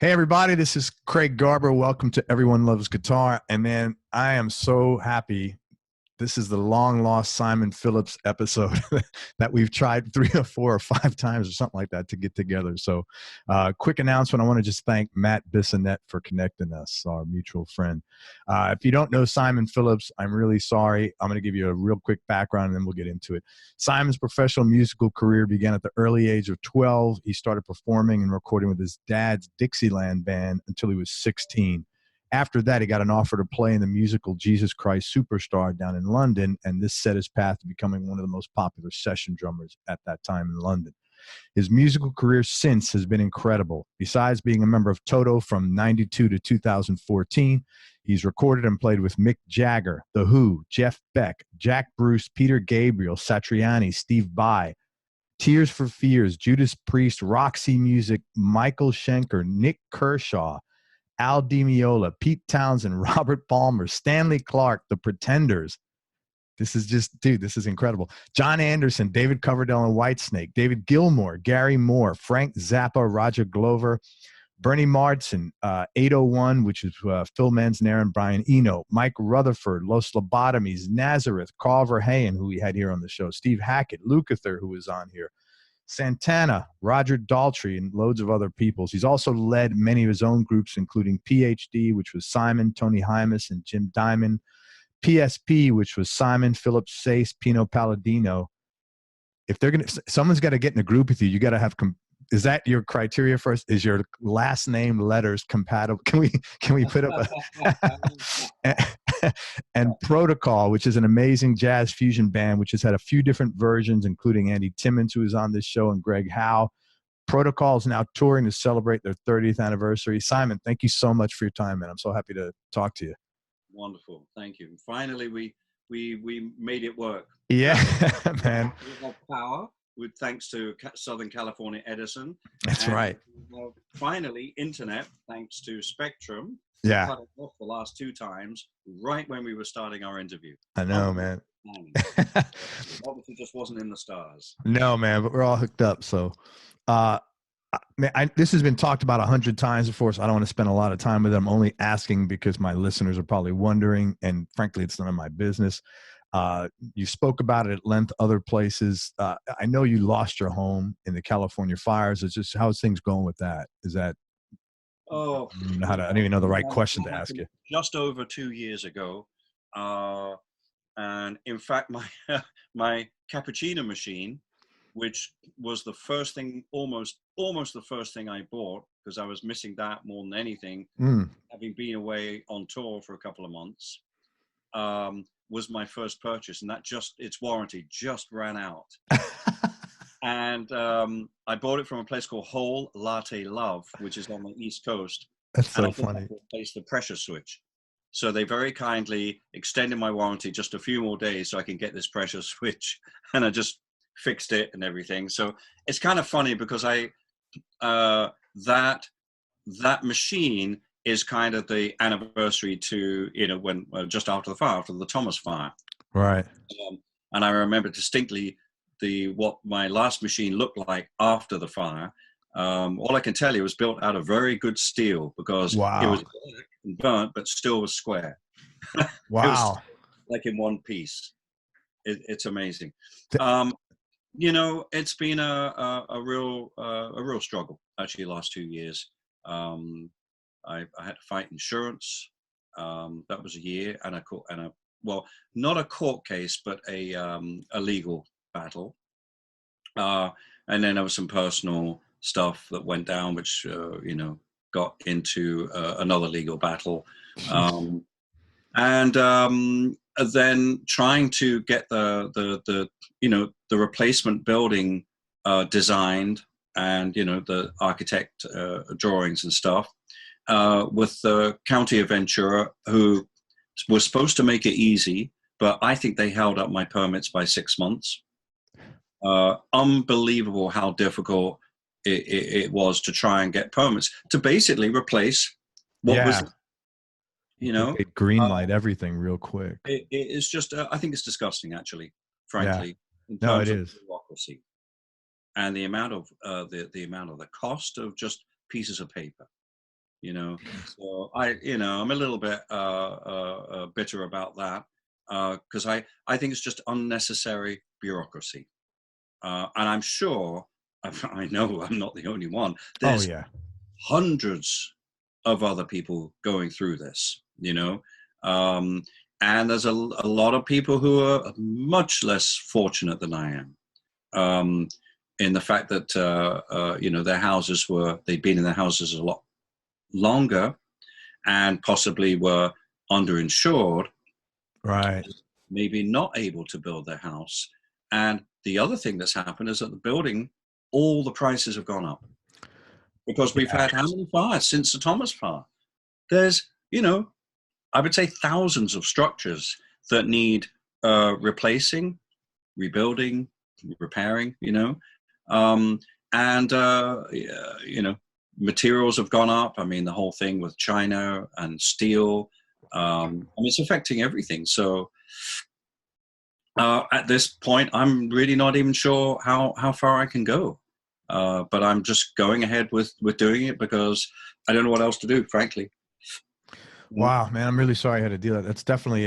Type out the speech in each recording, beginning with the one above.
Hey everybody, this is Craig Garber. Welcome to Everyone Loves Guitar. And man, I am so happy. This is the long lost Simon Phillips episode that we've tried 3 or 4 or 5 times or something like that to get together. So quick announcement. I want to just thank Matt Bissonette for connecting us, our mutual friend. If you don't know Simon Phillips, I'm really sorry. I'm going to give you a real quick background and then we'll get into it. Simon's professional musical career began at the early age of 12. He started performing and recording with his dad's Dixieland band until he was 16. After that, he got an offer to play in the musical Jesus Christ Superstar down in London, and this set his path to becoming one of the most popular session drummers at that time in London. His musical career since has been incredible. Besides being a member of Toto from 92 to 2014, he's recorded and played with Mick Jagger, The Who, Jeff Beck, Jack Bruce, Peter Gabriel, Satriani, Steve Vai, Tears for Fears, Judas Priest, Roxy Music, Michael Shenker, Nick Kershaw, Al DiMeola, Pete Townsend, Robert Palmer, Stanley Clarke, The Pretenders. This is just, dude, this is incredible. John Anderson, David Coverdale and Whitesnake, David Gilmour, Gary Moore, Frank Zappa, Roger Glover, Bernie Marsden, 801, which is Phil Manzanera and Brian Eno, Mike Rutherford, Los Lobotomies, Nazareth, Carl Verheyen, who we had here on the show, Steve Hackett, Lukather, who was on here, Santana, Roger Daltrey, and loads of other peoples. He's also led many of his own groups, including PhD, which was Simon, Tony Hymas, and Jim Diamond, PSP, which was Simon, Phillips Sace, Pino Palladino. If they're going to, someone's got to get in a group with you. You got to have, is that your criteria first? Is your last name letters compatible? Can we put up a, and Protocol, which is an amazing jazz fusion band, which has had a few different versions, including Andy Timmons, who is on this show, and Greg Howe. Protocol is now touring to celebrate their 30th anniversary. Simon, thank you so much for your time, man. I'm so happy to talk to you. Wonderful. Thank you. Finally, we made it work. Yeah, man. We have power with thanks to Southern California Edison. That's right. Finally, internet, thanks to Spectrum. Yeah. Cut it off the last 2 times, right when we were starting our interview. I know, man. Obviously, just wasn't in the stars. No, man, but we're all hooked up. So, this has been talked about 100 times before, so I don't want to spend a lot of time with it. I'm only asking because my listeners are probably wondering, and frankly, it's none of my business. You spoke about it at length other places. I know you lost your home in the California fires. It's just, how's things going with that? Is that, I don't even know the right question to ask you. Just over 2 years ago. And in fact, my cappuccino machine, which was the first thing, almost the first thing I bought, because I was missing that more than anything, having been away on tour for a couple of months, was my first purchase, and that its warranty just ran out. And I bought it from a place called Whole Latte Love, which is on the East Coast. That's so and I funny. had to replace the pressure switch. So they very kindly extended my warranty just a few more days so I can get this pressure switch. And I just fixed it and everything. So it's kind of funny because that machine is kind of the anniversary to, when just after the fire, after the Thomas fire. Right. And I remember distinctly what my last machine looked like after the fire. All I can tell you, it was built out of very good steel because It was black and burnt, but still was square. Wow. It was like in one piece. It's amazing. It's been a real struggle actually the last 2 years. I had to fight insurance. That was a year, and not a court case, but a legal battle. And then there was some personal stuff that went down, which got into another legal battle, and then trying to get the replacement building designed, and the architect drawings and stuff with the county of Ventura, who was supposed to make it easy, but I think they held up my permits by 6 months. Unbelievable how difficult it was to try and get permits to basically replace what was, green light everything real quick. It's just, I think it's disgusting, actually, frankly. Yeah. In terms it of is. bureaucracy and the amount of the cost of just pieces of paper. So I'm a little bit bitter about that, because I think it's just unnecessary bureaucracy. And I'm sure, I know I'm not the only one. There's hundreds of other people going through this, and there's a lot of people who are much less fortunate than I am, in the fact that, their houses they'd been in their houses a lot longer and possibly were underinsured, right? Maybe not able to build their house. And the other thing that's happened is that all the prices have gone up, because we've had how many fires since the Thomas fire? There's, I would say thousands of structures that need replacing, rebuilding, repairing, materials have gone up. I mean, the whole thing with China and steel, it's affecting everything. So at this point, I'm really not even sure how far I can go. But I'm just going ahead with doing it because I don't know what else to do, frankly. Wow, man, I'm really sorry I had to deal with that. That's definitely,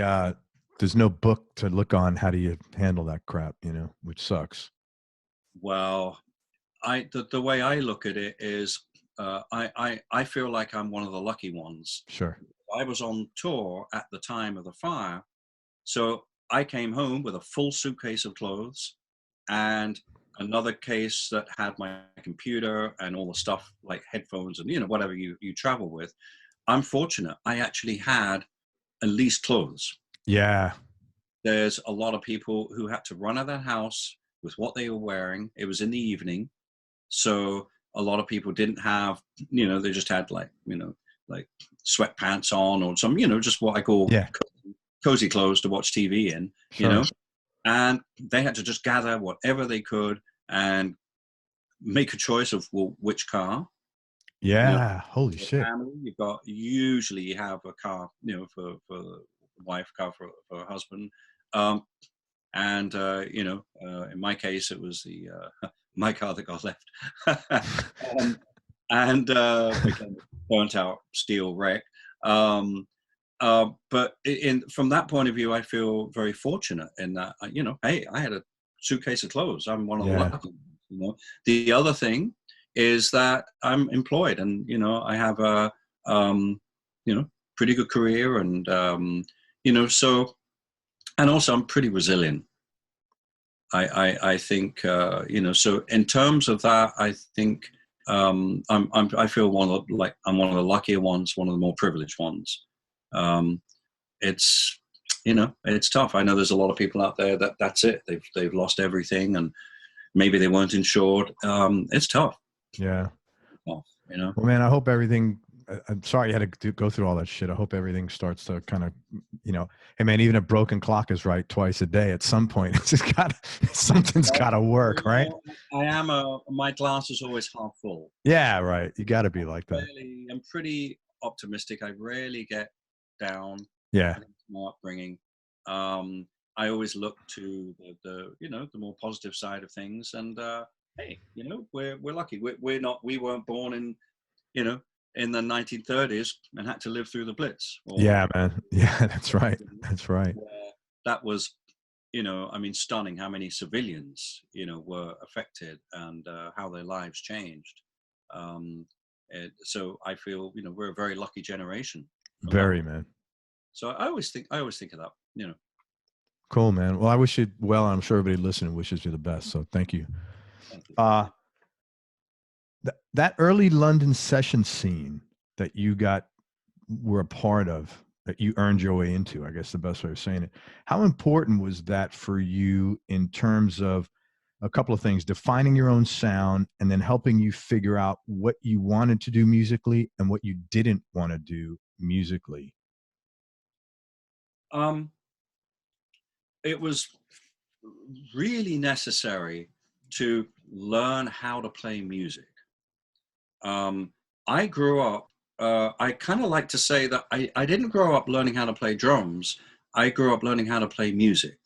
there's no book to look on. How do you handle that crap, which sucks. Well, the way I look at it is, I feel like I'm one of the lucky ones. Sure. I was on tour at the time of the fire. So I came home with a full suitcase of clothes and another case that had my computer and all the stuff like headphones and, whatever you travel with. I'm fortunate. I actually had at least clothes. Yeah. There's a lot of people who had to run out of their house with what they were wearing. It was in the evening. So a lot of people didn't have, they just had like sweatpants on or some, just what I call cozy clothes to watch TV in, Sure. and they had to just gather whatever they could and make a choice of which car. Yeah. Holy shit. Family, usually you have a car, for the wife, car for a husband. In my case, it was my car that got left. Became a burnt out steel wreck. But from that point of view, I feel very fortunate in that, hey, I had a suitcase of clothes. I'm one of the lucky ones, The other thing is that I'm employed and, I have a, pretty good career and, so, and also I'm pretty resilient. I think, so in terms of that, I think, I feel I'm one of the luckier ones, one of the more privileged ones. It's, it's tough. I know there's a lot of people out there that's it. They've lost everything and maybe they weren't insured. It's tough. Yeah. Well, man, I hope everything, I'm sorry you had to go through all that shit. I hope everything starts to kind of, hey man, even a broken clock is right twice a day. At some point, something's got to work, right? My glass is always half full. Yeah, right. You got to be like that. I'm pretty optimistic. I rarely get down. Yeah. My upbringing. I always look to the more positive side of things. And hey, we're lucky. We weren't born in the 1930s and had to live through the Blitz. Yeah, man. Yeah, that's right. That's right. That was, stunning how many civilians, were affected and how their lives changed. So I feel, we're a very lucky generation. Very, man. So I always think of that, Cool, man. Well, I wish you well. I'm sure everybody listening wishes you the best. So thank you. Thank you. That early London session scene that you were a part of, that you earned your way into, I guess the best way of saying it. How important was that for you in terms of a couple of things, defining your own sound and then helping you figure out what you wanted to do musically and what you didn't want to do musically? It was really necessary to learn how to play music. I grew up, I kind of like to say that I didn't grow up learning how to play drums. I grew up learning how to play music.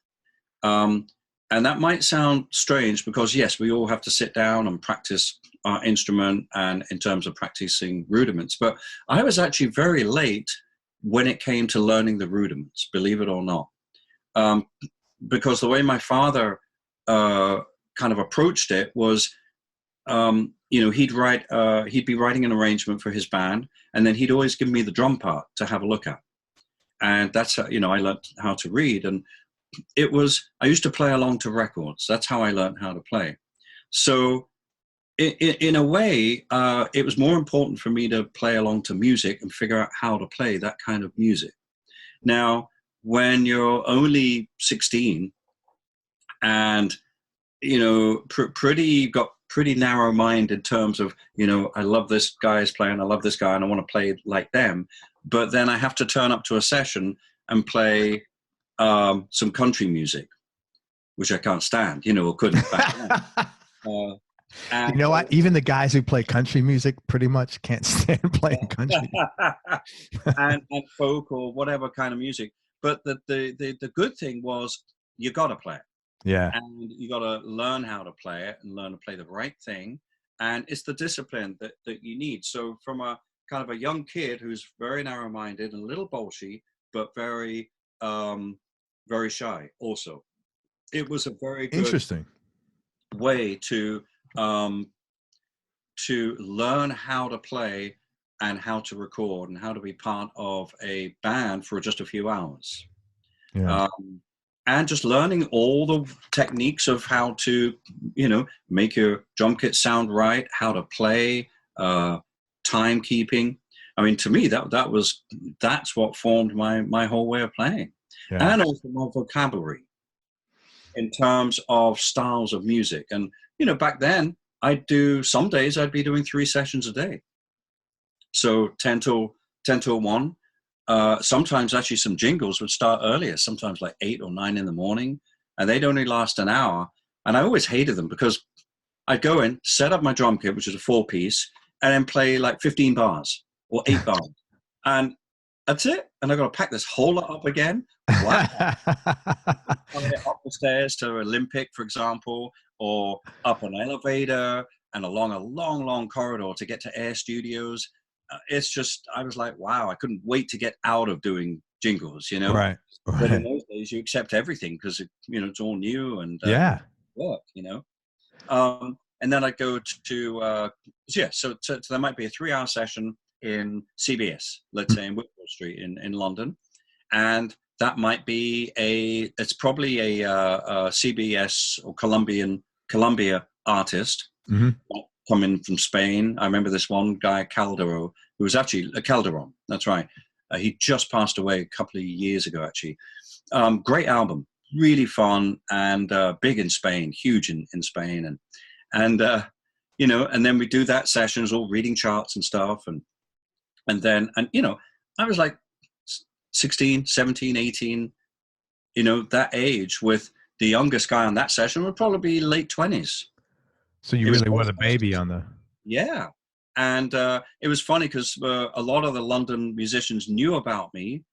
And that might sound strange because yes, we all have to sit down and practice our instrument and in terms of practicing rudiments. But I was actually very late when it came to learning the rudiments, believe it or not. Because the way my father kind of approached it was, he'd be writing an arrangement for his band, and then he'd always give me the drum part to have a look at. And that's how, I learned how to read. And I used to play along to records. That's how I learned how to play. So in a way, it was more important for me to play along to music and figure out how to play that kind of music. Now, when you're only 16 and, got pretty narrow mind in terms of, I love this guy's playing, I love this guy, and I want to play like them. But then I have to turn up to a session and play some country music, which I can't stand, or couldn't back then. You know what? Even the guys who play country music pretty much can't stand playing country. and folk or whatever kind of music. But the good thing was you got to play it. Yeah. And you got to learn how to play it and learn to play the right thing. And it's the discipline that you need. So from a kind of a young kid who's very narrow-minded and a little bolshy, but very, very shy also. It was a very good interesting way to learn how to play and how to record and how to be part of a band for just a few hours. Yeah. And just learning all the techniques of how to, make your drum kit sound right, how to play, timekeeping. I mean, to me, that's what formed my whole way of playing. Yeah. And also my vocabulary in terms of styles of music. And, back then some days I'd be doing 3 sessions a day. So 10 till 1. Sometimes actually some jingles would start earlier, sometimes like 8 or 9 in the morning, and they'd only last an hour. And I always hated them because I'd go in, set up my drum kit, which is a 4-piece, and then play like 15 bars or 8 bars. And that's it. And I've got to pack this whole lot up again. Wow. Up the stairs to Olympic, for example, or up an elevator and along a long, long corridor to get to Air Studios. It's just, I was like, wow, I couldn't wait to get out of doing jingles, Right. But in those days, you accept everything because, it's all new and work, and then I go to so there might be a 3-hour session in CBS, let's say in Whitwell Street in London. And that might be it's probably a CBS or Columbia artist. Mm-hmm. Coming from Spain. I remember this one guy, Calderon, who was actually Calderon. That's right. He just passed away a couple of years ago, actually. Great album, really fun and big in Spain, huge in Spain. And then we do that sessions, all reading charts and stuff. And then I was like 16, 17, 18, that age with the youngest guy on that session would probably be late 20s. So you really were the baby on the... Yeah. And it was funny because a lot of the London musicians knew of me,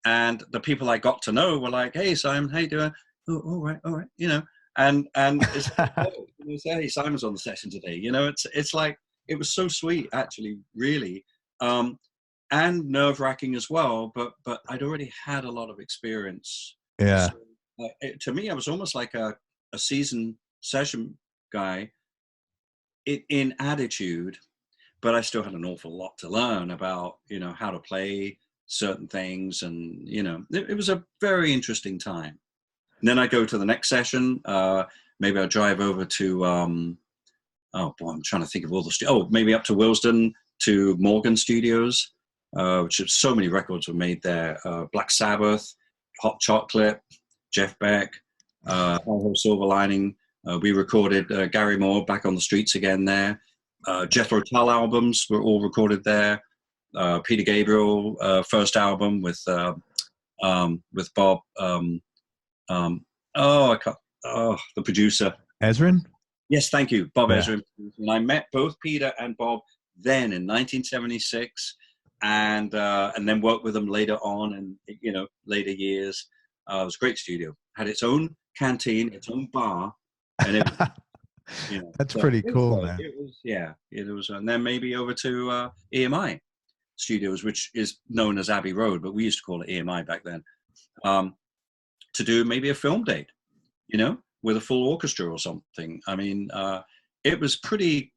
and the people I got to know were like, hey, Simon, how you doing? Oh, all right, and it's hey, Simon's on the session today. It's like, it was so sweet, actually, really, and nerve-wracking as well, but I'd already had a lot of experience. Yeah. So, to me, I was almost like a seasoned session guy in attitude, but I still had an awful lot to learn about how to play certain things, and it was a very interesting time. And then I go to the next session. Maybe I'll drive over to I'm trying to think of all the maybe up to Willesden to Morgan Studios, which so many records were made there. Black Sabbath, Hot Chocolate, Jeff Beck, Silver Lining. We recorded Gary Moore, Back on the Streets Again there. Jethro Tull albums were all recorded there. Peter Gabriel first album with Bob. The producer. Ezrin? Yes, thank you, Bob Ezrin. And I met both Peter and Bob then in 1976, and then worked with them later on in later years. It was a great studio. Had its own canteen, its own bar. And You know, That's so pretty it was cool, good. man. It was, yeah, it was, and then maybe over to EMI Studios, which is known as Abbey Road, but we used to call it EMI back then, to do maybe a film date, you know, with a full orchestra or something. I mean, it was pretty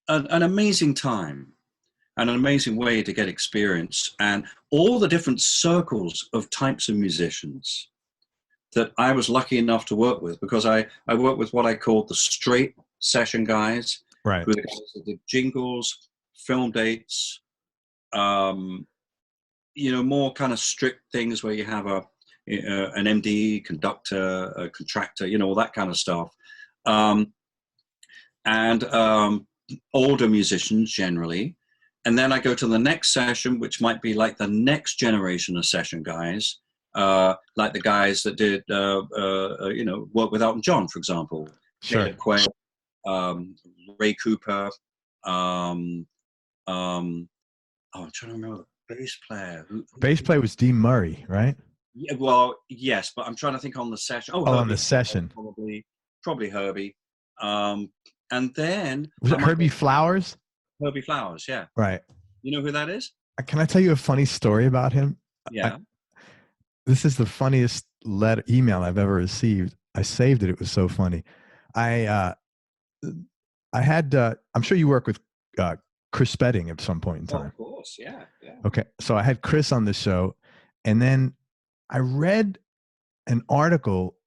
an amazing time and an amazing way to get experience and all the different circles of types of musicians that I was lucky enough to work with, because I worked with what I called the straight session guys, Right. who are the guys that did jingles, film dates, you know, more kind of strict things where you have an MD, conductor, a contractor, you know, all that kind of stuff. And older musicians generally. And then I go to the next session, which might be like the next generation of session guys, like the guys that did, you know, work with Elton John, for example. Sure. Caleb Quayle, Ray Cooper. I'm trying to remember the bass player. Bass player was Dee Murray, right? Yeah, well, yes, but I'm trying to think on the session. Oh, on the session. Probably Herbie. And then was it Herbie Flowers? Herbie Flowers, yeah. Right. You know who that is? Can I tell you a funny story about him? Yeah. This is the funniest email I've ever received. I saved it. It was so funny. I had, I'm sure you work with Chris Spedding at some point in time. Oh, of course, yeah. Okay, so I had Chris on the show, and then I read an article.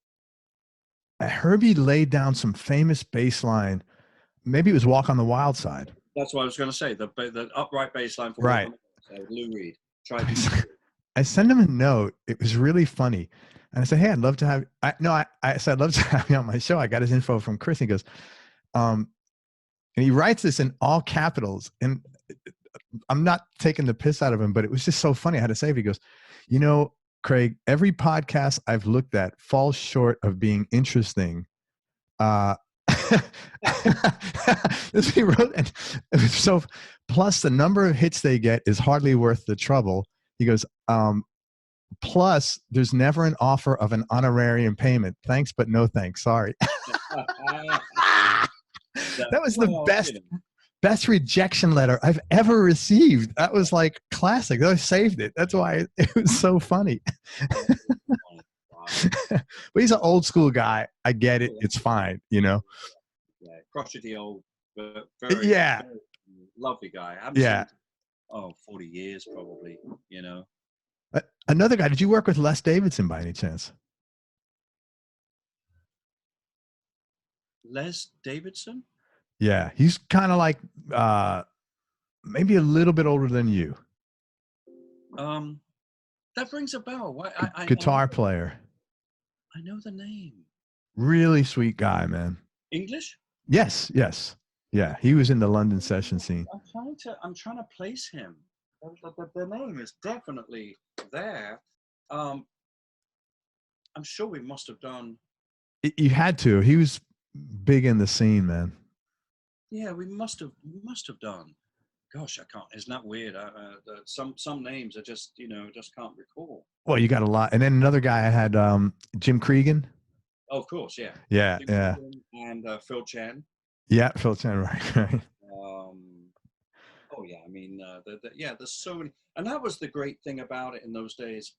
Herbie laid down some famous bass line. Maybe it was "Walk on the Wild Side." That's what I was going to say. The upright bass line for right. Lou Reed. I sent him a note. It was really funny. And I said, "Hey, I'd love to have." I said, "I'd love to have you on my show." I got his info from Chris. He goes, and he writes this in all capitals. And I'm not taking the piss out of him, but it was just so funny. I had to save it. He goes, "You know, Craig, every podcast I've looked at falls short of being interesting." This he wrote, and it was so. Plus, the number of hits they get is hardly worth the trouble. He goes, plus, there's never an offer of an honorarium payment. Thanks, but no thanks. Sorry. That was the best rejection letter I've ever received. That was like classic. I saved it. That's why it was so funny. But he's an old school guy. I get it. It's fine, you know. Yeah, crotchety old, but very, very lovely guy. I haven't seen 40 years probably, you know. Another guy, did you work with Les Davidson by any chance? Les Davidson? Yeah, he's kind of like maybe a little bit older than you. That rings a bell. Guitar player. I know the name. Really sweet guy, man. English? Yes. Yeah, he was in the London session scene. I'm trying to place him. The name is definitely there. I'm sure we must have done. You had to. He was big in the scene, man. Yeah, we must have done. Gosh, I can't. Isn't that weird? Some names I just just can't recall. Well, you got a lot. And then another guy I had, Jim Cregan. Oh, of course, yeah. Yeah. And Phil Chen. Yeah, Phil Chen, right. Oh yeah, I mean, there's so many, and that was the great thing about it in those days.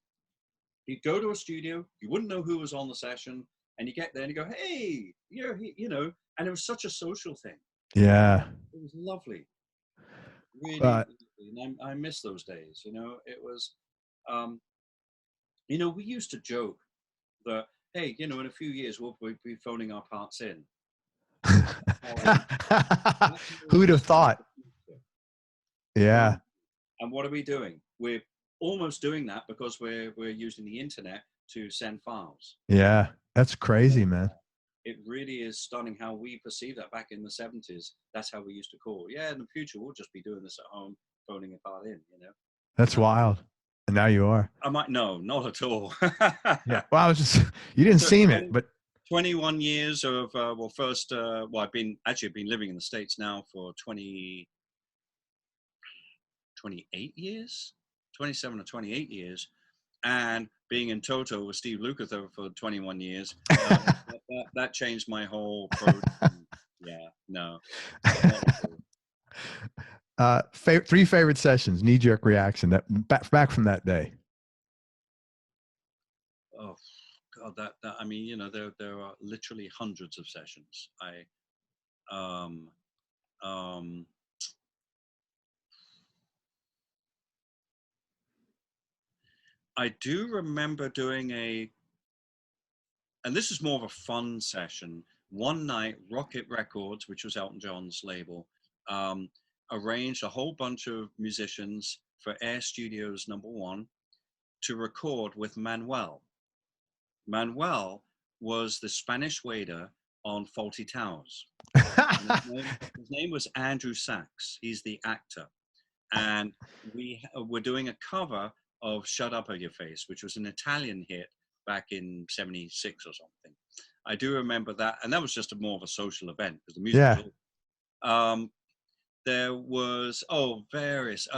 You'd go to a studio, you wouldn't know who was on the session, and you get there and you go, "Hey, and it was such a social thing. Yeah, it was lovely. Really, and I miss those days. It was, we used to joke that, hey, in a few years we'll be phoning our parts in. Who'd have thought? Yeah. And what are we doing? We're almost doing that because we're using the internet to send files. Yeah, that's crazy, man. It really is stunning how we perceive that. Back in the 70s, that's how we used to call. Yeah, in the future, we'll just be doing this at home, phoning a part in, That's wild. And now you are. No, not at all. Yeah. Well, you didn't seem it, but 21 years of, I've been living in the States now for 28 years, 27 or 28 years, and being in Toto with Steve Lukather for 21 years, that changed my whole approach. Yeah, no. Three favorite sessions, knee-jerk reaction that back from that day. Oh God, that I mean, you know, there are literally hundreds of sessions. I do remember doing and this is more of a fun session. One night, Rocket Records, which was Elton John's label, arranged a whole bunch of musicians for Air Studios #1 to record with Manuel. Manuel was the Spanish waiter on Fawlty Towers. His name was Andrew Sachs. He's the actor. And we were doing a cover of Shut Up Your Face, which was an Italian hit back in '76 or something. I do remember that. And that was just more of a social event because the music was there was, various.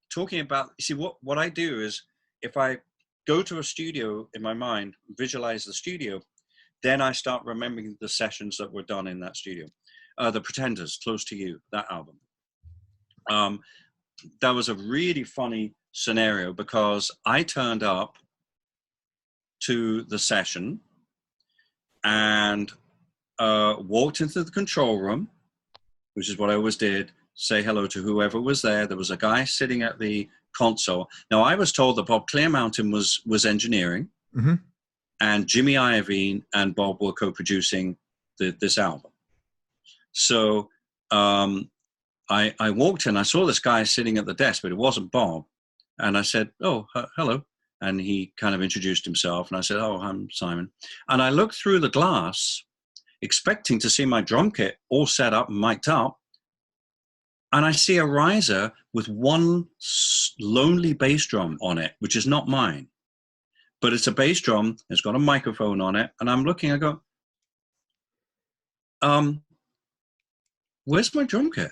Talking about, see, what I do is if I go to a studio in my mind, visualize the studio, then I start remembering the sessions that were done in that studio. The Pretenders, Close to You, that album. That was a really funny scenario because I turned up to the session and walked into the control room, which is what I always did, say hello to whoever was there. There was a guy sitting at the console. Now, I was told that Bob Clearmountain was engineering, and Jimmy Iovine and Bob were co-producing this album. So I walked in, I saw this guy sitting at the desk, but it wasn't Bob. And I said, oh, hello. And he kind of introduced himself. And I said, oh, I'm Simon. And I looked through the glass, expecting to see my drum kit all set up and mic'd up. And I see a riser with one lonely bass drum on it, which is not mine. But it's a bass drum. It's got a microphone on it. And I'm looking, I go, where's my drum kit?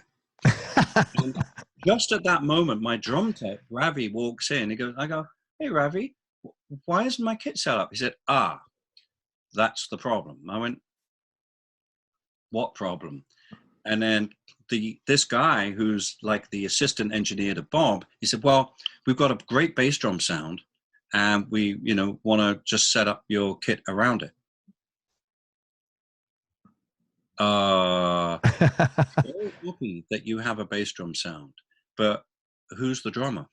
And just at that moment, my drum tech, Ravi, walks in. I go, hey, Ravi, why isn't my kit set up? He said, that's the problem. I went, what problem? And then this guy who's like the assistant engineer to Bob, he said, well, we've got a great bass drum sound and we, want to just set up your kit around it. Very happy that you have a bass drum sound, but who's the drummer?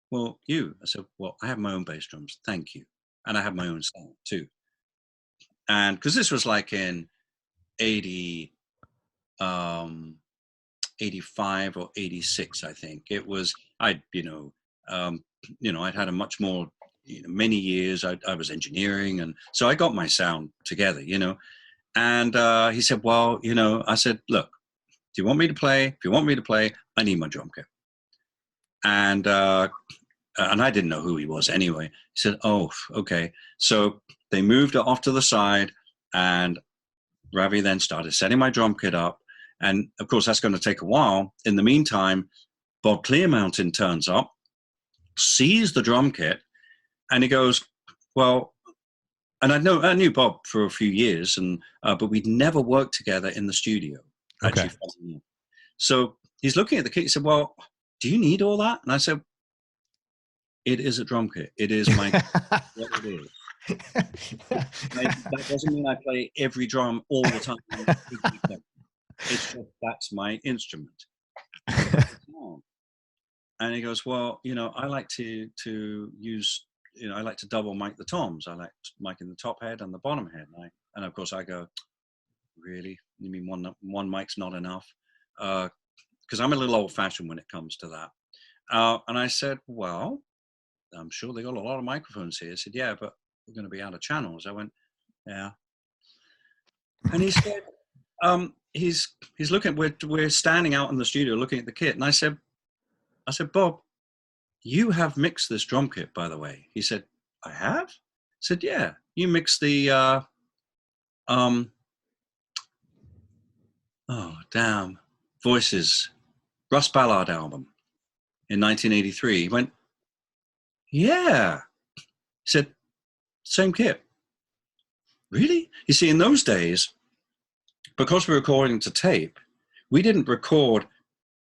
Well, you. I said, well, I have my own bass drums. Thank you. And I have my own sound too. And because this was like in 85 or 86, I think it was, I'd had a much more, many years I was engineering. And so I got my sound together, and he said, well, I said, look, do you want me to play? If you want me to play, I need my drum kit. And I didn't know who he was anyway. He said, oh, okay. So they moved it off to the side and Ravi then started setting my drum kit up. And of course, that's going to take a while. In the meantime, Bob Clearmountain turns up, sees the drum kit, and he goes, well, and I knew Bob for a few years, but we'd never worked together in the studio. Okay. Actually, so he's looking at the kit. He said, well, do you need all that? And I said, it is a drum kit. It is my what it is. That doesn't mean I play every drum all the time. It's just, that's my instrument. And he goes, well, I like to use, I like to double mic the toms. I like micing the top head and the bottom head. And of course I go, really? You mean one mic's not enough? Because I'm a little old fashioned when it comes to that. And I said, well, I'm sure they got a lot of microphones here. He said, yeah, but we're going to be out of channels. I went, yeah. And he said, he's looking, we're standing out in the studio looking at the kit. And I said, Bob, you have mixed this drum kit, by the way. He said, I have? I said, yeah, you mixed the, Voices, Russ Ballard album in 1983. He went, yeah. He said, same kit. Really? You see, in those days, because we're recording to tape, we didn't record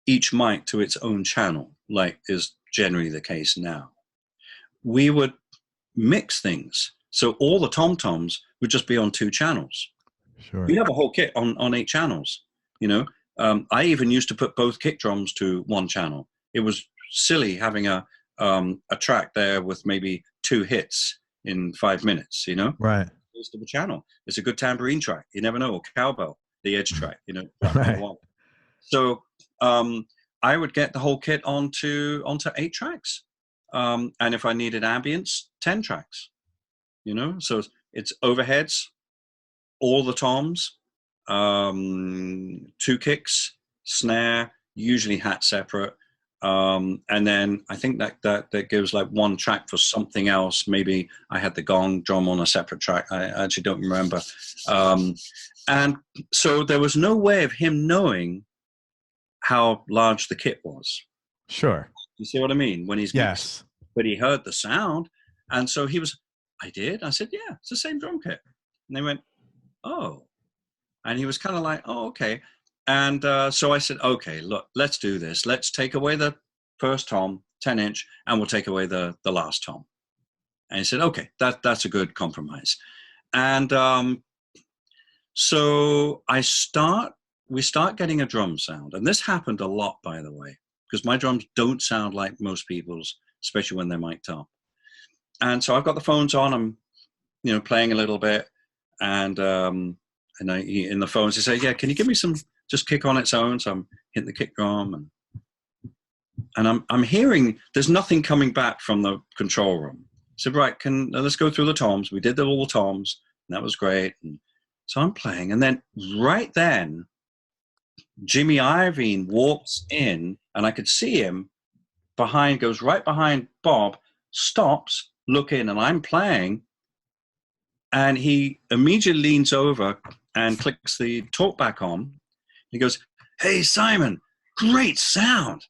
each mic to its own channel, like is generally the case now. We would mix things. So all the tom-toms would just be on 2 channels. Sure. We have a whole kit on 8 channels, you know. I even used to put both kick drums to 1 channel. It was silly having a track there with maybe 2 hits in 5 minutes, you know. Right. It's the channel. It's a good tambourine track. You never know. Or cowbell, the edge track, you know. Right. So I would get the whole kit onto 8 tracks. And if I needed ambience, 10 tracks, you know. So it's overheads, all the toms, 2 kicks, snare, usually hat separate. And then I think that gives like 1 track for something else. Maybe I had the gong drum on a separate track. I actually don't remember. And so there was no way of him knowing how large the kit was. Sure. You see what I mean? When he's Yes. but he heard the sound, and so he was. I did. I said, yeah, it's the same drum kit. And they went, oh, and he was kind of like, oh, okay. And so I said, okay, look, let's do this. Let's take away the first tom, 10-inch, and we'll take away the last tom. And he said, okay, that's a good compromise. And so we start getting a drum sound. And this happened a lot, by the way, because my drums don't sound like most people's, especially when they're mic'd up. And so I've got the phones on, I'm, you know, playing a little bit. And in the phones, he said, yeah, can you give me some, just kick on its own? So I'm hitting the kick drum and I'm hearing, there's nothing coming back from the control room. I said, right, let's go through the toms. We did all the toms, and that was great. And so I'm playing, and then right then, Jimmy Iovine walks in, and I could see him goes right behind Bob, stops, look in, and I'm playing, and he immediately leans over and clicks the talk back on. He goes, hey, Simon, great sounding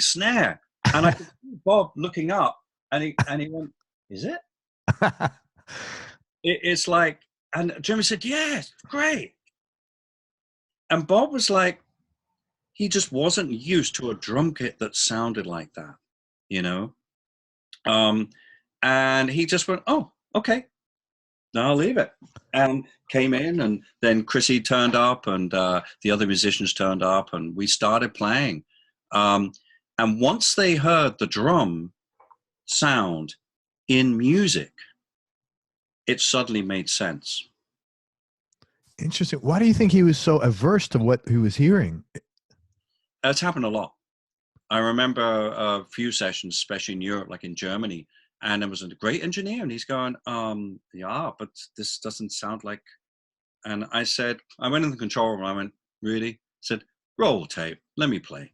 snare. And I could see Bob looking up, and he went, is it? It's like, and Jimmy said, yes, great. And Bob was like, he just wasn't used to a drum kit that sounded like that, you know? And he just went, oh, okay, I'll leave it. And came in, and then Chrissy turned up, and the other musicians turned up, and we started playing. And once they heard the drum sound in music, it suddenly made sense. Interesting. Why do you think he was so averse to what he was hearing? It's happened a lot. I remember a few sessions, especially in Europe, like in Germany, and there was a great engineer, and he's going, yeah, but this doesn't sound like. And I said, I went in the control room, I went, really? I said, roll tape, let me play.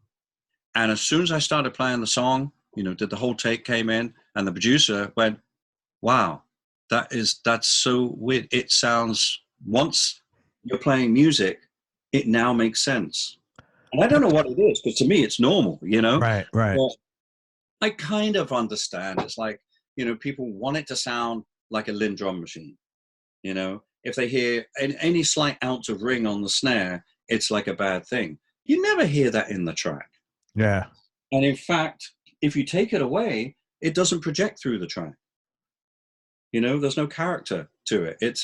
And as soon as I started playing the song, you know, did the whole take came in, and the producer went, wow, that's so weird. It sounds, once you're playing music, it now makes sense. And I don't know what it is, because to me, it's normal, you know? Right. But I kind of understand. It's like, you know, people want it to sound like a Linn drum machine, you know? If they hear any slight ounce of ring on the snare, it's like a bad thing. You never hear that in the track. Yeah. And in fact, if you take it away, it doesn't project through the track. You know, there's no character to it.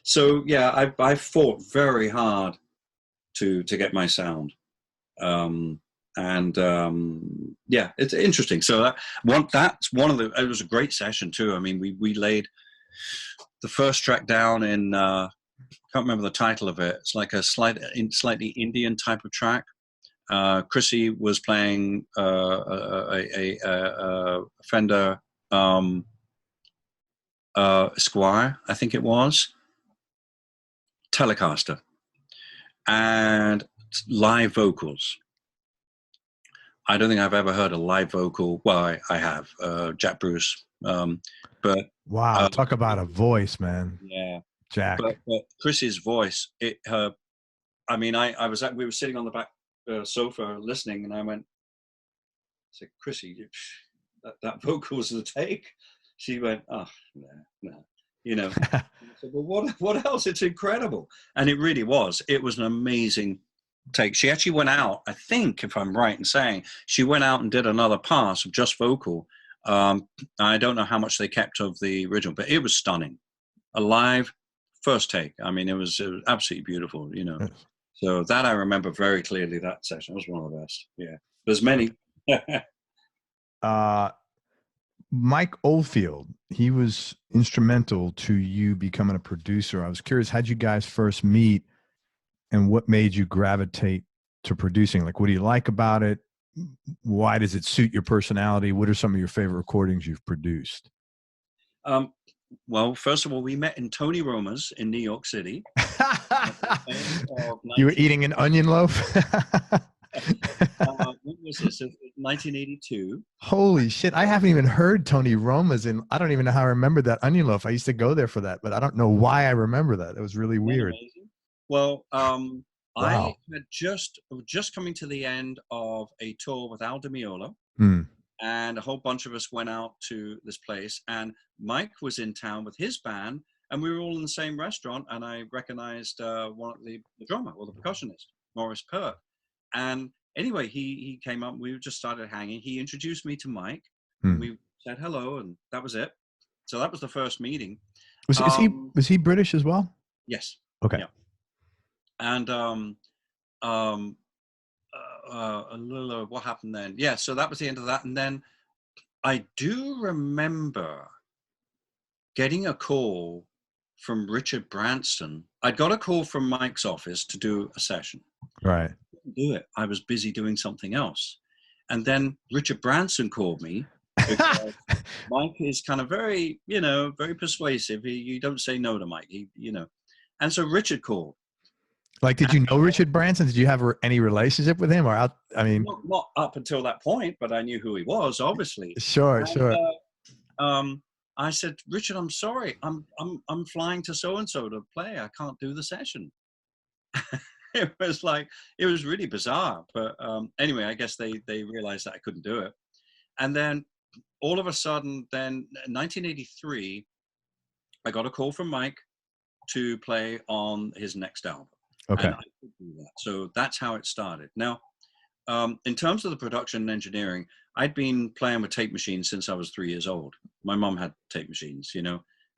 So yeah, I fought very hard to get my sound. Yeah, it's interesting. So that's one of it was a great session too. I mean, we laid the first track down in, can't remember the title of it. It's like a slightly Indian type of track. Chrissy was playing a Fender Esquire, I think it was, Telecaster, and live vocals. I don't think I've ever heard a live vocal. Well, I have, Jack Bruce, but wow, talk about a voice, man. Yeah, Jack. But Chrissy's voice, we were sitting on the back sofa listening, and I said, Chrissy, that vocal's the take. She went, oh, no. you know. I said, well, what else? It's incredible. And it really was. It was an amazing take. She actually went out, I think, if I'm right in saying, she went out and did another pass of just vocal. I don't know how much they kept of the original, but it was stunning. A live first take. I mean, it was absolutely beautiful, you know. So that I remember very clearly, that session. It was one of the best. Yeah. There's many. Mike Oldfield, he was instrumental to you becoming a producer. I was curious, how'd you guys first meet and what made you gravitate to producing? Like, what do you like about it? Why does it suit your personality? What are some of your favorite recordings you've produced? Well, first of all, we met in Tony Roma's in New York City. You were eating an onion loaf? When was this? 1982. Holy shit. I haven't even heard Tony Roma's in, I don't even know how I remember that onion loaf. I used to go there for that, but I don't know why I remember that. It was really weird. Well, wow. I had just coming to the end of a tour with DiMeola, and a whole bunch of us went out to this place, and Mike was in town with his band, and we were all in the same restaurant, and I recognized one of the drummer or the percussionist, Maurice Pert. And anyway, he came up, we just started hanging. He introduced me to Mike, and we said hello, and that was it. So that was the first meeting. Was he British as well? Yes. Okay. Yeah. And what happened then? Yeah, so that was the end of that. And then I do remember getting a call from Richard Branson. I'd got a call from Mike's office to do a session. Right. I couldn't do it. I was busy doing something else. And then Richard Branson called me because Mike is kind of very, very persuasive. You don't say no to Mike, And so Richard called. Like, did you know Richard Branson? Did you have any relationship with him, or not up until that point, but I knew who he was, obviously. Sure. I said, Richard, I'm sorry, I'm flying to so and so to play. I can't do the session. It was really bizarre, but anyway, I guess they realized that I couldn't do it. And then all of a sudden, then 1983, I got a call from Mike to play on his next album. Okay. And I could do that. So that's how it started. Now, in terms of the production and engineering, I'd been playing with tape machines since I was 3 years old. My mom had tape machines,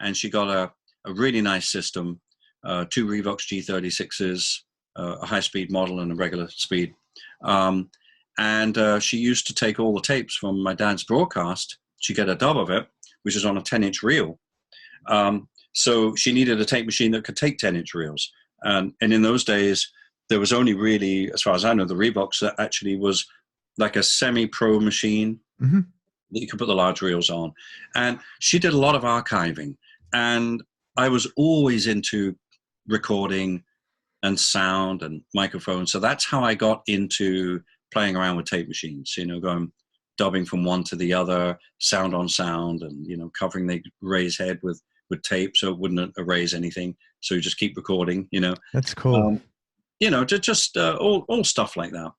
and she got a really nice system, 2 Revox G36s, a high-speed model and a regular speed. And she used to take all the tapes from my dad's broadcast. She'd get a dub of it, which is on a 10-inch reel. So she needed a tape machine that could take 10-inch reels. And in those days, there was only really, as far as I know, the Revox that actually was like a semi-pro machine that you could put the large reels on. And she did a lot of archiving. And I was always into recording and sound and microphone. So that's how I got into playing around with tape machines, going dubbing from one to the other, sound on sound, and, covering the raised head with tape so it wouldn't erase anything. So you just keep recording, That's cool. Just all stuff like that.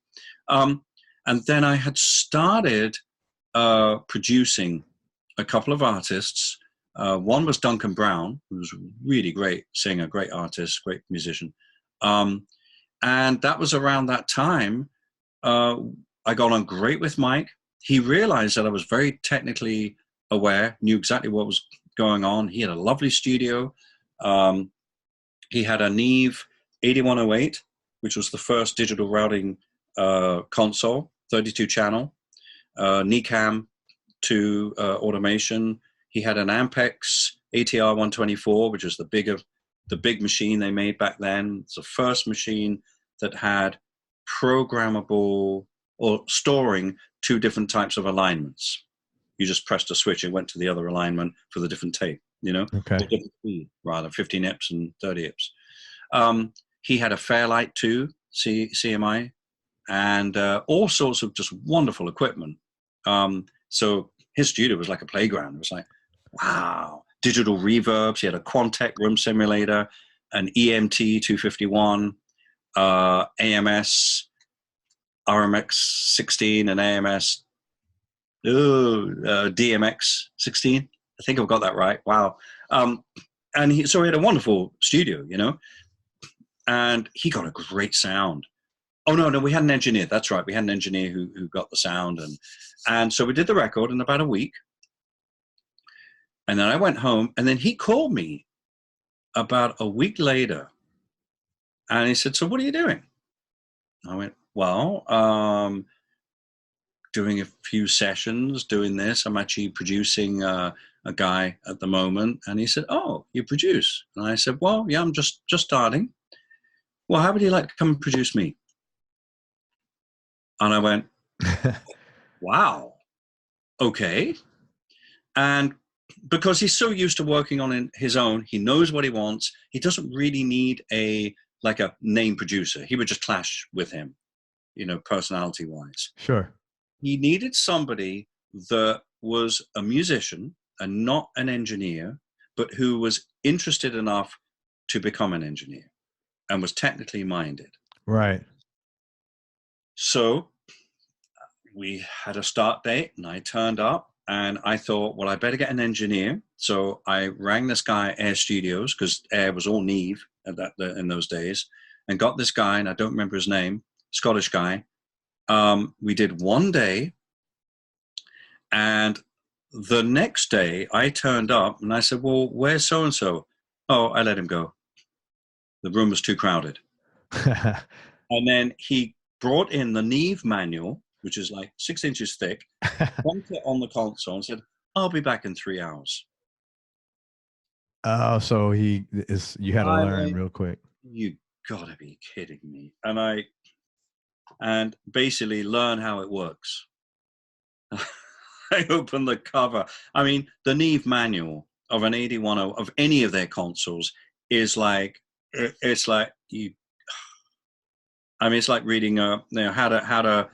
And then I had started producing a couple of artists. One was Duncan Brown, who was a really great singer, great artist, great musician. And that was around that time. I got on great with Mike. He realized that I was very technically aware, knew exactly what was going on. He had a lovely studio. He had a Neve 8108, which was the first digital routing console, 32 channel, NECAM to automation. He had an Ampex ATR 124, which was the big machine they made back then. It's the first machine that had programmable or storing 2 different types of alignments. You just pressed a switch, it went to the other alignment for the different tape, Okay. or different speed, rather, 15 IPS and 30 IPS. He had a Fairlight 2 CMI, and all sorts of just wonderful equipment. So his studio was like a playground. It was like, wow, digital reverbs. He had a Quantec room simulator, an EMT 251, AMS, RMX 16, and AMS DMX 16. I think I've got that right. Wow. And so he had a wonderful studio, and he got a great sound. Oh, no, we had an engineer. That's right. We had an engineer who got the sound. And so we did the record in about a week. And then I went home, and then he called me about a week later. And he said, so what are you doing? I went, well, doing a few sessions, doing this. I'm actually producing a guy at the moment. And he said, oh, you produce? And I said, well, yeah, I'm just starting. Well, how would you like to come and produce me? And I went, wow, okay. And because he's so used to working on his own, he knows what he wants. He doesn't really need a name producer. He would just clash with him, personality-wise. Sure. He needed somebody that was a musician and not an engineer, but who was interested enough to become an engineer and was technically minded. Right. So we had a start date, and I turned up, and I thought, well, I better get an engineer. So I rang this guy, Air Studios, because Air was all Neve in those days, and got this guy, and I don't remember his name, Scottish guy. We did one day, and the next day I turned up, and I said, well, where's so-and-so? Oh, I let him go. The room was too crowded. And then he brought in the Neve manual, which is like 6 inches thick, dumped it on the console and said, I'll be back in 3 hours. Oh, so you had to learn real quick. You gotta be kidding me. And basically learn how it works. I opened the cover. I mean, the Neve manual of an 8100 of any of their consoles is like, it's like it's like reading how to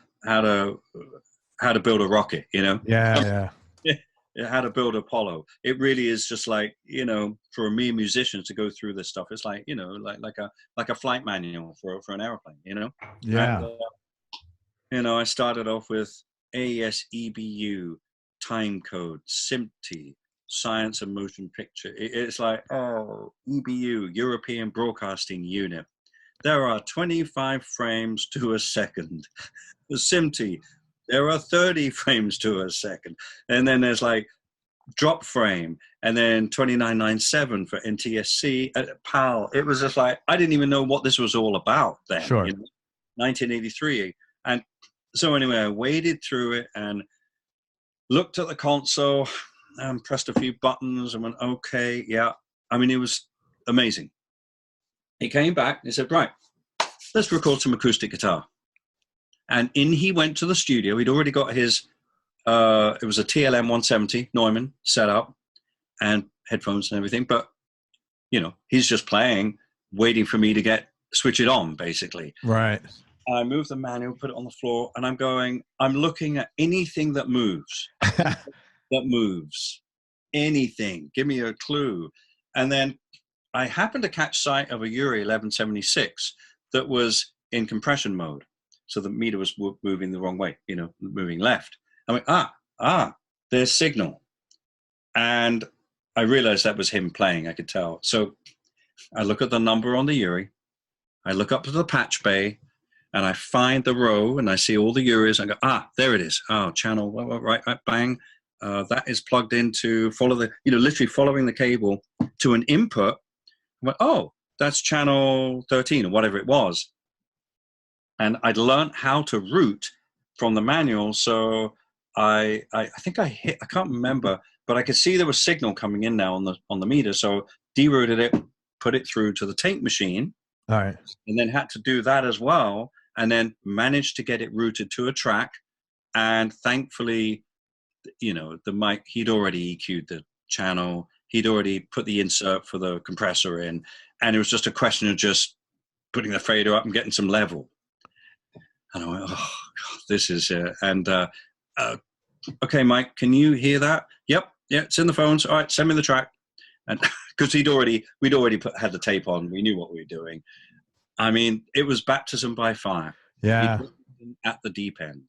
build a rocket, Yeah. How to build Apollo. It really is just like, for a mere musician to go through this stuff. It's like, like a flight manual for an airplane, Yeah. And, I started off with ASEBU, time code, SMPTE, science and motion picture. It's like, EBU, European Broadcasting Unit. There are 25 frames to a second. The SMPTE, there are 30 frames to a second. And then there's like drop frame, and then 2997 for NTSC, PAL. It was just like, I didn't even know what this was all about then. Sure. 1983. And so anyway, I waded through it and looked at the console and pressed a few buttons and went, okay, yeah. I mean, it was amazing. He came back and he said, right, let's record some acoustic guitar. And he went to the studio. He'd already got his, it was a TLM 170 Neumann set up and headphones and everything. But, he's just playing, waiting for me to switch it on, basically. Right. I moved the manual, put it on the floor, and I'm looking at anything that moves. Anything. Give me a clue. And then I happened to catch sight of a Uri 1176 that was in compression mode. So the meter was moving the wrong way, moving left. I went, there's signal. And I realized that was him playing, I could tell. So I look at the number on the Uri. I look up to the patch bay, and I find the row, and I see all the Uris. I go, there it is. Oh, channel, right, bang. That is plugged into, literally following the cable to an input. I went, oh, that's channel 13 or whatever it was. And I'd learned how to route from the manual. So I think I can't remember, but I could see there was signal coming in now on the meter. So derouted it, put it through to the tape machine. All right. And then had to do that as well. And then managed to get it routed to a track. And thankfully, the mic, he'd already EQ'd the channel. He'd already put the insert for the compressor in. And it was just a question of just putting the fader up and getting some level. And I went, oh, God, this is it. And, okay, Mike, can you hear that? Yep, yeah, it's in the phones. All right, send me the track. And because we'd already had the tape on. We knew what we were doing. I mean, it was baptism by fire. Yeah. At the deep end.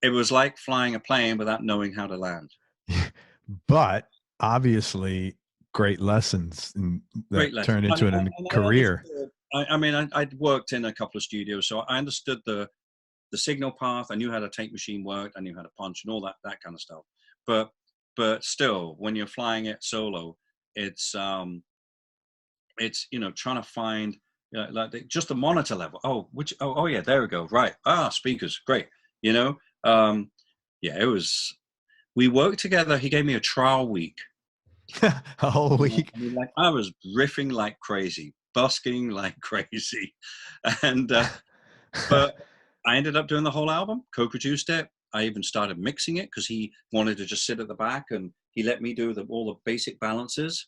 It was like flying a plane without knowing how to land. But obviously great lessons that Great lesson. turned into a career. I mean, I'd worked in a couple of studios, so I understood the signal path. I knew how the tape machine worked. I knew how to punch and all that kind of stuff. But still, when you're flying it solo, it's trying to find like just the monitor level. Oh yeah, there we go. Right. Speakers, great. Yeah, it was. We worked together. He gave me a trial week. A whole week. I mean, like I was riffing like crazy, busking like crazy, and but I ended up doing the whole album, co-produced it. I even started mixing it because he wanted to just sit at the back, and he let me do all the basic balances.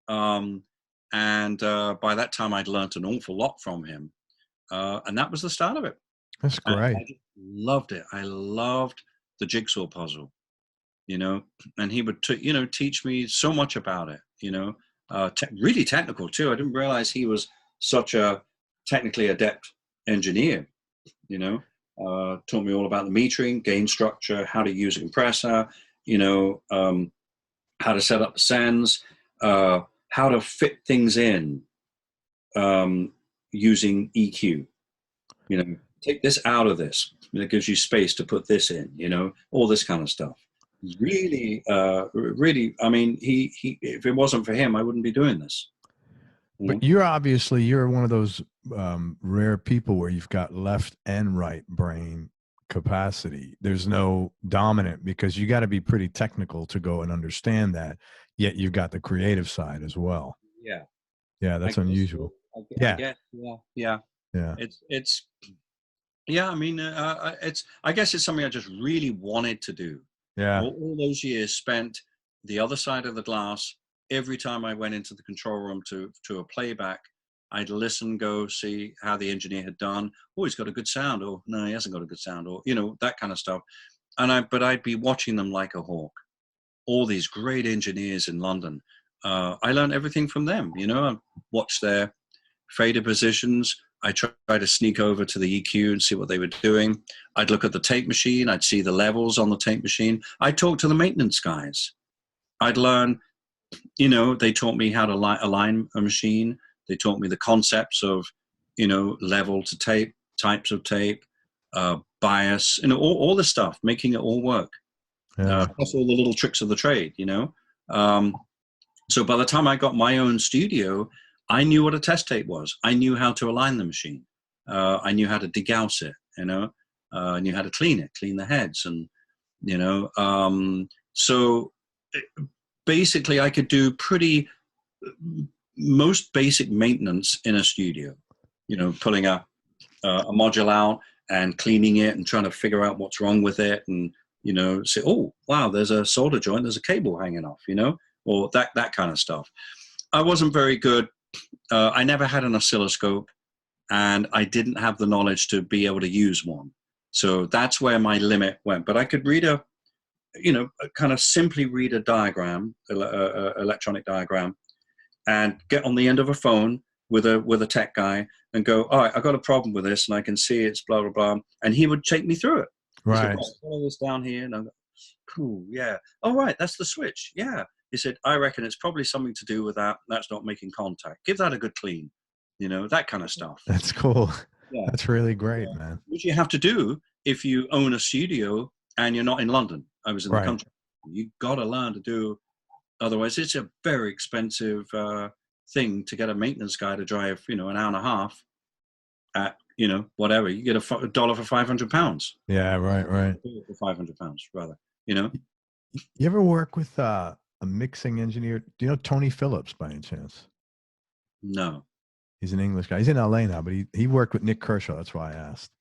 And by that time, I'd learned an awful lot from him, and that was the start of it. That's great. I just loved it. I loved the jigsaw puzzle. And he would, teach me so much about it, really technical too. I didn't realize he was such a technically adept engineer, taught me all about the metering, gain structure, how to use a compressor, how to set up the sends, how to fit things in using EQ, take this out of this. It gives you space to put this in, all this kind of stuff. Really, I mean, he if it wasn't for him, I wouldn't be doing this. But you're one of those rare people where you've got left and right brain capacity. There's no dominant, because you got to be pretty technical to go and understand that. Yet you've got the creative side as well. Yeah. Yeah, that's unusual. Yeah. It's I mean, I guess it's something I just really wanted to do. Yeah. All those years spent the other side of the glass. Every time I went into the control room to a playback, I'd listen, go see how the engineer had done. Oh, he's got a good sound, or no, he hasn't got a good sound, or that kind of stuff. But I'd be watching them like a hawk. All these great engineers in London. I learned everything from them. I watched their fader positions. I try to sneak over to the EQ and see what they were doing. I'd look at the tape machine. I'd see the levels on the tape machine. I'd talk to the maintenance guys. I'd learn, they taught me how to align a machine. They taught me the concepts of, level to tape, types of tape, bias, all this stuff, making it all work. Yeah. Plus all the little tricks of the trade, So by the time I got my own studio, I knew what a test tape was. I knew how to align the machine. I knew how to degauss it, I knew how to clean the heads. And, so basically I could do most basic maintenance in a studio, pulling a module out and cleaning it and trying to figure out what's wrong with it. And, say, oh, wow, there's a solder joint, there's a cable hanging off, or that kind of stuff. I wasn't very good. I never had an oscilloscope, and I didn't have the knowledge to be able to use one. So that's where my limit went. But I could read kind of simply read a diagram, electronic diagram, and get on the end of a phone with a tech guy and go, all right, I've got a problem with this, and I can see it's blah, blah, blah. And he would take me through it. Right. He said, follow this down here. And I'm like, cool, yeah. Oh, right, that's the switch. Yeah. He said, I reckon it's probably something to do with that. That's not making contact. Give that a good clean, that kind of stuff. That's cool. Yeah. That's really great, man. Which you have to do if you own a studio and you're not in London. I was in the country. You've got to learn to do. Otherwise, it's a very expensive thing to get a maintenance guy to drive, an hour and a half at, whatever. You get $1 for £500. Yeah, right. For £500, rather, You ever work with a mixing engineer? Do you know Tony Phillips by any chance? No. He's an English guy. He's in LA now, but he worked with Nick Kershaw. That's why I asked.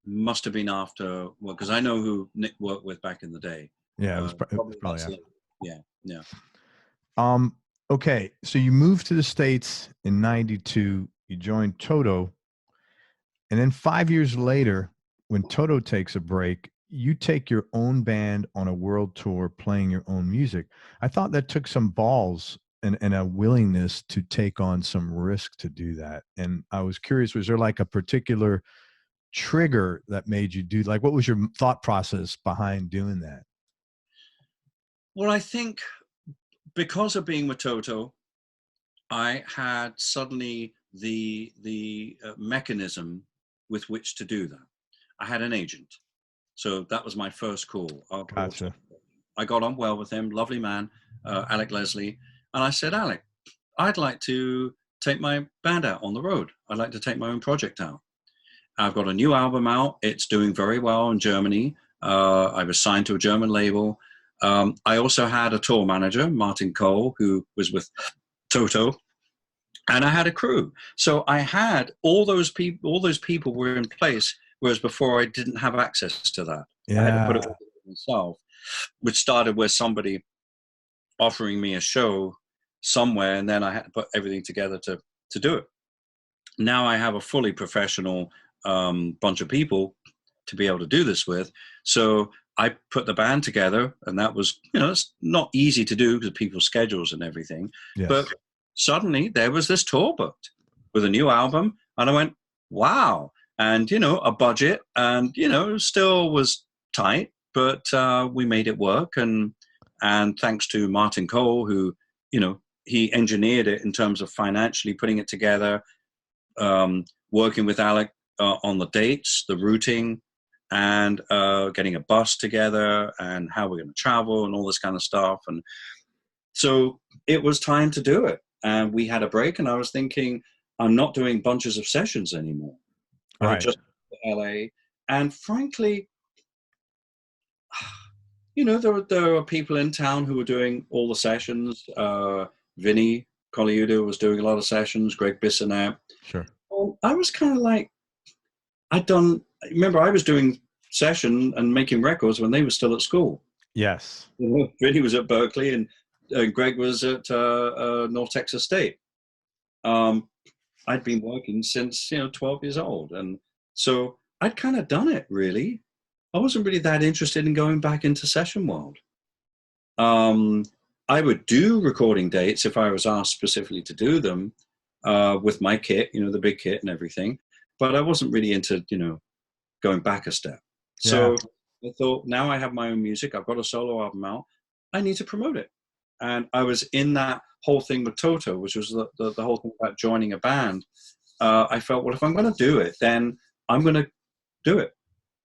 Must have been after, because I know who Nick worked with back in the day. Yeah, it was probably after. Yeah. Okay, so you moved to the States in '92. You joined Toto, and then 5 years later, when Toto takes a break, you take your own band on a world tour playing your own music. I thought that took some balls and a willingness to take on some risk to do that. And I was curious, was there like a particular trigger that made you do, like, what was your thought process behind doing that? Well, I think because of being with Toto, I had suddenly the mechanism with which to do that. I had an agent. So that was my first call. Gotcha. I got on well with him, lovely man, Alec Leslie. And I said, Alec, I'd like to take my band out on the road. I'd like to take my own project out. I've got a new album out. It's doing very well in Germany. I was signed to a German label. I also had a tour manager, Martin Cole, who was with Toto. And I had a crew. So I had all those people were in place, whereas before I didn't have access to that. Yeah. I had to put it all myself, which started with somebody offering me a show somewhere, and then I had to put everything together to do it. Now I have a fully professional bunch of people to be able to do this with. So I put the band together, and that was, it's not easy to do because of people's schedules and everything. Yes. But suddenly there was this tour booked with a new album, and I went, wow. And, a budget, and, still was tight, but we made it work. And thanks to Martin Cole, who, he engineered it in terms of financially putting it together, working with Alec on the dates, the routing, and getting a bus together and how we're going to travel and all this kind of stuff. And so it was time to do it. And we had a break, and I was thinking, I'm not doing bunches of sessions anymore. Right. I just went to LA. And frankly, there are people in town who were doing all the sessions. Vinny Colaiuta was doing a lot of sessions, Greg Bissonette. Sure. Well, I was kind of like, remember I was doing session and making records when they were still at school. Yes. Vinny was at Berkeley, and Greg was at North Texas State. I'd been working since 12 years old, and so I'd kind of done it. Really, I wasn't really that interested in going back into session world. I would do recording dates if I was asked specifically to do them with my kit, the big kit and everything. But I wasn't really into going back a step. Yeah. So I thought, now I have my own music. I've got a solo album out. I need to promote it. And I was in that whole thing with Toto, which was the whole thing about joining a band. I felt, well, if I'm going to do it, then I'm going to do it.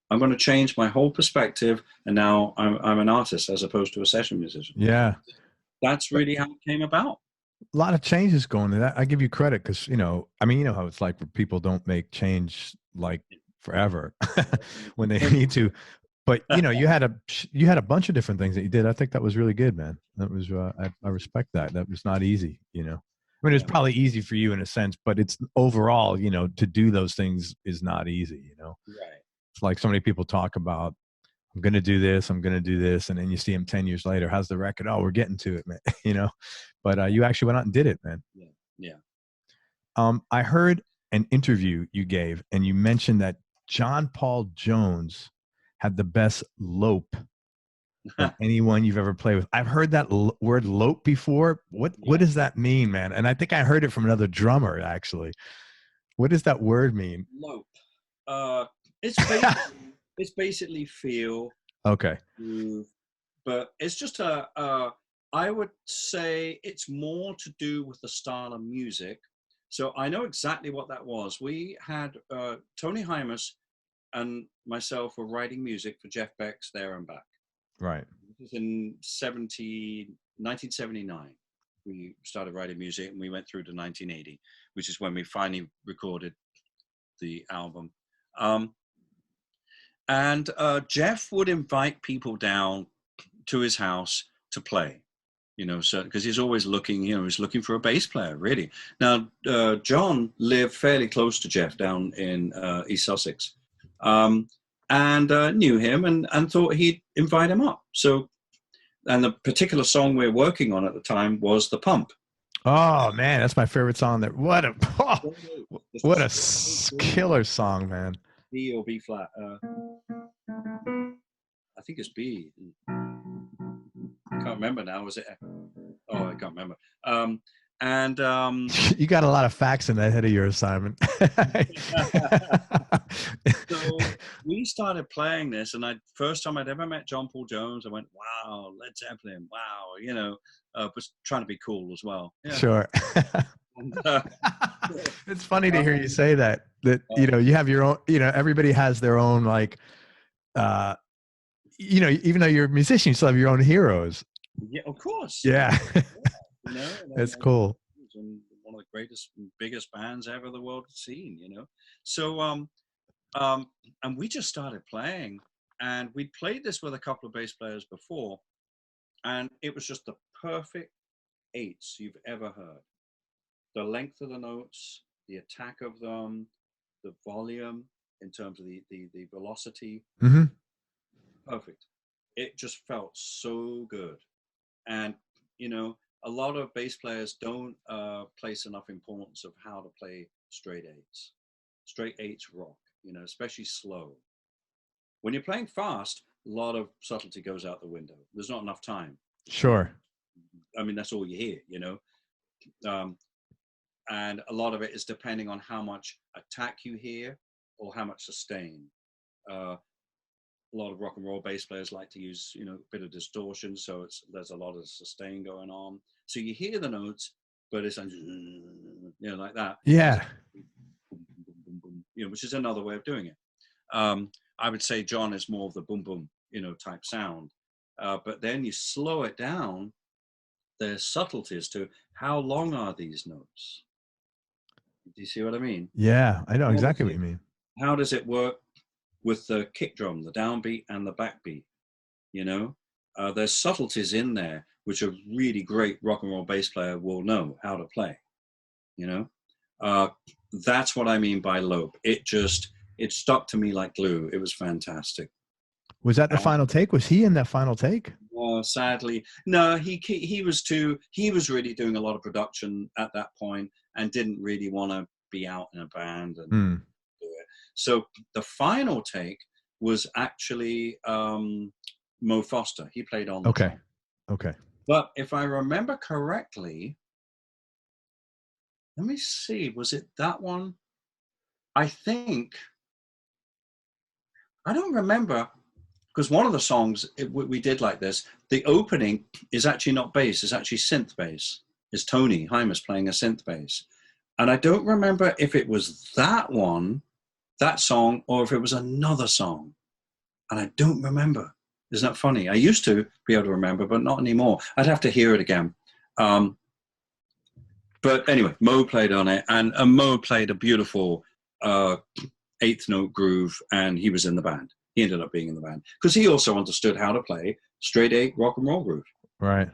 I'm going to change my whole perspective, and now I'm an artist as opposed to a session musician. Yeah. That's really how it came about. A lot of changes going in that. I give you credit because, how it's like where people don't make change like forever when they need to. But you had a bunch of different things that you did. I think that was really good, man. That was I respect that. That was not easy, I mean, it's probably easy for you in a sense, but it's overall, to do those things is not easy, Right. It's like so many people talk about, I'm going to do this, I'm going to do this, and then you see them 10 years later. How's the record? Oh, we're getting to it, man. But you actually went out and did it, man. Yeah. I heard an interview you gave, and you mentioned that John Paul Jones had the best lope of anyone you've ever played with. I've heard that word lope before. What does that mean, man? And I think I heard it from another drummer, actually. What does that word mean? Lope. It's basically feel. Okay. But it's just I would say it's more to do with the style of music. So I know exactly what that was. We had Tony Hymas and myself were writing music for Jeff Beck's There and Back. Right. This was in 1979. We started writing music, and we went through to 1980, which is when we finally recorded the album. And Jeff would invite people down to his house to play, so because he's always looking, he's looking for a bass player, really. Now, John lived fairly close to Jeff down in East Sussex. And knew him and thought he'd invite him up. So, and the particular song we're working on at the time was The Pump. Oh man, that's my favorite song. What a killer song, man. B or B flat? I think it's B. I can't remember now. Was it? Oh, I can't remember. You got a lot of facts in that head of yours, Simon. So we started playing this, and first time I'd ever met John Paul Jones, I went, wow, Led Zeppelin, wow, was trying to be cool as well. Yeah. Sure. And, it's funny to hear you say that you have your own, everybody has their own, like, even though you're a musician, you still have your own heroes. Yeah, of course. Yeah. That's cool. And one of the greatest and biggest bands ever the world has seen, So, and we just started playing, and we'd played this with a couple of bass players before, and it was just the perfect eights you've ever heard. The length of the notes, the attack of them, the volume in terms of the velocity. Mm-hmm. Perfect. It just felt so good. And, a lot of bass players don't place enough importance of how to play straight eights. Straight eights rock, especially slow. When you're playing fast, a lot of subtlety goes out the window. There's not enough time. Sure. I mean, that's all you hear, and a lot of it is depending on how much attack you hear or how much sustain. A lot of rock and roll bass players like to use, a bit of distortion, so there's a lot of sustain going on. So you hear the notes, but it's like, like that. Yeah. Which is another way of doing it. I would say John is more of the boom boom, type sound. But then you slow it down. There's subtleties to how long are these notes. Do you see what I mean? Yeah, I know exactly what you mean. How does it work with the kick drum, the downbeat and the backbeat? There's subtleties in there which a really great rock and roll bass player will know how to play. That's what I mean by lope. It stuck to me like glue. It was fantastic. Was that the final take? Was he in that final take? Sadly, no. He was really doing a lot of production at that point and didn't really want to be out in a band and do it. So the final take was actually Mo Foster. He played on the drum. Okay. But if I remember correctly, let me see, was it that one? I don't remember, because one of the songs we did like this, the opening is actually not bass, it's actually synth bass. It's Tony Hymas playing a synth bass. And I don't remember if it was that song, or if it was another song. And I don't remember. Isn't that funny? I used to be able to remember, but not anymore. I'd have to hear it again. But anyway, Mo played on it, and Mo played a beautiful eighth note groove, and he was in the band. He ended up being in the band because he also understood how to play straight eight rock and roll groove. Right.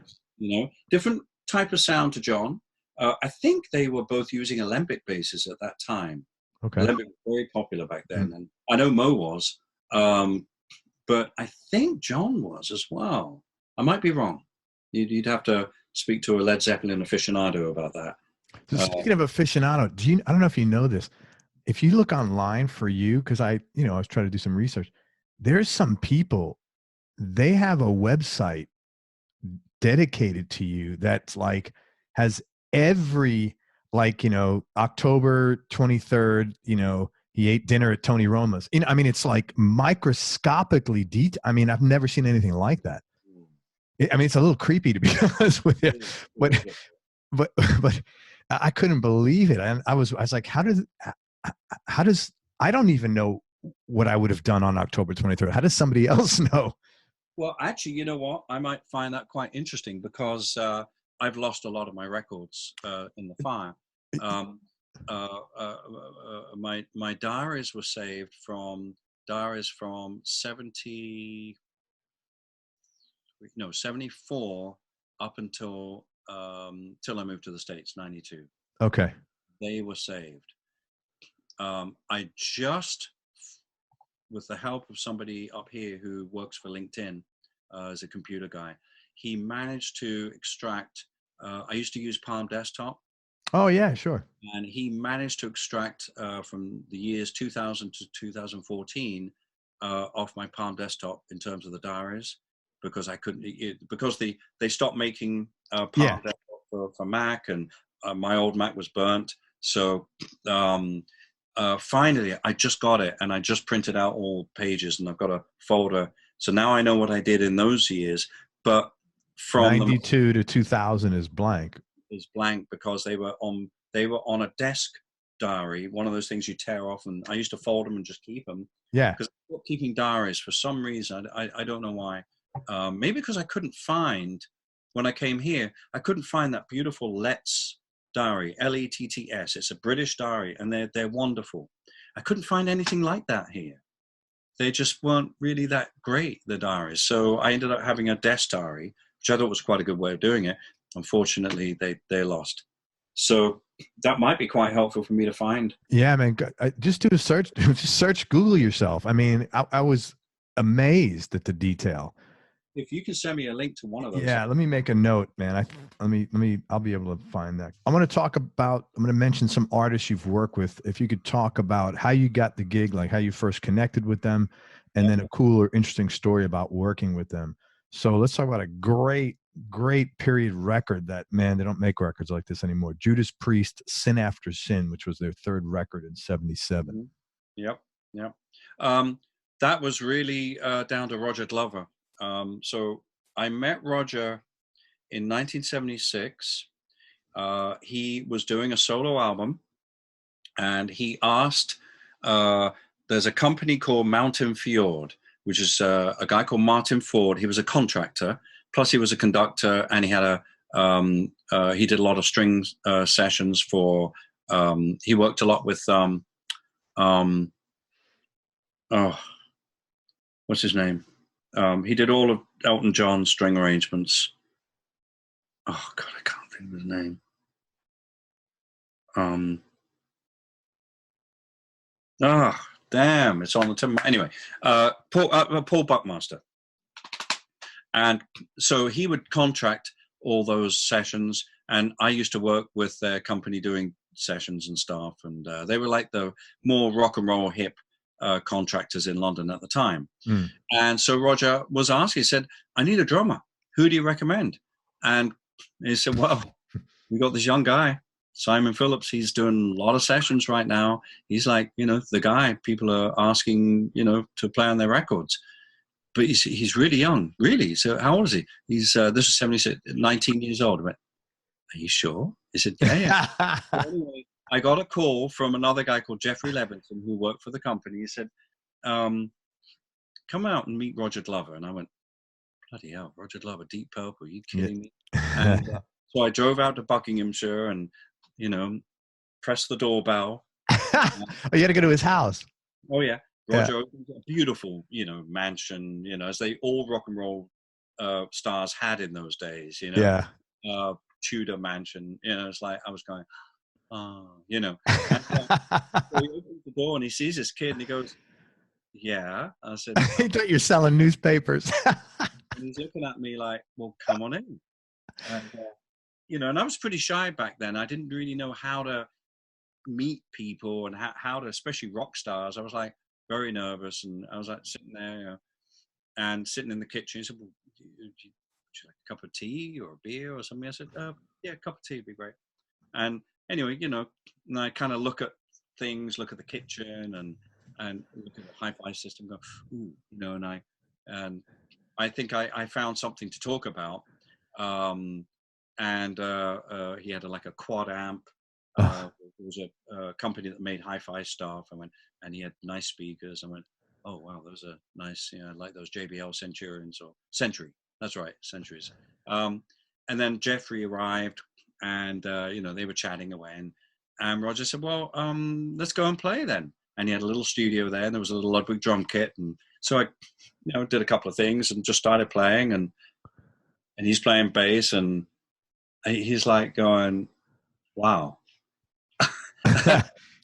Different type of sound to John. I think they were both using Alembic basses at that time. Okay. Alembic was very popular back then, and I know Mo was, but I think John was as well. I might be wrong. You'd have to speak to a Led Zeppelin aficionado about that. So speaking of aficionado, I don't know if you know this. If you look online for you, because I was trying to do some research, there's some people, they have a website dedicated to you that's like has every, like, October 23rd, he ate dinner at Tony Roma's. I mean, it's like microscopically detailed. I mean, I've never seen anything like that. I mean, it's a little creepy, to be honest with you, but I couldn't believe it. And I was like, how does, I don't even know what I would have done on October 23rd. How does somebody else know? Well, actually, you know what? I might find that quite interesting because I've lost a lot of my records in the fire. My diaries were saved from 74 up until till I moved to the States, 92. Okay. They were saved. I just, with the help of somebody up here who works for LinkedIn as a computer guy, he managed to extract, I used to use Palm Desktop. Oh yeah, sure. And he managed to extract from the years 2000 to 2014 off my Palm Desktop in terms of the diaries, because I couldn't, because they stopped making Palm Desktop for Mac, and my old Mac was burnt. So finally, I just got it, and I just printed out all pages, and I've got a folder. So now I know what I did in those years. But from 92 to 2000 is blank. Is blank because they were on a desk diary, one of those things you tear off, and I used to fold them and just keep them. Yeah. Because I stopped keeping diaries for some reason. I don't know why. Maybe because I couldn't find, when I came here, I couldn't find that beautiful Letts diary, Letts. It's a British diary, and they're wonderful. I couldn't find anything like that here. They just weren't really that great, the diaries. So I ended up having a desk diary, which I thought was quite a good way of doing it. Unfortunately, they lost. So that might be quite helpful for me to find. Yeah, man. Just do a search. Just search Google yourself. I mean, I was amazed at the detail. If you can send me a link to one of those. Yeah, let me make a note, man. I'll be able to find that. I'm going to mention some artists you've worked with. If you could talk about how you got the gig, like how you first connected with them, and then a cool or interesting story about working with them. So let's talk about a great period record that, man, they don't make records like this anymore. Judas Priest, Sin After Sin, which was their third record in 77. Mm-hmm. Yep. That was really down to Roger Glover. So I met Roger in 1976. He was doing a solo album, and he asked, there's a company called Mountain Fjord, which is a guy called Martin Ford. He was a contractor, plus he was a conductor, and he had he did a lot of string sessions for, he worked a lot with, what's his name? He did all of Elton John's string arrangements. Oh God, I can't think of his name. Damn, it's on the tip. Anyway, Paul Buckmaster. And so he would contract all those sessions, and I used to work with their company doing sessions and stuff, and they were like the more rock and roll hip contractors in London at the time. And so Roger was asked, he said, I need a drummer. Who do you recommend? And he said, well, we got this young guy, Simon Phillips. He's doing a lot of sessions right now. He's like, the guy people are asking, to play on their records. But he's really young, really. So how old is he? He's, this is 76, 19 years old. I went, are you sure? He said, yeah. So anyway, I got a call from another guy called Jeffrey Levinson, who worked for the company. He said, come out and meet Roger Glover. And I went, bloody hell, Roger Glover, Deep Purple, are you kidding me? And so I drove out to Buckinghamshire and, pressed the doorbell. Oh, you had to go to his house. Oh, yeah. Roger opened a beautiful, mansion, as they all rock and roll stars had in those days, Tudor mansion. It's like I was going, oh, And, so he opens the door and he sees this kid and he goes, yeah. I said, I thought you're selling newspapers. And he's looking at me like, well, come on in. And, and I was pretty shy back then. I didn't really know how to meet people and how to, especially rock stars. I was like very nervous, and I was like sitting there and sitting in the kitchen. He said, well, would you like a cup of tea or a beer or something? I said, yeah, a cup of tea would be great. And anyway, and I kind of look at things, look at the kitchen and look at the hi-fi system, go, ooh, and I think I found something to talk about. And he had a quad amp. There was a company that made hi-fi stuff. And he had nice speakers. I went, oh wow, those are nice. I like those JBL Centurions or Century. That's right, Centuries. And then Jeffrey arrived, and they were chatting away. And Roger said, well, let's go and play then. And he had a little studio there, and there was a little Ludwig drum kit. And so I, did a couple of things and just started playing. And he's playing bass, and he's like going, wow.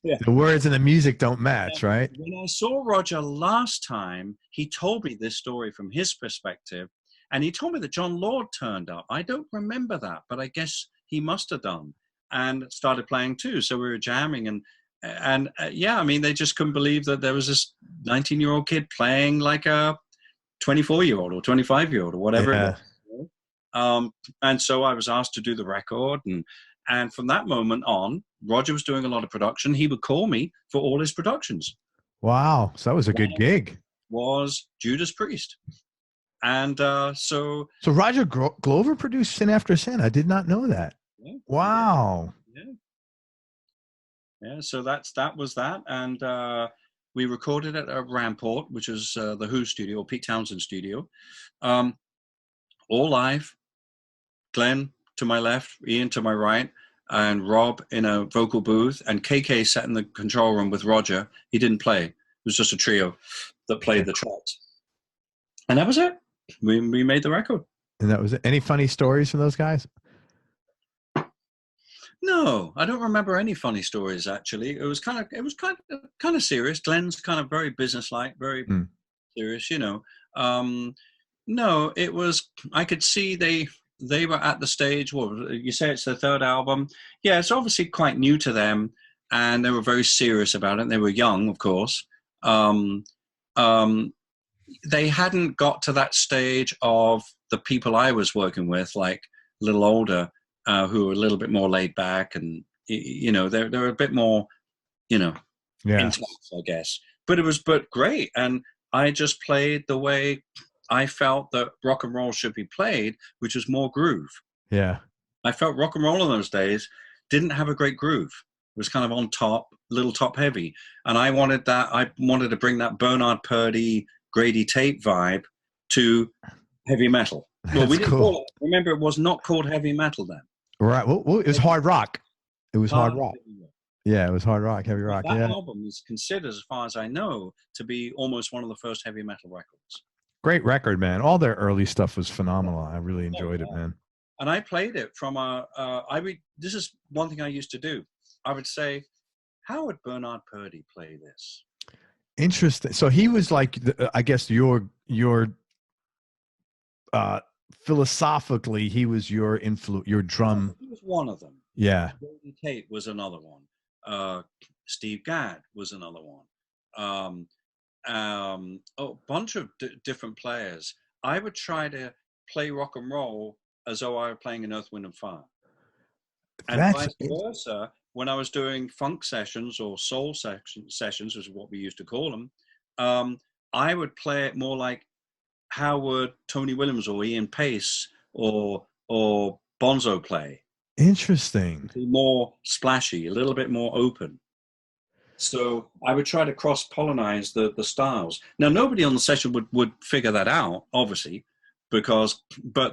Yeah. The words and the music don't match, right? When I saw Roger last time, he told me this story from his perspective, and he told me that John Lord turned up. I don't remember that, but I guess he must have done, and started playing too. So we were jamming, and they just couldn't believe that there was this 19-year-old kid playing like a 24-year-old or 25-year-old or whatever it was. And so I was asked to do the record, And from that moment on, Roger was doing a lot of production. He would call me for all his productions. Wow. So that was a good gig. Was Judas Priest. And so Roger Glover produced Sin After Sin. I did not know that. Yeah, wow. Yeah. So that was that. And we recorded it at Ramport, which is the Who studio, or Pete Townshend studio. All live. Glenn to my left, Ian to my right, and Rob in a vocal booth, and KK sat in the control room with Roger. He didn't play. It was just a trio that played the tracks. And that was it. We made the record. And that was it. Any funny stories from those guys? No, I don't remember any funny stories, actually. It was kind of serious. Glenn's kind of very businesslike, very serious, you know. No, it was, I could see they were at the stage, well, you say it's their third album. Yeah, it's obviously quite new to them, and they were very serious about it. They were young, of course. They hadn't got to that stage of the people I was working with, like a little older, who were a little bit more laid back, and, you know, they're a bit more, you know, intense, I guess. But it was great, and I just played the way I felt that rock and roll should be played, which was more groove. Yeah. I felt rock and roll in those days didn't have a great groove. It was kind of on top, little top heavy. And I wanted that. I wanted to bring that Bernard Purdie, Grady Tate vibe to heavy metal. Well, we didn't call it. Remember, it was not called heavy metal then. Right. Well, it was hard rock. It was hard rock. Yeah, it was hard rock, heavy rock. That album is considered, as far as I know, to be almost one of the first heavy metal records. Great record, man. All their early stuff was phenomenal. I really enjoyed it, man. And I played it from this is one thing I used to do. I would say, how would Bernard Purdie play this? Interesting. So he was like, I guess your philosophically, he was your influence, your drum. He was one of them. Yeah. Grady Tate was another one. Steve Gadd was another one. A bunch of different players. I would try to play rock and roll as though I were playing in Earth, Wind and Fire. And vice versa, when I was doing funk sessions or soul sessions, is what we used to call them, I would play it more like how would Tony Williams or Ian Pace or Bonzo play. Interesting. More splashy, a little bit more open. So I would try to cross-pollinize the styles. Now, nobody on the session would figure that out, obviously, but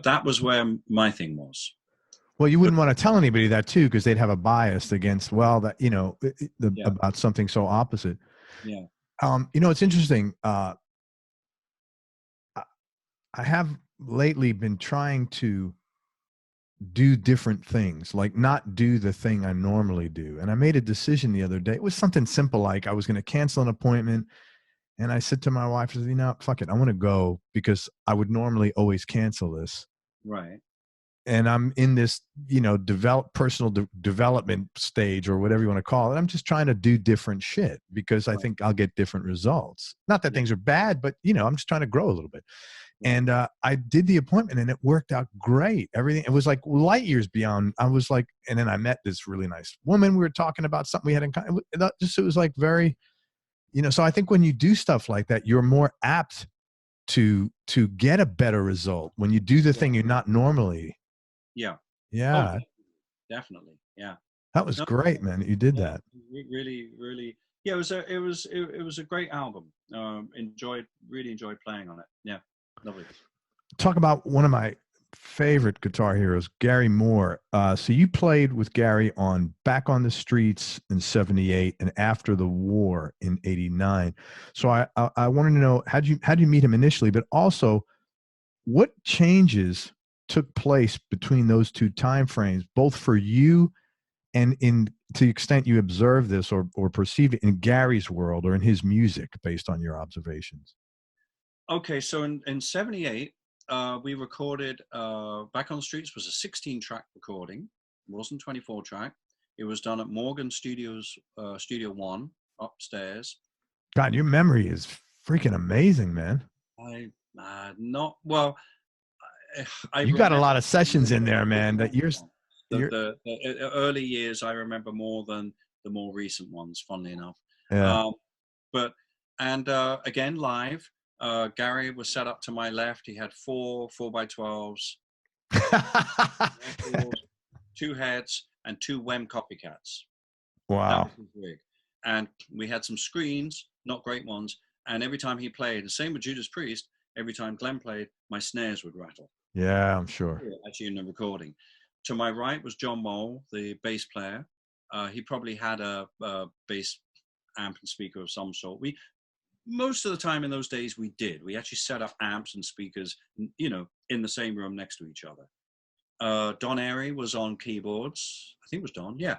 that was where my thing was. Well, you wouldn't want to tell anybody that too, because they'd have a bias against, about something so opposite. Yeah. It's interesting. I have lately been trying to do different things, like not do the thing I normally do. And I made a decision the other day. It was something simple, like I was going to cancel an appointment. And I said to my wife, fuck it, I want to go, because I would normally always cancel this. Right. And I'm in this, personal development stage, or whatever you want to call it. I'm just trying to do different shit, because I think I'll get different results. Not that things are bad, but I'm just trying to grow a little bit. And I did the appointment, and it worked out great. Everything, it was like light years beyond. I was like, and then I met this really nice woman. We were talking about something we had in common. It was like very, so I think when you do stuff like that, you're more apt to get a better result when you do the thing you're not normally. Yeah. Yeah. Oh, definitely. Yeah. That was great, man. You did that. Really, really. Yeah. It was a great album. Really enjoyed playing on it. Yeah. Lovely. Talk about one of my favorite guitar heroes, Gary Moore. So you played with Gary on Back on the Streets in '78 and After the War in '89. So I wanted to know, how'd you meet him initially, but also what changes took place between those two time frames, both for you and to the extent you observed this or perceived it in Gary's world or in his music, based on your observations. Okay, so in '78, we recorded Back on the Streets was a 16-track recording. It wasn't 24-track. It was done at Morgan Studios, Studio One, upstairs. God, your memory is freaking amazing, man. You got a lot of sessions in there, man. That you're. The early years I remember more than the more recent ones, funnily enough. Yeah. Again, live, Gary was set up to my left. He had 4x12s, 2 heads, and 2 Wem copycats. That Wow. was his rig. And we had some screens, not great ones. And every time he played, the same with Judas Priest, every time Glenn played, my snares would rattle. Yeah, I'm sure. Actually, in the recording. To my right was John Mole, the bass player. He probably had a bass amp and speaker of some sort. Most of the time in those days we did. We actually set up amps and speakers, in the same room next to each other. Don Airy was on keyboards. I think it was Don, yeah.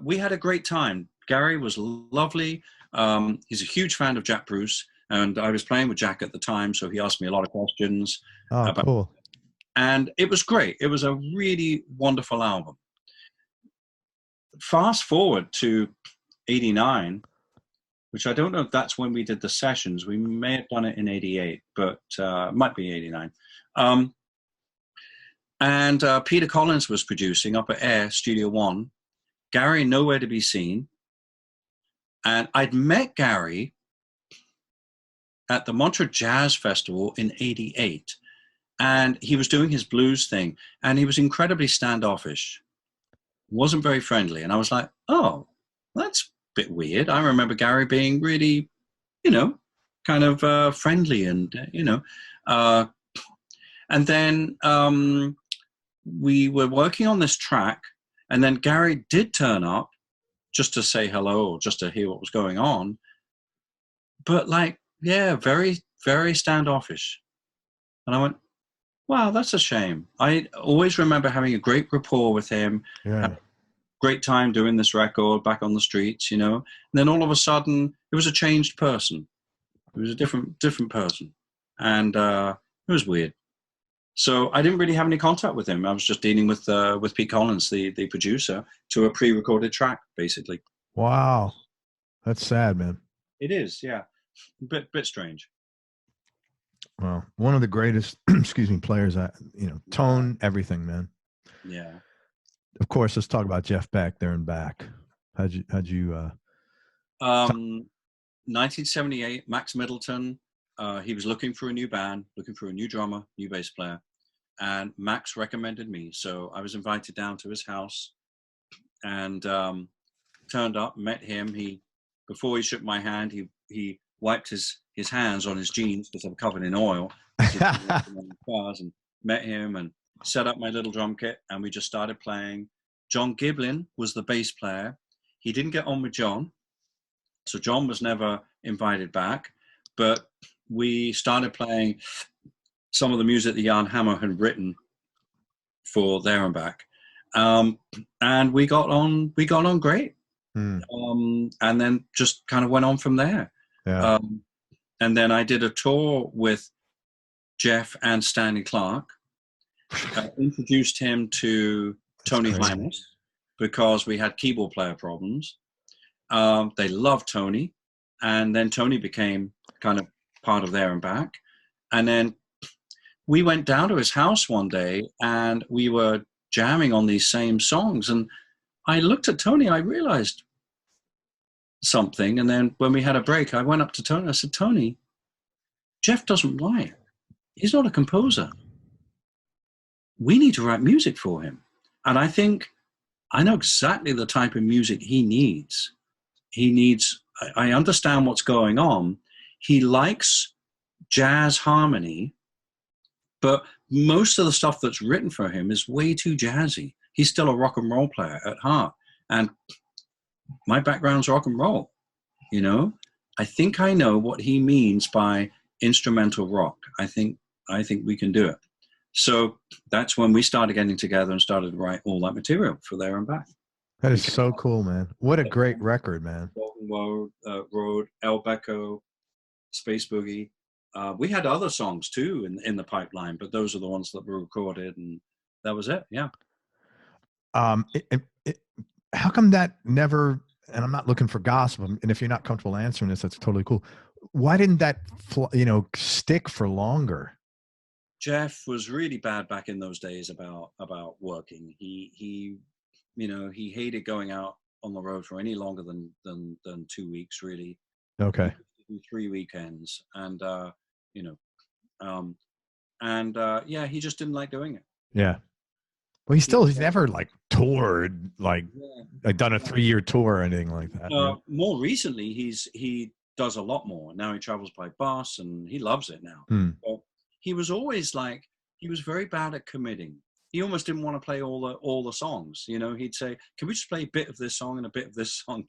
We had a great time. Gary was lovely. He's a huge fan of Jack Bruce, and I was playing with Jack at the time, so he asked me a lot of questions. Oh, cool. And it was great. It was a really wonderful album. Fast forward to 89, which I don't know if that's when we did the sessions. We may have done it in 88, but it might be 89. Peter Collins was producing up at Air Studio One. Gary nowhere to be seen. And I'd met Gary at the Montreux Jazz Festival in 88. And he was doing his blues thing. And he was incredibly standoffish. Wasn't very friendly. And I was like, oh, that's a bit weird. I remember Gary being really, kind of friendly and, and then we were working on this track, and then Gary did turn up just to say hello or just to hear what was going on. But very, very standoffish. And I went, wow, that's a shame. I always remember having a great rapport with him. Yeah. Great time doing this record back on the streets, And then all of a sudden, it was a changed person. It was a different person. And it was weird. So I didn't really have any contact with him. I was just dealing with Pete Collins, the producer, to a pre-recorded track, basically. Wow. That's sad, man. It is, yeah. Bit strange. Well, one of the greatest, players, tone, everything, man. Yeah. Of course, let's talk about Jeff Beck there and back. How'd you 1978, Max Middleton, he was looking for a new band, looking for a new drummer, new bass player. And Max recommended me. So I was invited down to his house and turned up, met him. Before he shook my hand, he wiped his hands on his jeans because they were covered in oil. And met him and set up my little drum kit, and we just started playing. John Giblin was the bass player. He didn't get on with John, so John was never invited back. But we started playing some of the music that Jan Hammer had written for There and Back, and we got on great. And then just kind of went on from there. Yeah. And then I did a tour with Jeff and Stanley Clarke. Introduced him to Tony Hymas because we had keyboard player problems. They loved Tony, and then Tony became kind of part of There and Back. And then we went down to his house one day, and we were jamming on these same songs. And I looked at Tony, I realized something. And then when we had a break, I went up to Tony. I said, Tony, Jeff doesn't write. He's not a composer. We need to write music for him. And I think I know exactly the type of music he needs. I understand what's going on. He likes jazz harmony, but most of the stuff that's written for him is way too jazzy. He's still a rock and roll player at heart. And my background's rock and roll, I think I know what he means by instrumental rock. I think we can do it. So that's when we started getting together and started to write all that material for There and Back. That is so cool, man. What a great record, man. Golden Road, El Becco, Space Boogie. We had other songs too in the pipeline, but those are the ones that were recorded, and that was it. Yeah. How come that never, and I'm not looking for gossip, and if you're not comfortable answering this, that's totally cool. Why didn't that, stick for longer? Jeff was really bad back in those days about working. He he hated going out on the road for any longer than 2 weeks, really. Okay. He used to do 3 weekends, and he just didn't like doing it. Yeah. Well, he's never like toured, like done a 3-year tour or anything like that. Right? More recently, he does a lot more. Now he travels by bus, and he loves it now. But he was always like, he was very bad at committing. He almost didn't want to play all the songs. You know, he'd say, "Can we just play a bit of this song and a bit of this song?"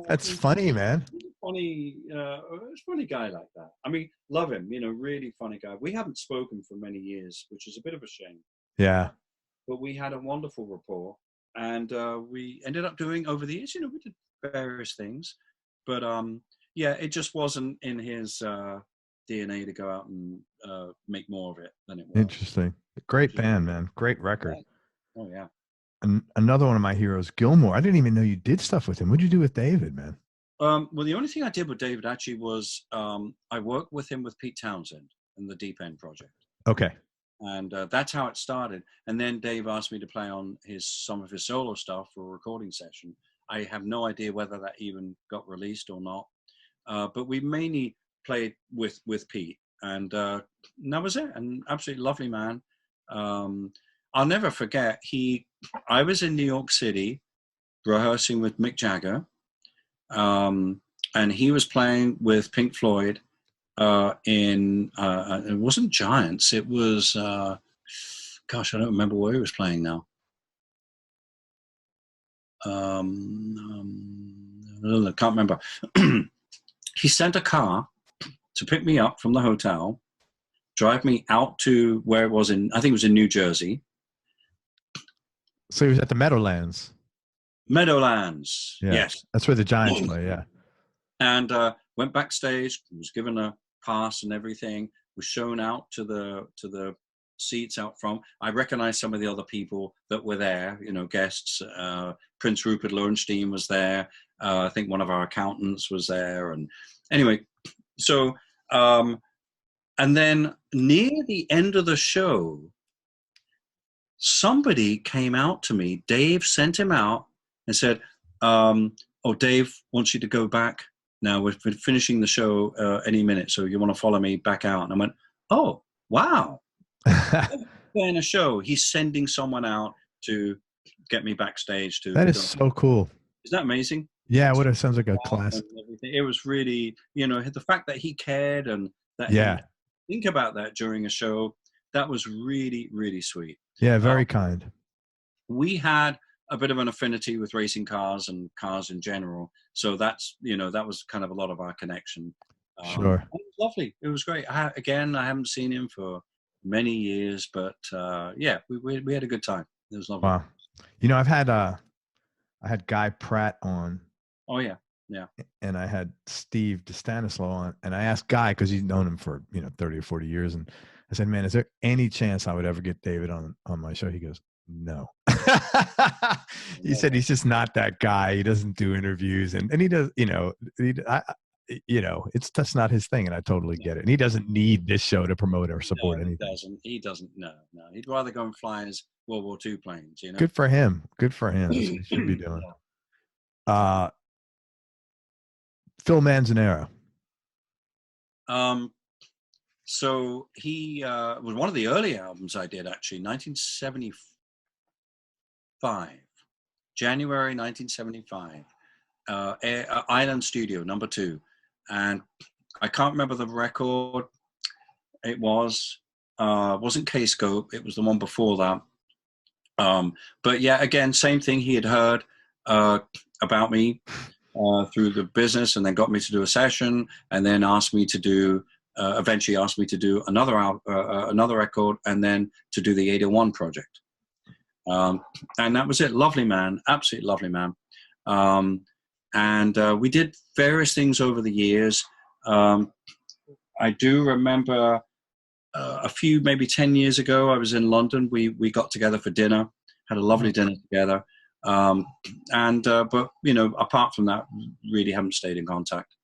That's funny, man. Funny, funny guy like that. I mean, love him. You know, really funny guy. We haven't spoken for many years, which is a bit of a shame. Yeah. But we had a wonderful rapport, and we ended up doing over the years. You know, we did various things, but it just wasn't in his DNA to go out and make more of it than it was. Interesting. Great band, man. Great record. Oh yeah. And another one of my heroes, Gilmour. I didn't even know you did stuff with him. What'd you do with David, man? Well, the only thing I did with David actually was I worked with him with Pete Townshend in the Deep End project. Okay. And that's how it started. And then Dave asked me to play on some of his solo stuff for a recording session. I have no idea whether that even got released or not. But we mainly played with Pete, and that was it. And absolutely lovely man. I'll never forget. I was in New York City rehearsing with Mick Jagger, and he was playing with Pink Floyd it wasn't Giants. It was I don't remember where he was playing now. I can't remember. He sent a car to pick me up from the hotel, drive me out to where it was I think it was in New Jersey. So he was at the Meadowlands. Meadowlands, yeah. Yes. That's where the Giants play, yeah. And went backstage, was given a pass and everything, was shown out to the seats out front. I recognized some of the other people that were there, you know, guests. Prince Rupert Lowenstein was there. I think one of our accountants was there. And anyway, so, and then near the end of the show, somebody came out to me. Dave sent him out and said, Dave wants you to go back now. We're finishing the show any minute, so you want to follow me back out. And I went, oh, wow. In a show, he's sending someone out to get me backstage. That is so cool. Isn't that amazing? Yeah, it sounds like a class. It was really, you know, the fact that he cared and that he think about that during a show, that was really, really sweet. Yeah, very kind. We had a bit of an affinity with racing cars and cars in general. So that's, you know, that was kind of a lot of our connection. Sure. It was lovely. It was great. I haven't seen him for many years, but we had a good time. It was lovely. Wow. You know, I had Guy Pratt on. Oh yeah. Yeah. And I had Steve DeStanislaw on, and I asked Guy, because he's known him for, 30 or 40 years. And I said, man, is there any chance I would ever get David on my show? He goes, no. He said he's just not that guy. He doesn't do interviews, and he does, it's just not his thing, and I totally get it. And he doesn't need this show to promote or support anything. He doesn't. No. He'd rather go and fly his World War II planes. You know. Good for him. That's what he should be doing. Phil Manzanera. So he was one of the early albums I did, actually, 1975, January 1975, Island Studio, number 2. And I can't remember the record. It wasn't K-Scope. It was the one before that. But yeah, again, same thing. He had heard about me through the business, and then got me to do a session, and then asked me to do, eventually asked me to do another record, and then to do the 801 project. And that was it. Lovely man, absolutely lovely man. And we did various things over the years. I do remember a few, maybe 10 years ago, I was in London. We got together for dinner, had a lovely dinner together. But, apart from that, really haven't stayed in contact.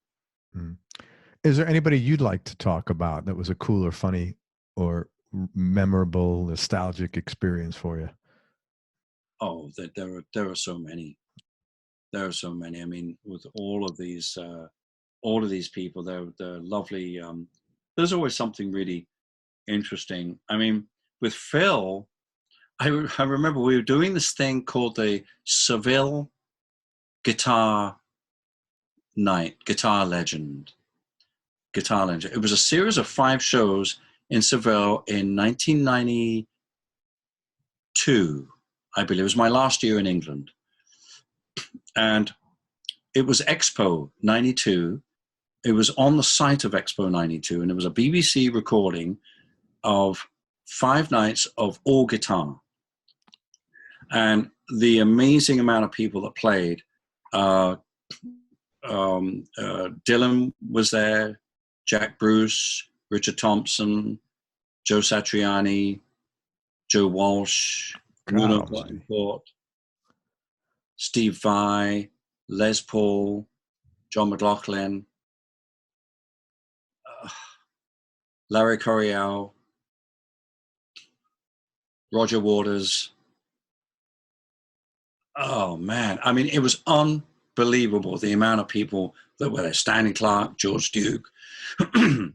Is there anybody you'd like to talk about that was a cool or funny or memorable, nostalgic experience for you? Oh, there are so many. There are so many. I mean, with all of these people, they're lovely. There's always something really interesting. I mean, with Phil, I remember we were doing this thing called the Seville Guitar Night, Guitar Legend. It was a series of 5 shows in Seville in 1992, I believe. It was my last year in England. And it was Expo 92. It was on the site of Expo 92, and it was a BBC recording of 5 nights of all guitar. And the amazing amount of people that played. Dylan was there, Jack Bruce, Richard Thompson, Joe Satriani, Joe Walsh, Bruno Court, Steve Vai, Les Paul, John McLaughlin, Larry Coryell, Roger Waters. Oh man, I mean, it was unbelievable the amount of people that were there. Stanley Clarke, George Duke. I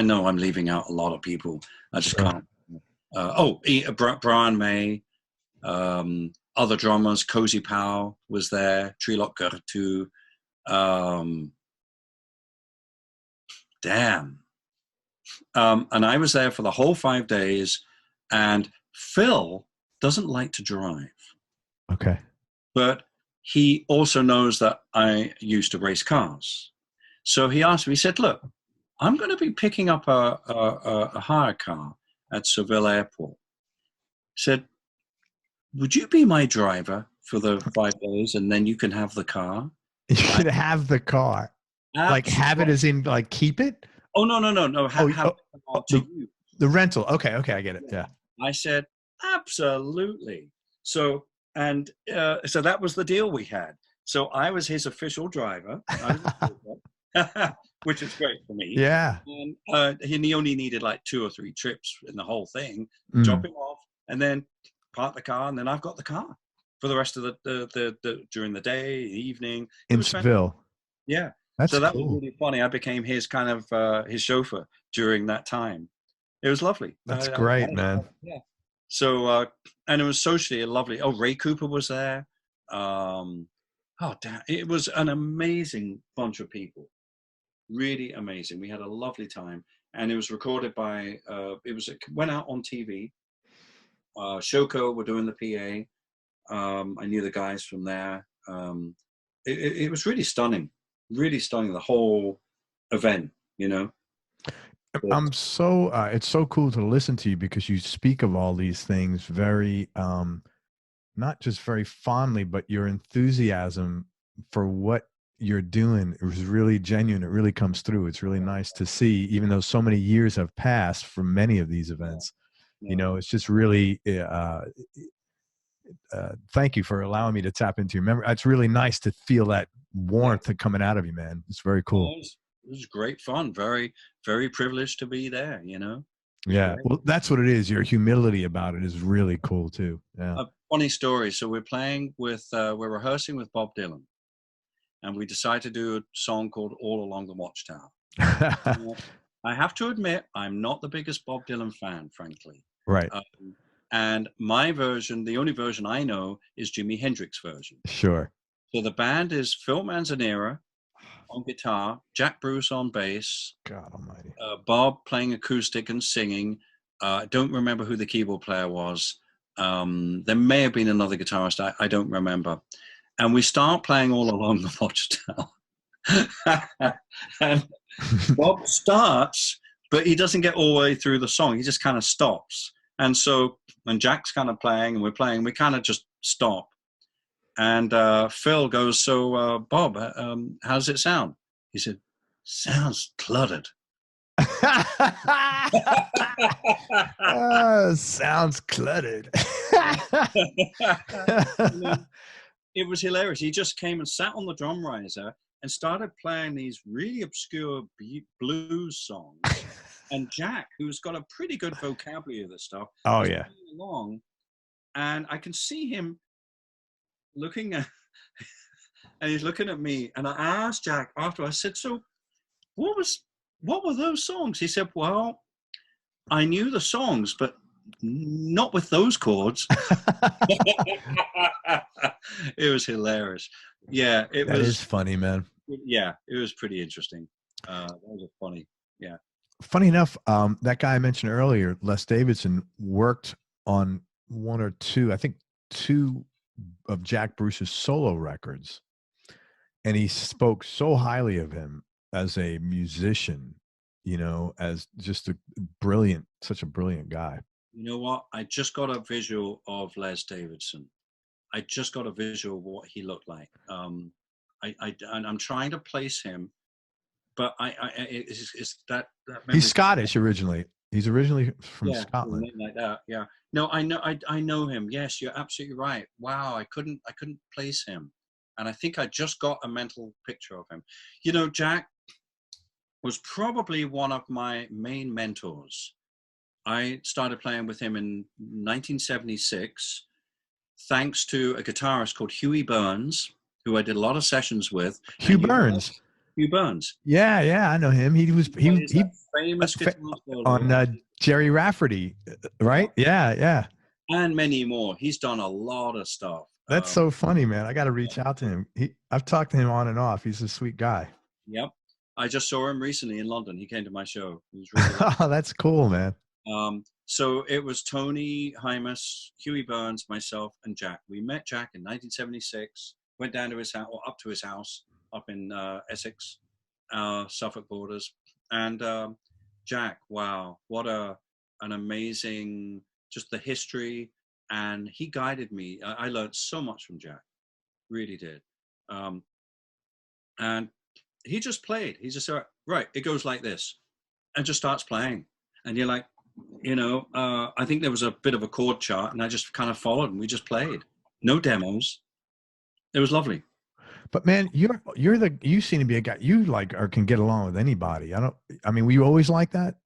know I'm leaving out a lot of people. I just can't. Brian May, other drummers, Cozy Powell was there, Trilok Gertu. Damn. And I was there for the whole 5 days, and Phil doesn't like to drive. Okay. But he also knows that I used to race cars. So he asked me, he said, look, I'm going to be picking up a hire car at Seville Airport. He said, would you be my driver for the 5 days, and then you can have the car? You could have the car. Absolutely. Like have it as in like keep it? Oh, no. The rental. Okay, I get it. Yeah. I said, absolutely. So that was the deal we had. So I was his official driver, which is great for me. Yeah. And he only needed like 2 or 3 trips in the whole thing, drop him off, and then park the car, and then I've got the car for the rest of the during the day, the evening. In Seville. Yeah. That's so that cool. was really funny. I became his kind of his chauffeur during that time. It was lovely. That's great, man. Yeah. So and it was socially lovely. Oh, Ray Cooper was there. Damn! It was an amazing bunch of people. Really amazing. We had a lovely time, and it was recorded by. It went out on TV. Shoko were doing the PA. I knew the guys from there. It was really stunning. Really stunning, the whole event, you know. I'm so it's so cool to listen to you because you speak of all these things very not just very fondly, but your enthusiasm for what you're doing is really genuine. It really comes through. It's really nice to see, even though so many years have passed from many of these events. Yeah. You know, it's just really thank you for allowing me to tap into your memory. It's really nice to feel that warmth coming out of you, man. It's very cool. It was great fun. Very, very privileged to be there, you know? Yeah. Great. Well, that's what it is. Your humility about it is really cool too. Yeah. A funny story. So we're rehearsing with Bob Dylan, and we decided to do a song called All Along the Watchtower. I have to admit, I'm not the biggest Bob Dylan fan, frankly. Right. And my version, the only version I know, is Jimi Hendrix version. Sure. So the band is Phil Manzanera on guitar, Jack Bruce on bass, God almighty, Bob playing acoustic and singing. I don't remember who the keyboard player was. There may have been another guitarist. I don't remember. And we start playing All Along the Watchtower. And Bob starts, but he doesn't get all the way through the song. He just kind of stops. And so when Jack's kind of playing and we're playing, we kind of just stop. And Phil goes, so Bob, how does it sound? He said, sounds cluttered. Sounds cluttered. It was hilarious. He just came and sat on the drum riser and started playing these really obscure blues songs. And Jack, who's got a pretty good vocabulary of this stuff, Oh was yeah. playing along, and I can see him looking at, and he's looking at me. And I asked Jack after, I said, "So, what were those songs?" He said, "Well, I knew the songs, but not with those chords." It was hilarious. Yeah, That is funny, man. Yeah, it was pretty interesting. That was funny. Yeah. Funny enough, that guy I mentioned earlier, Les Davidson, worked on one or two, I think two of Jack Bruce's solo records. And he spoke so highly of him as a musician, you know, as just such a brilliant guy. You know what? I just got a visual of Les Davidson. I just got a visual of what he looked like. And I'm trying to place him, but it's that He's Scottish originally. He's originally from Scotland. Like that. Yeah. No, I know him. Yes, you're absolutely right. Wow, I couldn't place him, and I think I just got a mental picture of him. You know, Jack was probably one of my main mentors. I started playing with him in 1976, thanks to a guitarist called Huey Burns, who I did a lot of sessions with. Hugh Burns. Hugh Burns. Yeah, I know him. He famous guitar on Jerry Rafferty, right? Yeah. And many more. He's done a lot of stuff. That's so funny, man. I got to reach out to him. I've talked to him on and off. He's a sweet guy. Yep. I just saw him recently in London. He came to my show. It was really Oh, that's cool, man. So it was Tony, Hymas, Huey Burns, myself, and Jack. We met Jack in 1976, went down to his house, or up to his house, up in Essex, Suffolk borders. And Jack, wow, what an amazing, just the history. And he guided me. I learned so much from Jack, really did. And he just played. He just said, right, it goes like this, and just starts playing. And you're like, you know, I think there was a bit of a chord chart, and I just kind of followed, and we just played. No demos. It was lovely. But man, you seem to be a guy you like or can get along with anybody. Were you always like that?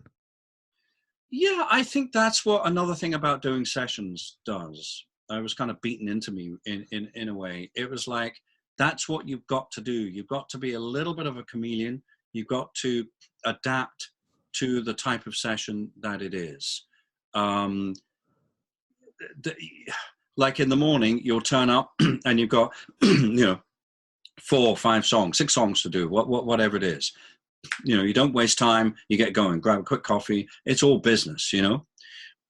Yeah, I think that's what another thing about doing sessions does. I was kind of beaten into me in a way. It was like, that's what you've got to do. You've got to be a little bit of a chameleon. You've got to adapt to the type of session that it is. Like in the morning, you'll turn up and you've got, 4 or 5 songs, 6 songs to do, whatever it is. You don't waste time. You get going, grab a quick coffee. It's all business,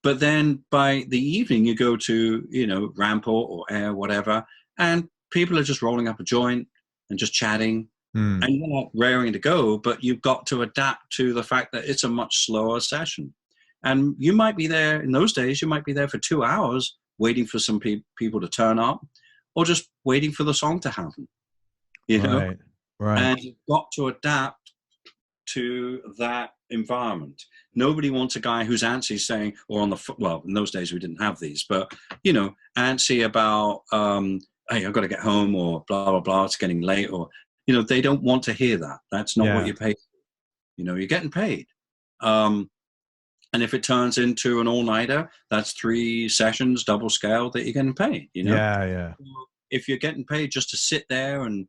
But then by the evening, you go to, Rampart or Air, whatever, and people are just rolling up a joint and just chatting. And you're not raring to go, but you've got to adapt to the fact that it's a much slower session. And you might be there, in those days, you might be there for 2 hours waiting for some people to turn up, or just waiting for the song to happen. Right. And you've got to adapt to that environment. Nobody wants a guy who's antsy saying, or in those days we didn't have these, but, antsy about, hey, I've got to get home, or blah, blah, blah, it's getting late, or, they don't want to hear that. That's not what you're paid for. You're getting paid. And if it turns into an all-nighter, that's 3 sessions, double scale, that you're getting paid, Yeah. If you're getting paid just to sit there and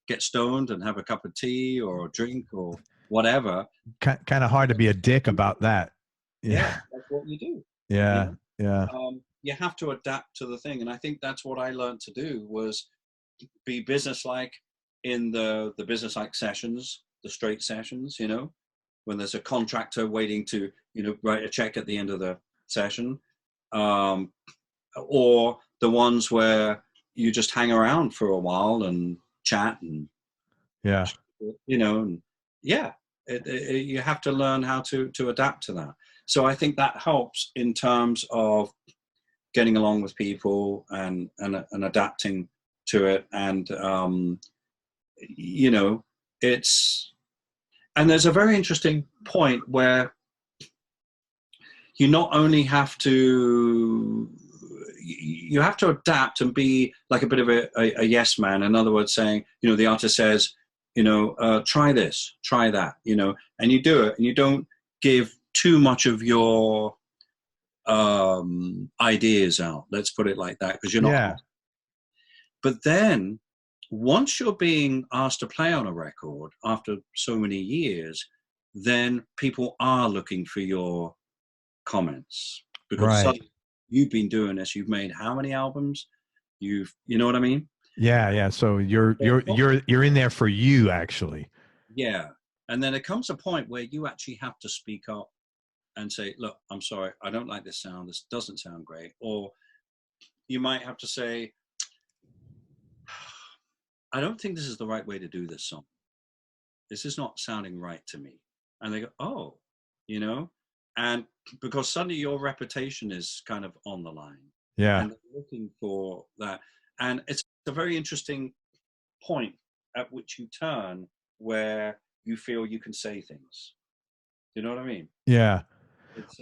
get stoned and have a cup of tea or a drink or whatever. Kind of hard to be a dick about that. Yeah, that's what you do. Yeah. You have to adapt to the thing. And I think that's what I learned to do, was be businesslike in the businesslike sessions, the straight sessions, when there's a contractor waiting to, write a check at the end of the session, or the ones where you just hang around for a while and chat and, you have to learn how to adapt to that. So I think that helps in terms of getting along with people and adapting to it. And, and there's a very interesting point where you not only have to, you have to adapt and be like a bit of a yes man. In other words, saying, you know, the artist says, you know, try this, try that, you know, and you do it, and you don't give too much of your ideas out. Let's put it like that, because you're not. Yeah. But then, once you're being asked to play on a record after so many years, then people are looking for your comments, because Right. suddenly you've been doing this. You've made how many albums? You know what I mean? Yeah, yeah. So you're in there for you, actually. Yeah. And then it comes a point where you actually have to speak up and say, look, I'm sorry, I don't like this sound. This doesn't sound great. Or you might have to say, I don't think this is the right way to do this song. This is not sounding right to me. And they go, oh, you know, and because suddenly your reputation is kind of on the line. Yeah. And they're looking for that. And it's a very interesting point at which you turn where you feel you can say things. You know what I mean? Yeah. It's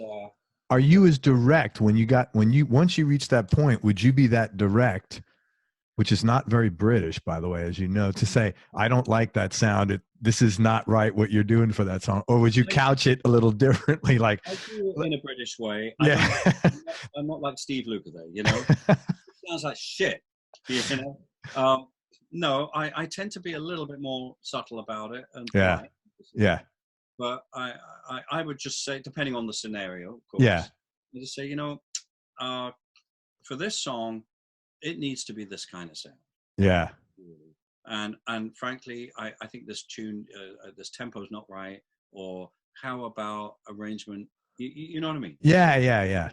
are you as direct once you reach that point, would you be that direct, which is not very British, by the way, as you know, to say, I don't like that sound. This is not right what you're doing for that song. Or would you couch it a little differently? Like, I do it in a British way. Yeah. I'm not like Steve Lukather there, you know? It sounds like shit, you know? No, I tend to be a little bit more subtle about it. And polite, yeah. But I would just say, depending on the scenario, of course, yeah, I just say, you know, for this song, it needs to be this kind of sound. Yeah. And frankly, I think this tune, this tempo is not right. Or how about arrangement? You know what I mean? Yeah.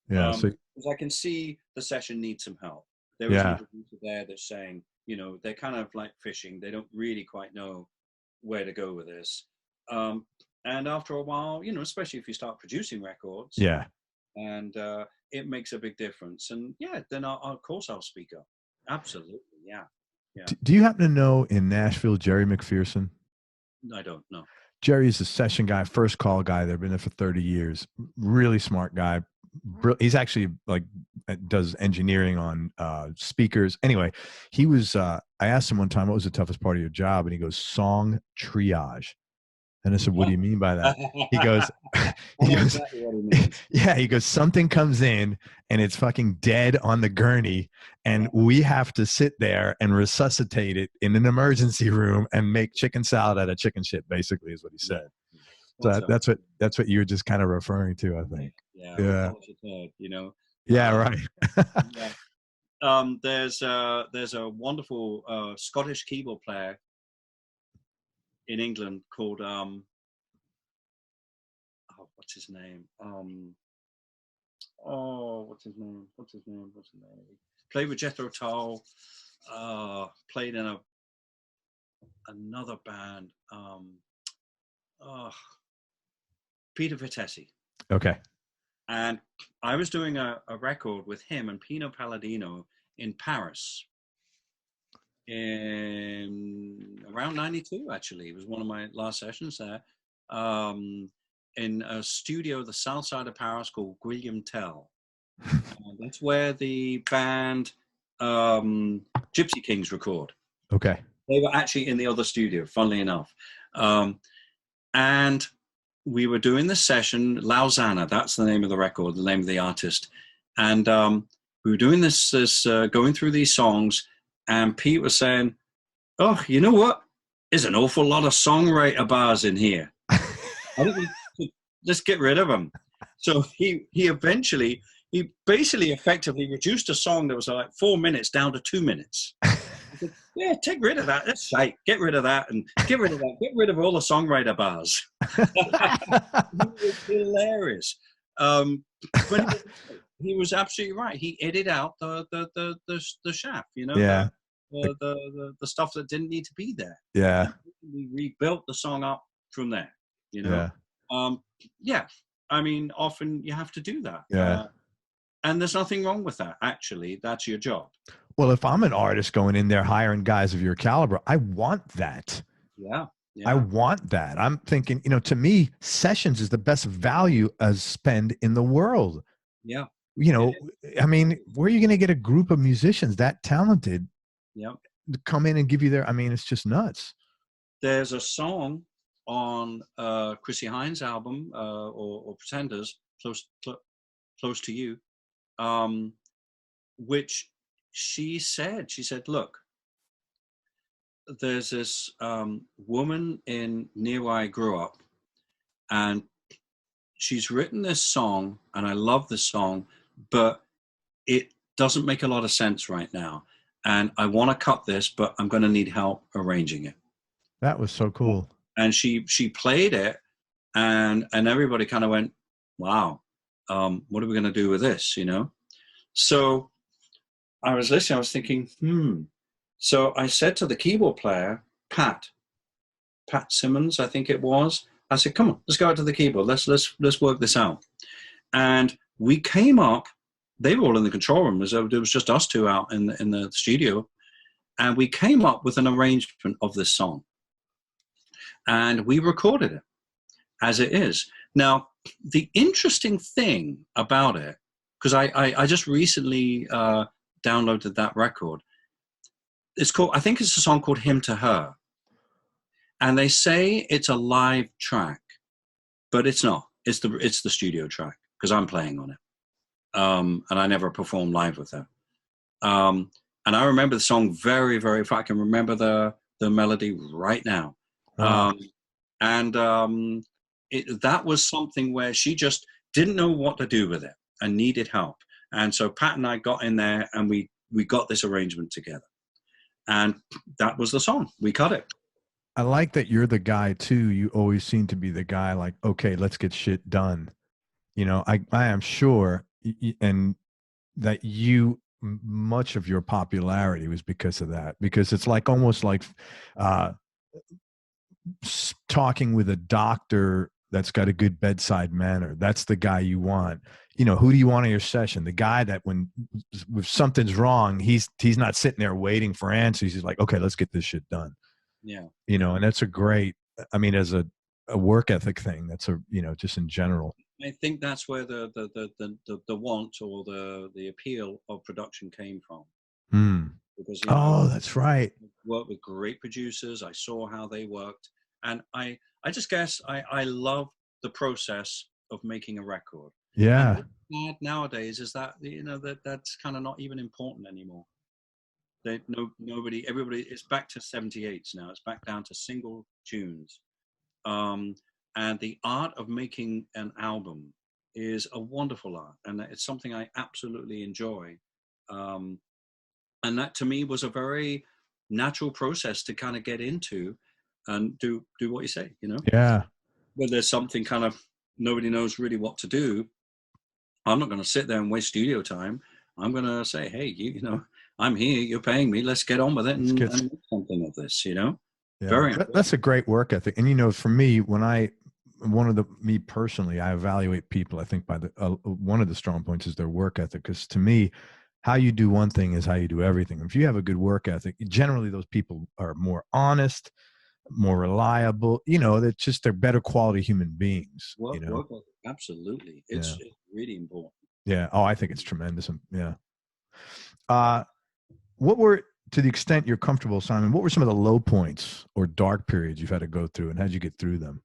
So because I can see the session needs some help. There is a producer there that's saying, you know, they're kind of like fishing. They don't really quite know where to go with this. And after a while, you know, especially if you start producing records, and it makes a big difference. And then of course I'll speak up. Absolutely, yeah. Do you happen to know in Nashville Jerry McPherson? I don't know. Jerry's a session guy, first call guy. They've been there for 30 years. Really smart guy. He's actually like does engineering on speakers. Anyway, he was. I asked him one time, "What was the toughest part of your job?" And he goes, "Song triage." And I said, "What do you mean by that?" He goes, Exactly what he means. he goes, something comes in and it's fucking dead on the gurney, and we have to sit there and resuscitate it in an emergency room and make chicken salad out of chicken shit, basically, is what he said. So that's what you were just kind of referring to, I think. Yeah. You know. Yeah, right. There's a wonderful Scottish keyboard player in England called what's his name? What's his name? Played with Jethro Tull. Played in another band. Peter Vitesse. Okay. And I was doing a record with him and Pino Palladino in Paris in around 92, actually. It was one of my last sessions there, in a studio the south side of Paris called Guillaume Tell. And that's where the band Gypsy Kings record. Okay. They were actually in the other studio, funnily enough. And we were doing this session, Lausanne, that's the name of the record, the name of the artist. And we were doing this going through these songs, and Pete was saying, oh, you know what? There's an awful lot of songwriter bars in here. I think we should just get rid of them. So he basically effectively reduced a song that was like 4 minutes down to 2 minutes. Said, yeah, take rid of that. That's right. Get rid of that, and get rid of that. Get rid of all the songwriter bars. It was hilarious. But he was absolutely right. He edited out the shaft, you know, yeah, the stuff that didn't need to be there. Yeah, we rebuilt the song up from there. You know, I mean, often you have to do that. Yeah. And there's nothing wrong with that. Actually, that's your job. Well, if I'm an artist going in there hiring guys of your caliber, I want that. Yeah. I want that. I'm thinking, you know, to me, sessions is the best value as spend in the world. Yeah. you know, I mean, where are you going to get a group of musicians that talented Yeah. to come in and give you their, I mean, it's just nuts. There's a song on Chrissy Hynde's album, or Pretenders, Close to You, which she said, look, there's this woman near where I grew up, and she's written this song, and I love this song, but it doesn't make a lot of sense right now. And I want to cut this, but I'm going to need help arranging it. That was so cool. And she played it, and everybody kind of went, wow, what are we going to do with this, you know? So I was listening, I was thinking, So I said to the keyboard player, Pat Simmons, I think it was, I said, come on, let's go out to the keyboard. Let's work this out. And we came up, they were all in the control room. There was just us two out in the studio. And we came up with an arrangement of this song. And we recorded it as it is. Now, the interesting thing about it, because I just recently downloaded that record. It's called, I think it's a song called Hymn to Her. And they say it's a live track, but it's not. It's the studio track, because I'm playing on it. And I never performed live with her. And I remember the song very, very, if I can remember the melody right now. Wow. That was something where she just didn't know what to do with it and needed help. And so Pat and I got in there, and we got this arrangement together. And that was the song. We cut it. I like that you're the guy too. You always seem to be the guy like, okay, let's get shit done. You know, I am sure, and that much of your popularity was because of that, because it's like almost like talking with a doctor that's got a good bedside manner. That's the guy you want. You know, who do you want in your session? The guy that if something's wrong, he's not sitting there waiting for answers. He's like, okay, let's get this shit done. Yeah. You know, and that's a great, I mean, as a work ethic thing, that's just in general. I think that's where the want or the appeal of production came from. Because, that's right. I worked with great producers. I saw how they worked. And I just guess I love the process of making a record. Yeah. And what's bad nowadays is that, that's kind of not even important anymore. Everybody, it's back to 78s now. It's back down to single tunes. And the art of making an album is a wonderful art. And it's something I absolutely enjoy. And that to me was a very natural process to kind of get into and do what you say, you know? Yeah. When there's something kind of nobody knows really what to do, I'm not going to sit there and waste studio time. I'm going to say, hey, you know, I'm here, you're paying me, let's get on with it and make something of this, you know? Yeah. That's a great work ethic. And, you know, for me, me personally, I evaluate people, I think by one of the strong points is their work ethic. Because to me, how you do one thing is how you do everything. If you have a good work ethic, generally those people are more honest, more reliable, you know, they're better quality human beings. Work ethic, absolutely. It's really important. Yeah. Oh, I think it's tremendous. Yeah. What were, to the extent you're comfortable, Simon, what were some of the low points or dark periods you've had to go through, and how'd you get through them?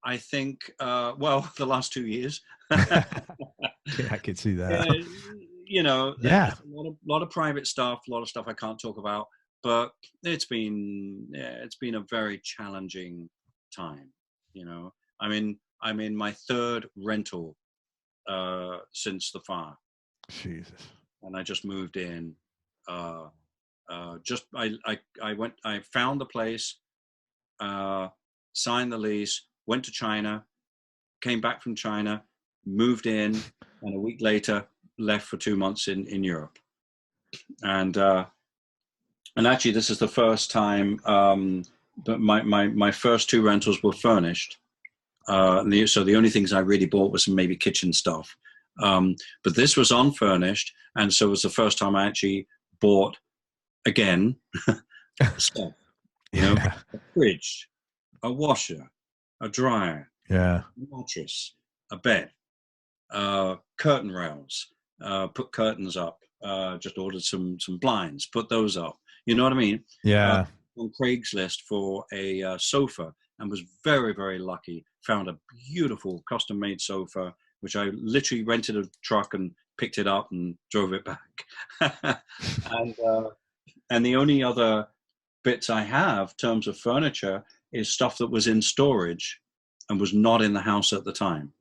I think, the last 2 years. Yeah, I could see that. You know, yeah, a lot of private stuff, a lot of stuff I can't talk about, but it's been a very challenging time. You know, I'm in my third rental since the fire. Jesus. And I just moved in. I found the place, signed the lease, went to China, came back from China, moved in, and a week later left for 2 months in Europe. And actually, this is the first time that my first two rentals were furnished. So the only things I really bought was some maybe kitchen stuff. But this was unfurnished, and so it was the first time I actually bought, again, stuff. You know, a fridge, a washer, a dryer, Yeah. mattress, a bed, curtain rails, put curtains up, just ordered some blinds, put those up. You know what I mean? Yeah. On Craigslist for a sofa, and was very, very lucky. Found a beautiful custom-made sofa, which I literally rented a truck and picked it up and drove it back. And the only other bits I have, in terms of furniture, is stuff that was in storage and was not in the house at the time.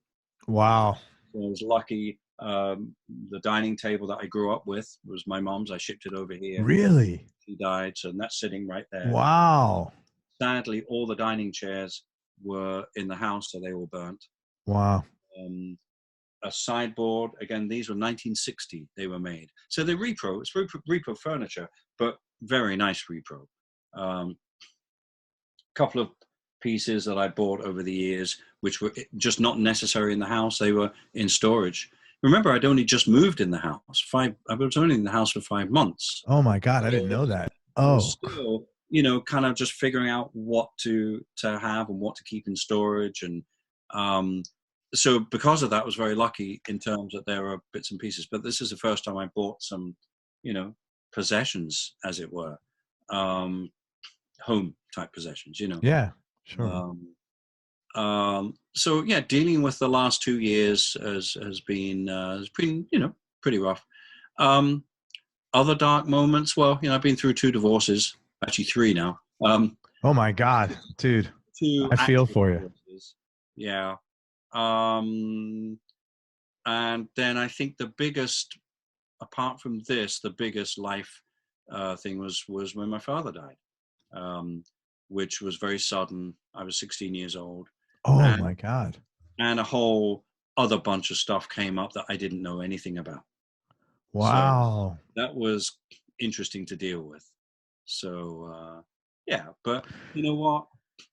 Wow. So I was lucky. The dining table that I grew up with was my mom's. I shipped it over here. Really? She died, so that's sitting right there. Wow. Sadly, all the dining chairs were in the house, so they all burnt. Wow. A sideboard, again, these were 1960 they were made. So they're repro, it's repro furniture, but very nice repro. Couple of pieces that I bought over the years, which were just not necessary in the house. They were in storage. Remember, I'd only just moved in the house. I was only in the house for 5 months. Oh my God, I didn't know that. Oh, still, you know, kind of just figuring out what to have and what to keep in storage, and so because of that, I was very lucky in terms that there are bits and pieces. But this is the first time I bought some, you know, possessions, as it were, home type possessions. You know. Yeah. Sure. So yeah, dealing with the last 2 years has been you know, pretty rough. Other dark moments. Well, you know, I've been through 2 divorces, actually 3 now. Oh my God, dude. 2 I feel for you. Divorces. Yeah. And then I think the biggest, apart from this, the biggest life thing was when my father died, which was very sudden. I was 16 years old. Oh my God. And a whole other bunch of stuff came up that I didn't know anything about. Wow. So that was interesting to deal with. So yeah, but you know what?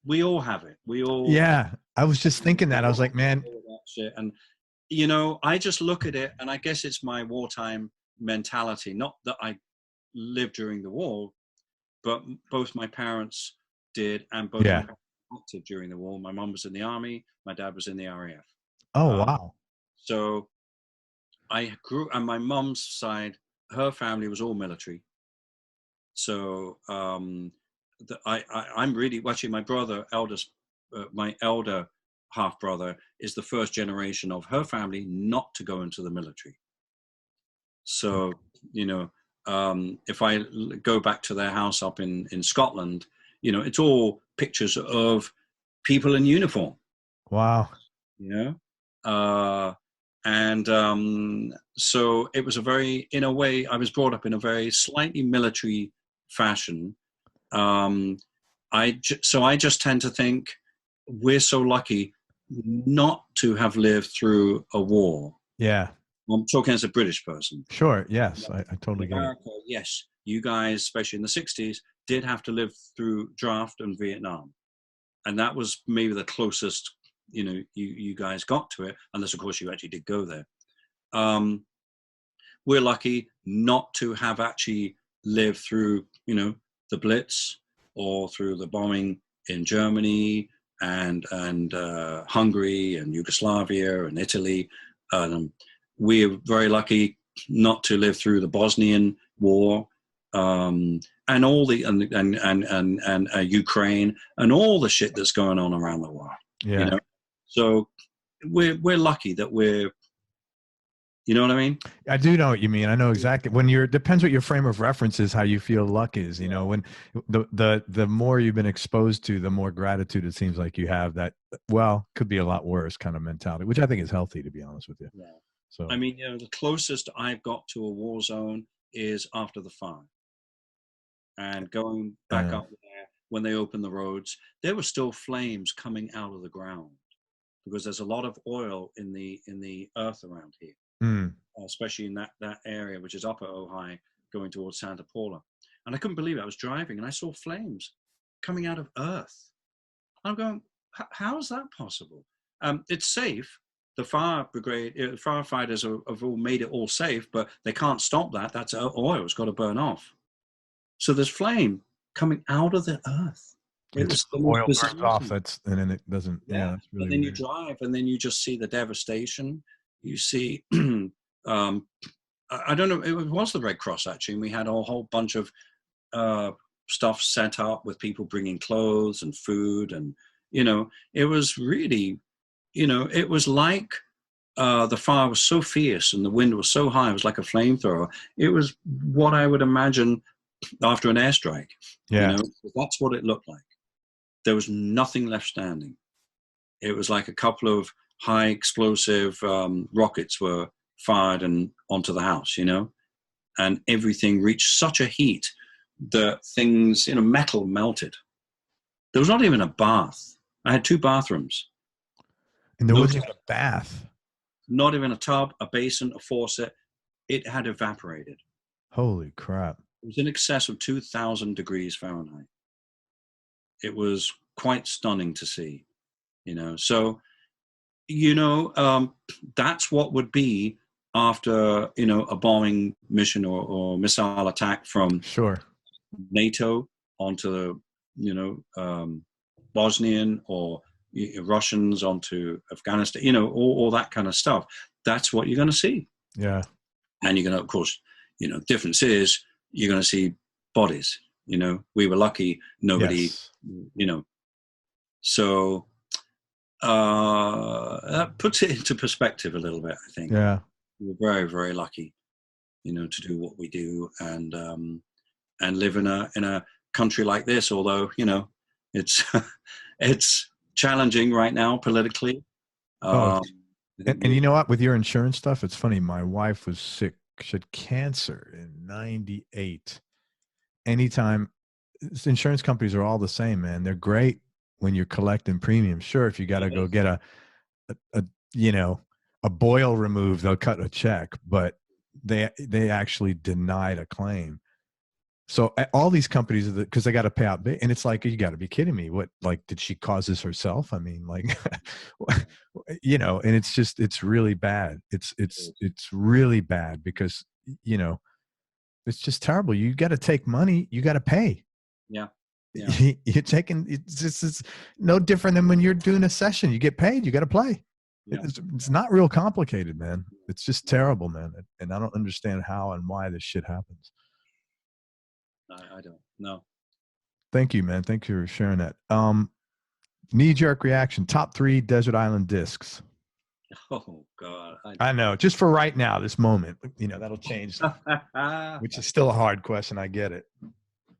We all have it. We all. Yeah, I was just thinking that. I was like, man. Shit. And you know, I just look at it, and I guess it's my wartime mentality. Not that I lived during the war, but both my parents did, and both my parents were active during the war. My mom was in the army. My dad was in the RAF. Oh wow. So I grew, on my mom's side, her family was all military. So I'm really, actually my brother, my elder half brother is the first generation of her family not to go into the military. So, you know, if I go back to their house up in Scotland, you know, it's all pictures of people in uniform. Wow. You know, so it was a very, in a way, I was brought up in a very slightly military fashion. So I just tend to think we're so lucky not to have lived through a war. Yeah. I'm talking as a British person. Sure. Yes, I totally get it. Yes, you guys, especially in the 60s, did have to live through draft and Vietnam. And that was maybe the closest, you know, you guys got to it, unless of course you actually did go there. We're lucky not to have actually lived through, you know, the Blitz or through the bombing in Germany and Hungary and Yugoslavia and Italy. We're very lucky not to live through the Bosnian War, and all the and Ukraine and all the shit that's going on around the world. Yeah. You know? So we're lucky that we're, you know what I mean? I do know what you mean. I know exactly. When depends what your frame of reference is, how you feel luck is. You know, when the more you've been exposed to, the more gratitude it seems like you have. That, well, could be a lot worse kind of mentality, which I think is healthy, to be honest with you. Yeah. So I mean, you know, the closest I've got to a war zone is after the fire, and going back up there when they opened the roads, there were still flames coming out of the ground because there's a lot of oil in the earth around here, especially in that area, which is upper Ojai, going towards Santa Paula. And I couldn't believe it. I was driving and I saw flames coming out of earth. I'm going, how is that possible? It's safe. The fire brigade, firefighters have all made it all safe, but they can't stop that. That's oil. It's got to burn off. So there's flame coming out of the earth. It was the most oil bizarre burns off. thing. And then it doesn't. Yeah, that's really but then weird. you drive, and then you just see the devastation. You see, I don't know. It was the Red Cross actually, and we had a whole bunch of stuff set up with people bringing clothes and food, and it was really, it was like the fire was so fierce and the wind was so high. It was like a flamethrower. It was what I would imagine after an airstrike. Yeah. That's what it looked like. There was nothing left standing. It was like a couple of high explosive rockets were fired and onto the house, and everything reached such a heat that things, metal melted. There was not even a bath. I had 2 bathrooms. And there wasn't even a bath. Not even a tub, a basin, a faucet. It had evaporated. Holy crap. It was in excess of 2,000 degrees Fahrenheit. It was quite stunning to see, So, that's what would be after, a bombing mission or missile attack from NATO onto, Bosnian or Russians onto Afghanistan, all that kind of stuff. That's what you're going to see. Yeah. And you're going to, of course, difference is you're going to see bodies. We were lucky, nobody, so that puts it into perspective a little bit, I think. Yeah. We're very, very lucky, to do what we do and live in a country like this, although, it's, it's challenging right now politically. And you know what, with your insurance stuff, it's funny. My wife was sick. She had cancer in 98. Anytime, insurance companies are all the same, man. They're great when you're collecting premiums. Sure, if you got to go get a boil removed, they'll cut a check, but they actually denied a claim. So all these companies, because they got to pay out big, and it's like, you got to be kidding me. What, like, did she cause this herself? I mean, like, and it's really bad. It's really bad because, it's just terrible. You got to take money. You got to pay. Yeah. You're taking, it's no different than when you're doing a session. You get paid. You got to play. Yeah. It's not real complicated, man. It's just terrible, man. And I don't understand how and why this shit happens. I don't know. Thank you, man. Thank you for sharing that. Knee-jerk reaction. Top 3 desert island discs. Oh God. I know. Just for right now, this moment, that'll change. Which is still a hard question. I get it.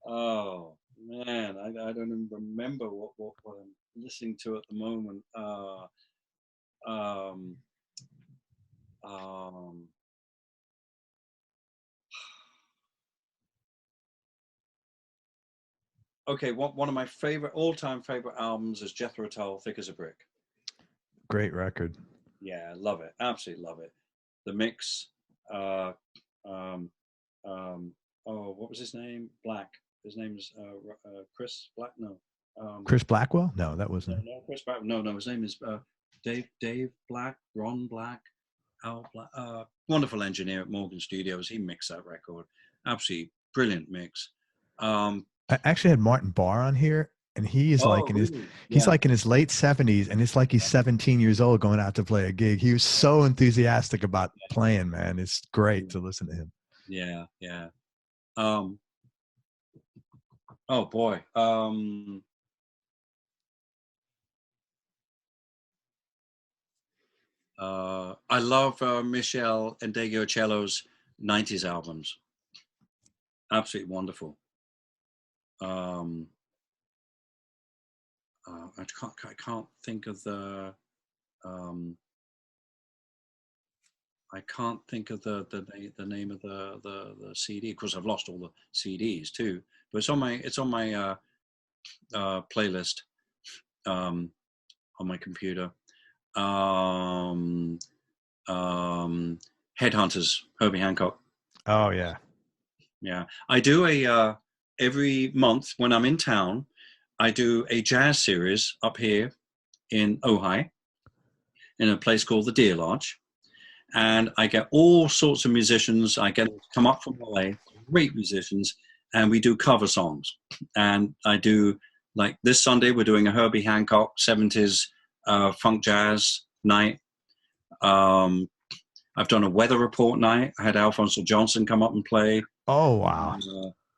Oh man, I don't even remember what I'm listening to at the moment. Okay, one of my all-time favorite albums is Jethro Tull, "Thick as a Brick." Great record. Yeah, I love it. Absolutely love it. The mix. What was his name? Black. His name's Chris Black. No. Chris Blackwell? No, that wasn't. No, Chris Black. No. His name is Dave Black, Ron Black, Al Black. Wonderful engineer at Morgan Studios. He mixed that record. Absolutely brilliant mix. I actually had Martin Barr on here, and he is like in his he's like in his late 70s, and it's like he's 17 years old going out to play a gig. He was so enthusiastic about playing, man. It's great to listen to him. Yeah. Oh boy. I love Michel Ndegeocello's 90s albums. Absolutely wonderful. I can't think of the name of the CD. Of course, I've lost all the CDs too, but it's on my playlist on my computer. Headhunters, Herbie Hancock. Oh yeah. I do every month when I'm in town, I do a jazz series up here in Ojai in a place called the Deer Lodge. And I get all sorts of musicians. I get them to come up from LA, great musicians, and we do cover songs. And I do like this Sunday, we're doing a Herbie Hancock 70s funk jazz night. I've done a weather report night. I had Alphonso Johnson come up and play. Oh, wow.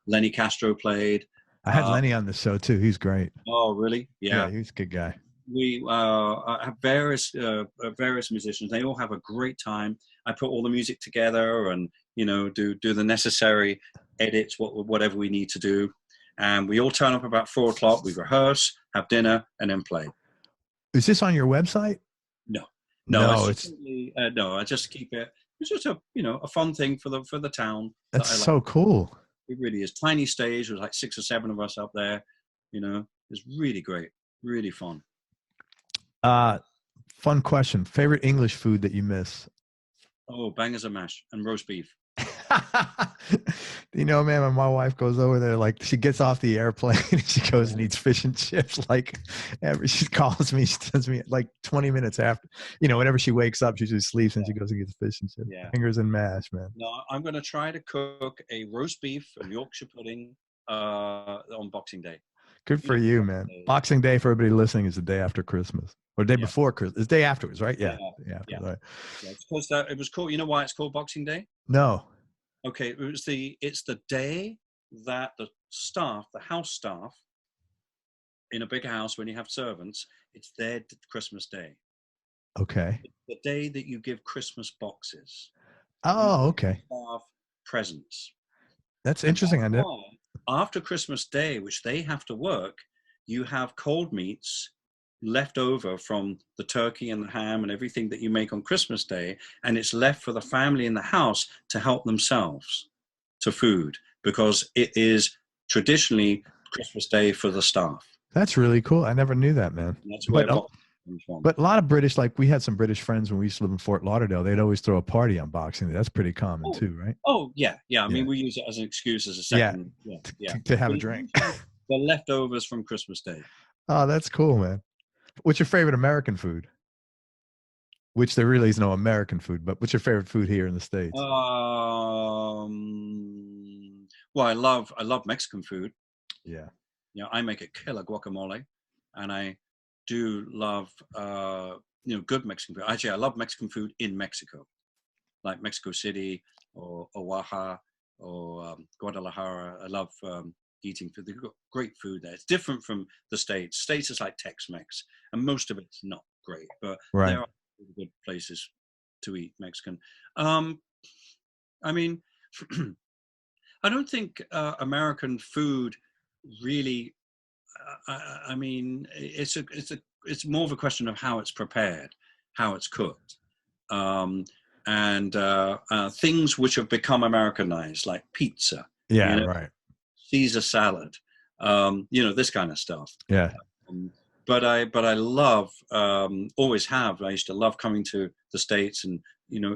Lenny Castro played. I had Lenny on the show too. He's great. Oh, really? Yeah, he's a good guy. We have various musicians. They all have a great time. I put all the music together and, do the necessary edits, whatever we need to do. And we all turn up about 4 o'clock. We rehearse, have dinner, and then play. Is this on your website? No, I just keep it. It's just a fun thing for the town. That's so cool. It really is. Tiny stage. There's like 6 or 7 of us up there. It's really great, really fun. Fun question. Favorite English food that you miss? Oh, bangers and mash and roast beef. Man, when my wife goes over there, like she gets off the airplane and she goes and eats fish and chips. Like she calls me, she tells me like 20 minutes after, whenever she wakes up, she just sleeps and she goes and gets fish and chips. Yeah. Fingers and mash, man. No, I'm going to try to cook a roast beef and Yorkshire pudding on Boxing Day. Good for you, man. Boxing Day, for everybody listening, is the day after Christmas. Or the day before Christmas. It's the day afterwards, right? Yeah. Right. It was called, you know why it's called Boxing Day? No. Okay, it's the day that the house staff, in a big house when you have servants, it's their Christmas Day. Okay. It's the day that you give Christmas boxes. Oh, okay. Staff presents. That's interesting. I know. After Christmas Day, which they have to work, you have cold meats left over from the turkey and the ham and everything that you make on Christmas Day, and it's left for the family in the house to help themselves to food, because it is traditionally Christmas Day for the staff. That's really cool. I never knew that, man. That's where but a lot of British, like we had some British friends when we used to live in Fort Lauderdale, they'd always throw a party on Boxing Day. That's pretty common too, right? Oh, yeah. I mean, we use it as an excuse as a second. To have a drink. The leftovers from Christmas Day. Oh, that's cool, man. What's your favorite American food? Which there really is no American food, but what's your favorite food here in the States? Well, I love Mexican food. Yeah. I make a killer guacamole, and I do love good Mexican food. Actually, I love Mexican food in Mexico, like Mexico City or Oaxaca or Guadalajara. I love eating food. They've got great food there. It's different from the States. States is like Tex-Mex, and most of it's not great, but there are good places to eat Mexican. I mean, I don't think American food really. I mean, it's more of a question of how it's prepared, how it's cooked, and things which have become Americanized, like pizza. Yeah, right. Caesar salad, this kind of stuff. Yeah. But I love, always have. I used to love coming to the States and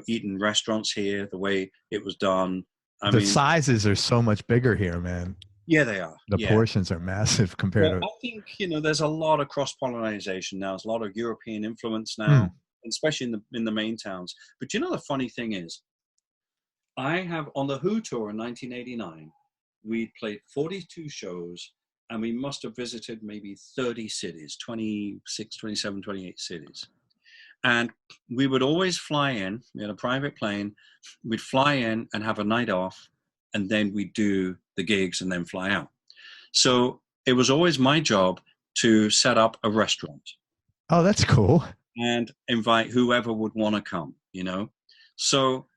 eating restaurants here the way it was done. I mean, sizes are so much bigger here, man. Yeah, they are. The portions are massive compared to. I think there's a lot of cross-pollination now. There's a lot of European influence now, especially in the main towns. But the funny thing is, I have on the Who tour in 1989. We played 42 shows, and we must have visited maybe 30 cities, 26, 27, 28 cities. And we would always fly in. We had a private plane. We'd fly in and have a night off, and then we'd do the gigs and then fly out. So it was always my job to set up a restaurant. Oh, that's cool. And invite whoever would want to come, So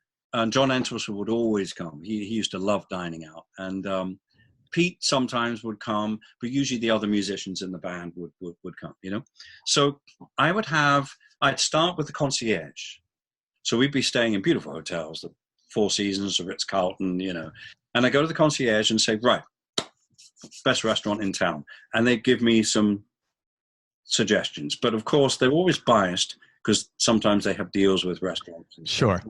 John Entwistle would always come. He used to love dining out. And Pete sometimes would come, but usually the other musicians in the band would come, So I'd start with the concierge. So we'd be staying in beautiful hotels, the Four Seasons, the Ritz-Carlton, And I go to the concierge and say, right, best restaurant in town. And they give me some suggestions. But of course, they're always biased, because sometimes they have deals with restaurants. Sure,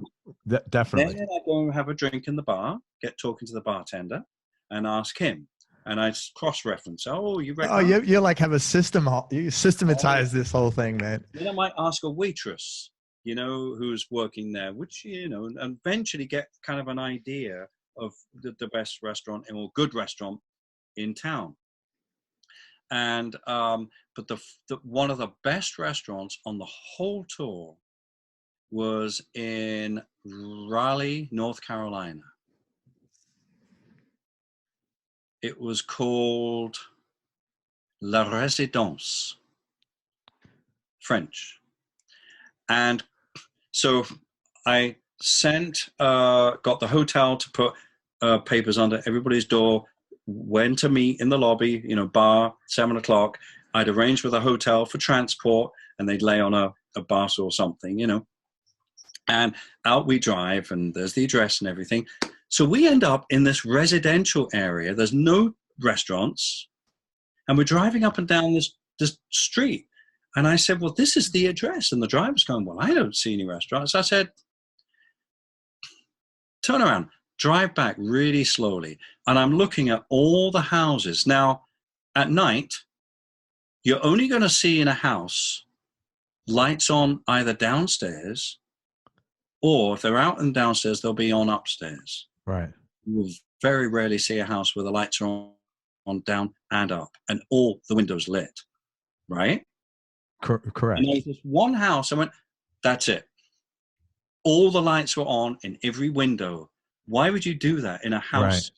definitely. Then I go and have a drink in the bar, get talking to the bartender, and ask him. And I cross-reference. Oh, you like have a system. You systematize this whole thing, man. Then I might ask a waitress, who's working there, which, and eventually get kind of an idea of the best restaurant or good restaurant in town. And but the one of the best restaurants on the whole tour was in Raleigh, North Carolina. It was called La Résidence, French. And so I got the hotel to put papers under everybody's door, when to meet in the lobby, bar, 7 o'clock. I'd arranged with a hotel for transport, and they'd lay on a bus or something, and out we drive, and there's the address and everything. So we end up in this residential area. There's no restaurants, and we're driving up and down this street. And I said, well, this is the address. And the driver's going, well, I don't see any restaurants. I said, turn around, drive back really slowly. And I'm looking at all the houses. Now, at night, you're only going to see in a house lights on either downstairs, or if they're out and downstairs, they'll be on upstairs. Right. You will very rarely see a house where the lights are on down and up and all the windows lit. Right? Correct. And there was this one house, I went, that's it. All the lights were on in every window. Why would you do that in a house?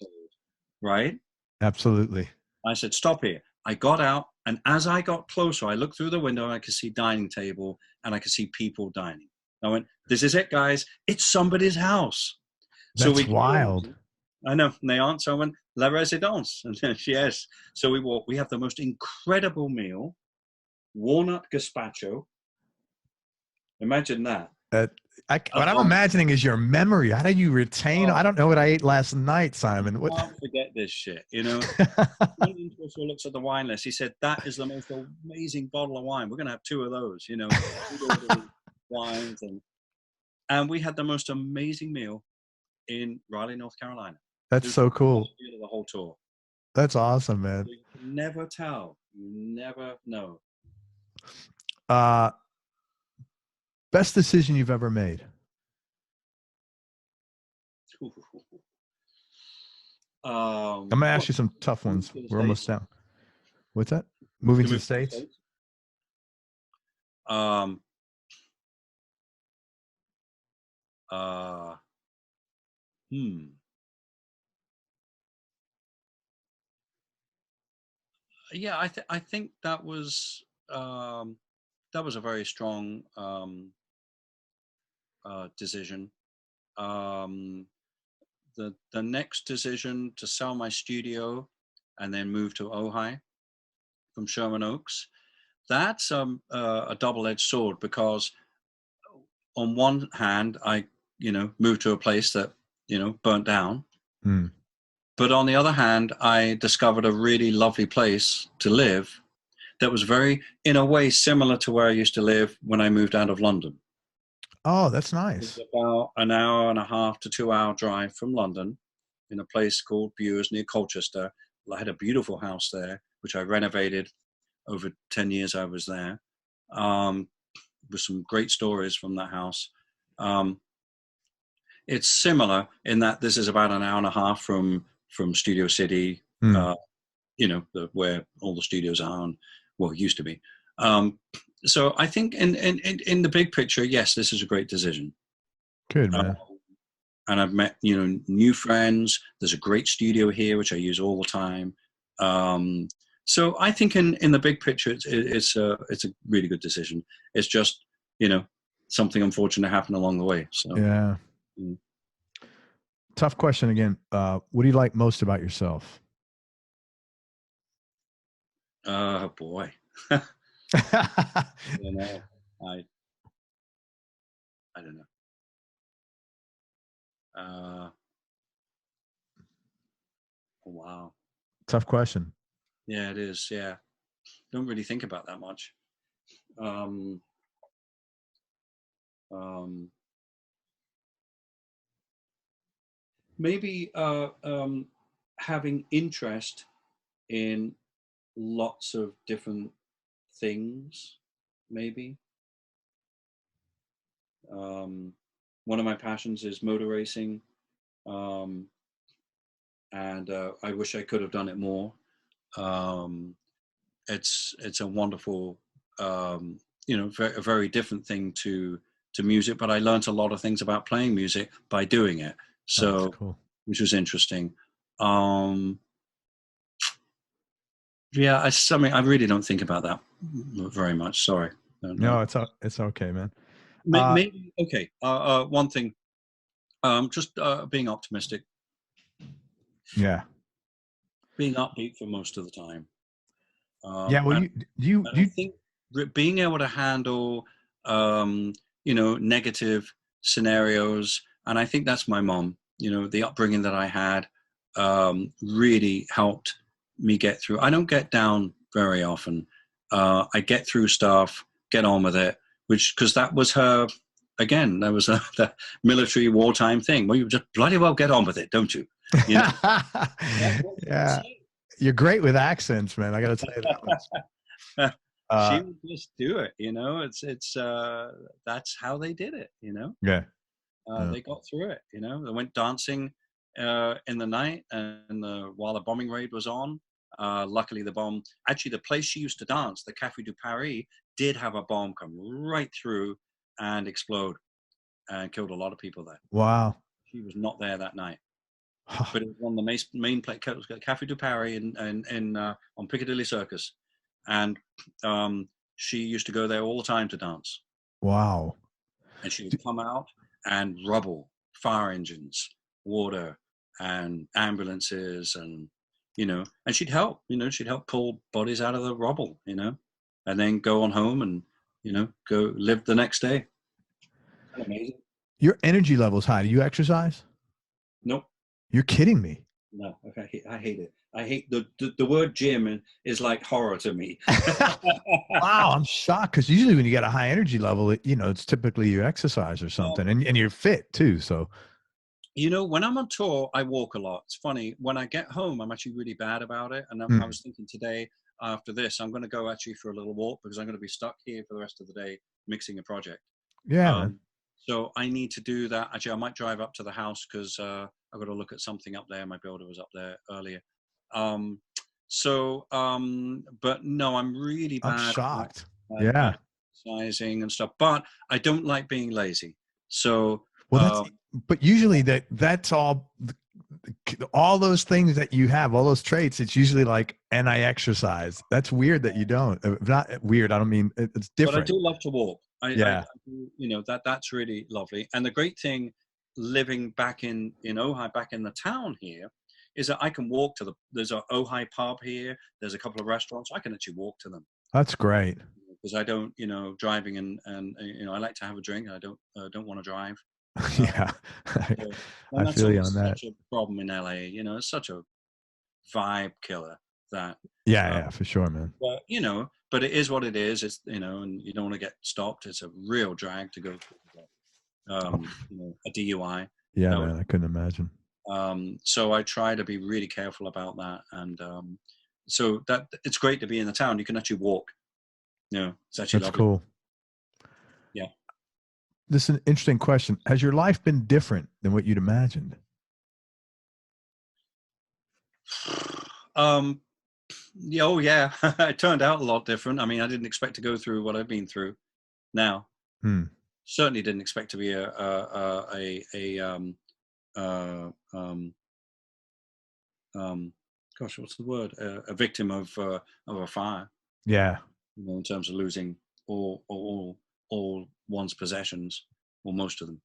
Right? Absolutely. I said, stop here. I got out, and as I got closer, I looked through the window and I could see dining table and I could see people dining. I went, this is it, guys. It's somebody's house. That's wild. I know. And they answer, I went, La Résidence. And then, yes. So we walk. We have the most incredible meal. Walnut gazpacho. Imagine that. What I'm imagining is your memory. How do you retain? I don't know what I ate last night, Simon. I can't forget this shit, One looks at the wine list. He said, that is the most amazing bottle of wine. We're going to have 2 of those, wines. And we had the most amazing meal in Raleigh, North Carolina. That's so cool. The whole tour. That's awesome, man. You can never tell. You never know. Best decision you've ever made? I'm going to ask you some tough ones. We're almost down. What's that? Moving to the States? Yeah, I think that was a very strong decision. The next decision to sell my studio and then move to Ojai from Sherman Oaks, that's a double-edged sword, because on one hand, I moved to a place that burnt down. But on the other hand, I discovered a really lovely place to live that was very, in a way, similar to where I used to live when I moved out of London. Oh, that's nice. It's about an hour and a half to 2 hour drive from London, in a place called Bures near Colchester. I had a beautiful house there, which I renovated over 10 years I was there, with some great stories from that house. It's similar in that this is about an hour and a half from Studio City, where all the studios are, used to be. So I think in the big picture, yes, this is a great decision. Good, man. And I've met, new friends. There's a great studio here, which I use all the time. So I think in the big picture, it's a really good decision. It's just, something unfortunate happened along the way. So yeah. Tough question again. What do you like most about yourself? Boy. I don't know. I don't know. Wow. Tough question. Yeah, it is. Yeah. Don't really think about that much. Maybe having interest in lots of different things, maybe. One of my passions is motor racing, and I wish I could have done it more. it's a wonderful, a very different thing to music. But I learned a lot of things about playing music by doing it. So, that's cool. Which was interesting. Yeah, I really don't think about that very much. Sorry. No, it's okay, man. Maybe okay. One thing, just being optimistic. Yeah. Being upbeat for most of the time. Yeah. Well, I think being able to handle, negative scenarios, and I think that's my mom. The upbringing that I had really helped me get through. I don't get down very often. I get through stuff, get on with it, because that was her. Again, that was the military wartime thing. Well, you just bloody well get on with it, don't you? Yeah. You're great with accents, man. I got to tell you that. She would just do it, it's that's how they did it, Yeah. They got through it, they went dancing in the night, and while the bombing raid was on, luckily the place she used to dance, the Café du Paris, did have a bomb come right through and explode and killed a lot of people there. Wow. She was not there that night. But it was one of the main Café du Paris on Piccadilly Circus, and she used to go there all the time to dance. Wow! And she would come out, and rubble, fire engines, water, and ambulances, and and she'd help. She'd help pull bodies out of the rubble. And then go on home and go live the next day. Amazing. Your energy level's high. Do you exercise? Nope. You're kidding me. No, I hate it. I hate the word gym is like horror to me. Wow, I'm shocked, because usually when you get a high energy level, it's typically you exercise or something, and you're fit too. So, when I'm on tour, I walk a lot. It's funny. When I get home, I'm actually really bad about it. And I was thinking today, after this, I'm going to go actually for a little walk, because I'm going to be stuck here for the rest of the day mixing a project. Yeah. So I need to do that. Actually, I might drive up to the house, because I've got to look at something up there. My builder was up there earlier. But no, I'm really bad. I'm shocked. At exercising and stuff, but I don't like being lazy. So, but usually that's all those things that you have, all those traits. It's usually like, and I exercise. That's weird that you don't. Not weird. I don't mean it's different. But I do love to walk. That's really lovely. And the great thing, living back in Ojai, back in the town here, is that I can walk to there's a Ojai pub here. There's a couple of restaurants. I can actually walk to them. That's great. Because I don't, driving and I like to have a drink. I don't want to drive. Yeah. I feel you on that. Such a problem in LA. It's such a vibe killer that. Yeah, for sure, man. But but it is what it is. It's and you don't want to get stopped. It's a real drag to go through a DUI. Yeah, man, I couldn't imagine. So I try to be really careful about that, and so that it's great to be in the town. You can actually walk. It's actually that's lovely. Cool. Yeah. This is an interesting question. Has your life been different than what you'd imagined? Yeah. It turned out a lot different. I mean, I didn't expect to go through what I've been through now. Certainly didn't expect to be gosh, what's the word? A victim of a fire. Yeah. In terms of losing all one's possessions, or most of them.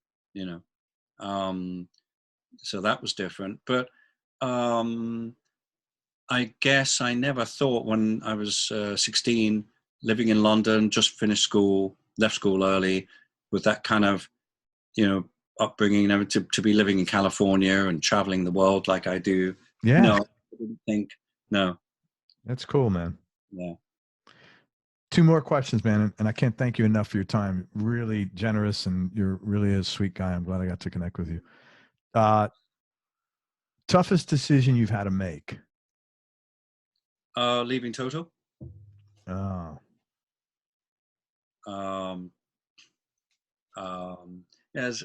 So that was different. But I guess I never thought, when I was 16, living in London, just finished school, left school early, with that kind of upbringing, to be living in California and traveling the world like I do. Yeah. No, I didn't think. No. That's cool, man. Yeah. 2 more questions, man, and I can't thank you enough for your time. Really generous, and you're really a sweet guy. I'm glad I got to connect with you. Toughest decision you've had to make? Leaving Toto. Oh. There's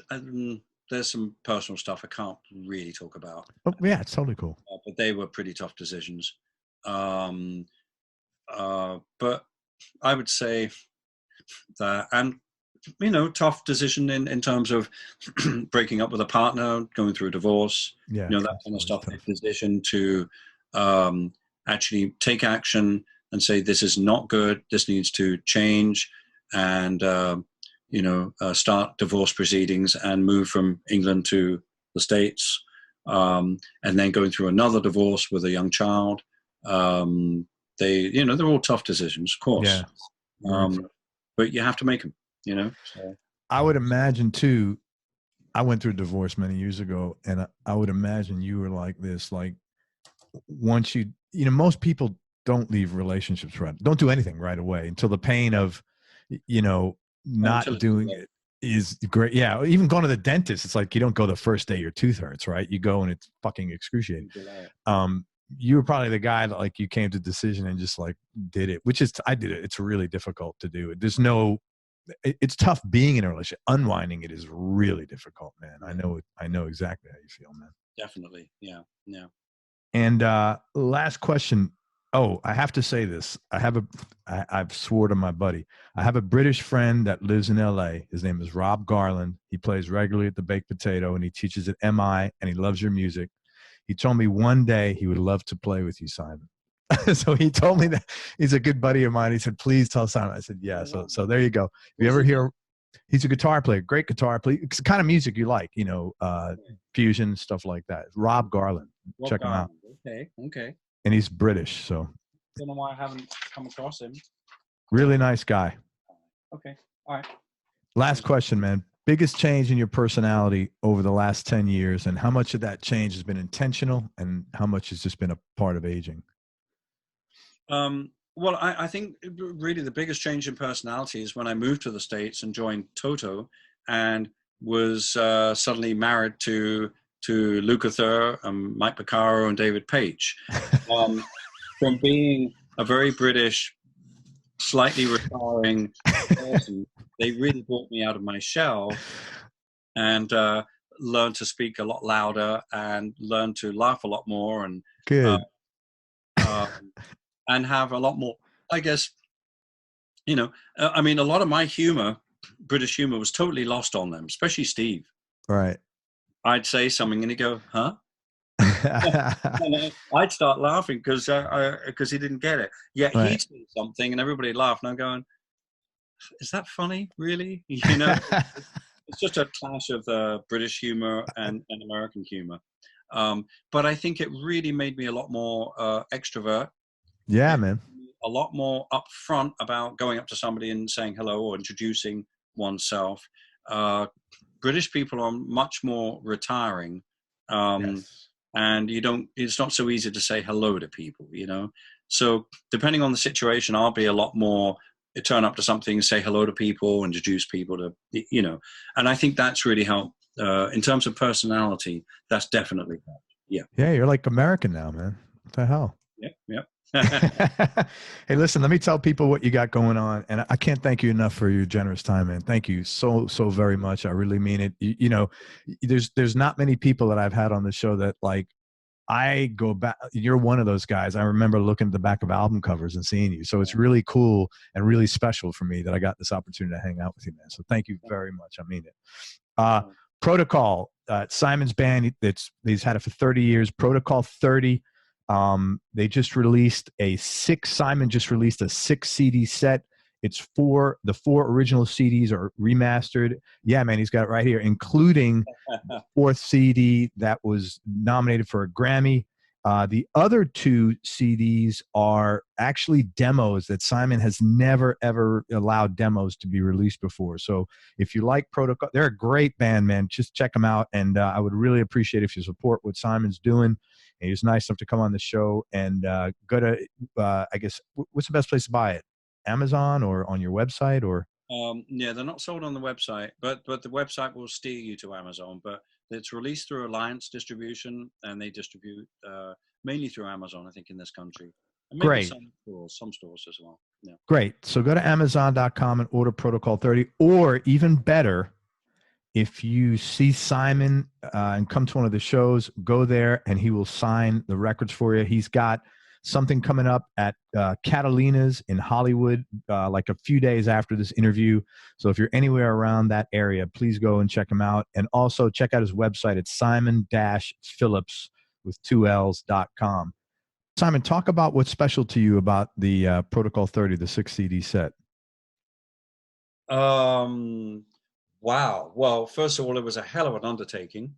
some personal stuff I can't really talk about. Oh, yeah, it's totally cool. But they were pretty tough decisions. But I would say that, and tough decision in terms of breaking up with a partner, going through a divorce, Yeah, that kind of stuff. The decision to actually take action and say, this is not good, this needs to change, and start divorce proceedings and move from England to the States, and then going through another divorce with a young child. They're all tough decisions, of course. Yeah. But you have to make them, So. I would imagine too, I went through a divorce many years ago, and I would imagine you were like this, like once most people don't leave relationships don't do anything right away until the pain of, not doing it is great. Yeah. Even going to the dentist, it's like, you don't go the first day your tooth hurts, right? You go and it's fucking excruciating. You were probably the guy that like you came to decision and just like did it, I did it. It's really difficult to do it. It's tough being in a relationship. Unwinding it is really difficult, man. I know exactly how you feel, man. Definitely. Yeah. Yeah. And last question. Oh, I have to say this. I've swore to my buddy. I have a British friend that lives in LA. His name is Rob Garland. He plays regularly at the Baked Potato, and he teaches at MI, and he loves your music. He told me one day he would love to play with you, Simon. So he told me that. He's a good buddy of mine. He said, please tell Simon. I said, yeah. So there you go. If you ever hear, he's a guitar player, great guitar player. It's the kind of music you like, fusion, stuff like that. Rob Garland. Check him out. Okay. And he's British, so. Don't know why I haven't come across him. Really nice guy. Okay. All right. Last question, man. Biggest change in your personality over the last 10 years, and how much of that change has been intentional and how much has just been a part of aging? Well, I think really the biggest change in personality is when I moved to the States and joined Toto and was suddenly married to Lukather and Mike Porcaro and David Page. From being a very British, slightly retiring person, they really brought me out of my shell and learned to speak a lot louder and learned to laugh a lot more and good. And have a lot more, I guess, a lot of my humor, British humor, was totally lost on them, especially Steve. Right. I'd say something and he'd go, huh? And I'd start laughing because he didn't get it. Yeah, right. He'd say something and everybody laughed, and I'm going, is that funny, really? It's just a clash of British humor and American humor. But I think it really made me a lot more extrovert. Yeah, man. A lot more upfront about going up to somebody and saying hello or introducing oneself. British people are much more retiring. Yes. And it's not so easy to say hello to people, So depending on the situation, I'll be a lot more, turn up to something, say hello to people, introduce people to, and I think that's really helped. In terms of personality, that's definitely helped. Yeah. Yeah, you're like American now, man. What the hell? Yep. Hey, listen, let me tell people what you got going on. And I can't thank you enough for your generous time, man. Thank you so very much. I really mean it. There's not many people that I've had on the show that like, I go back. You're one of those guys. I remember looking at the back of album covers and seeing you. So it's really cool and really special for me that I got this opportunity to hang out with you, man. So thank you very much. I mean it. Protocol, Simon's band. He's had it for 30 years. Protocol 30. They just released Simon just released a 6 CD set. It's the 4 original CDs are remastered. Yeah, man, he's got it right here, including the 4th CD that was nominated for a Grammy. The other 2 CDs are actually demos that Simon has never, ever allowed demos to be released before. So if you like Protocol, they're a great band, man. Just check them out. And I would really appreciate if you support what Simon's doing. And he was nice enough to come on the show and go to, I guess, what's the best place to buy it? Amazon or on your website or? Yeah, they're not sold on the website, but the website will steer you to Amazon. But it's released through Alliance Distribution, and they distribute mainly through Amazon, I think, in this country. And maybe great. Some stores as well. Yeah. Great. So go to Amazon.com and order Protocol 30, or even better, if you see Simon and come to one of the shows, go there and he will sign the records for you. He's got something coming up at Catalina's in Hollywood, like a few days after this interview. So if you're anywhere around that area, please go and check him out. And also check out his website at simon-phillips with 2Ls.com. Simon, talk about what's special to you about the Protocol 30, the 6 CD set. Wow. Well, first of all, it was a hell of an undertaking.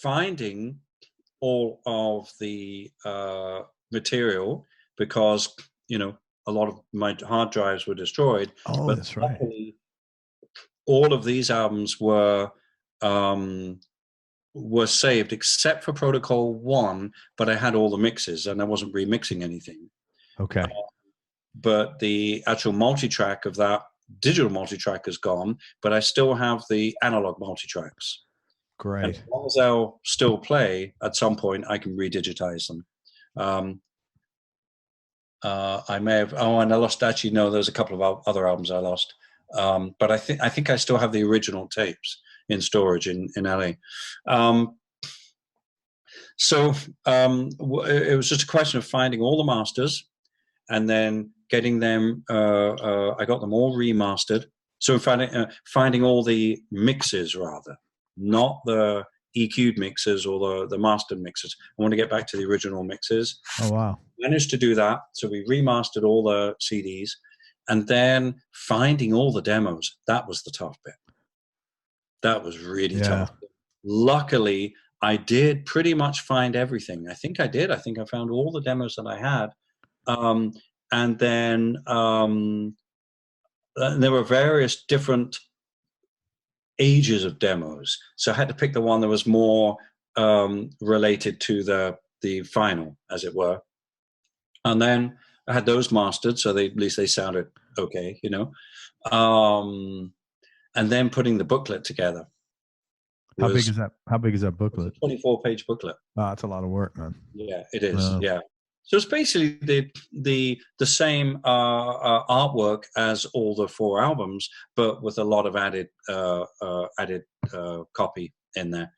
Finding all of the material, because, you know, a lot of my hard drives were destroyed. Oh, but that's right. All of these albums were saved except for Protocol 1, but I had all the mixes and I wasn't remixing anything. Okay. But the actual multi-track of that digital multi-track is gone, but I still have the analog multi-tracks. Great. And as long as they'll still play, at some point I can redigitize them. I may have, and I lost, actually, no, there's a couple of other albums I lost. But I think I still have the original tapes in storage in LA. So it was just a question of finding all the masters and then getting them, I got them all remastered. So finding all the mixes, rather, not the EQ'd mixes or the mastered mixes. I want to get back to the original mixes. Oh, wow. Managed to do that. So we remastered all the CDs, and then finding all the demos. That was the tough bit. That was really tough. Luckily, I did pretty much find everything. I think I did. I think I found all the demos that I had. And then there were various different ages of demos. So I had to pick the one that was more related to the final, as it were. And then I had those mastered, so at least they sounded okay, you know. And then putting the booklet together. How big is that? How big is that booklet? 24-page booklet. Oh, that's a lot of work, man. Yeah, it is. Yeah. So it's basically the same artwork as all the 4 albums, but with a lot of added copy in there.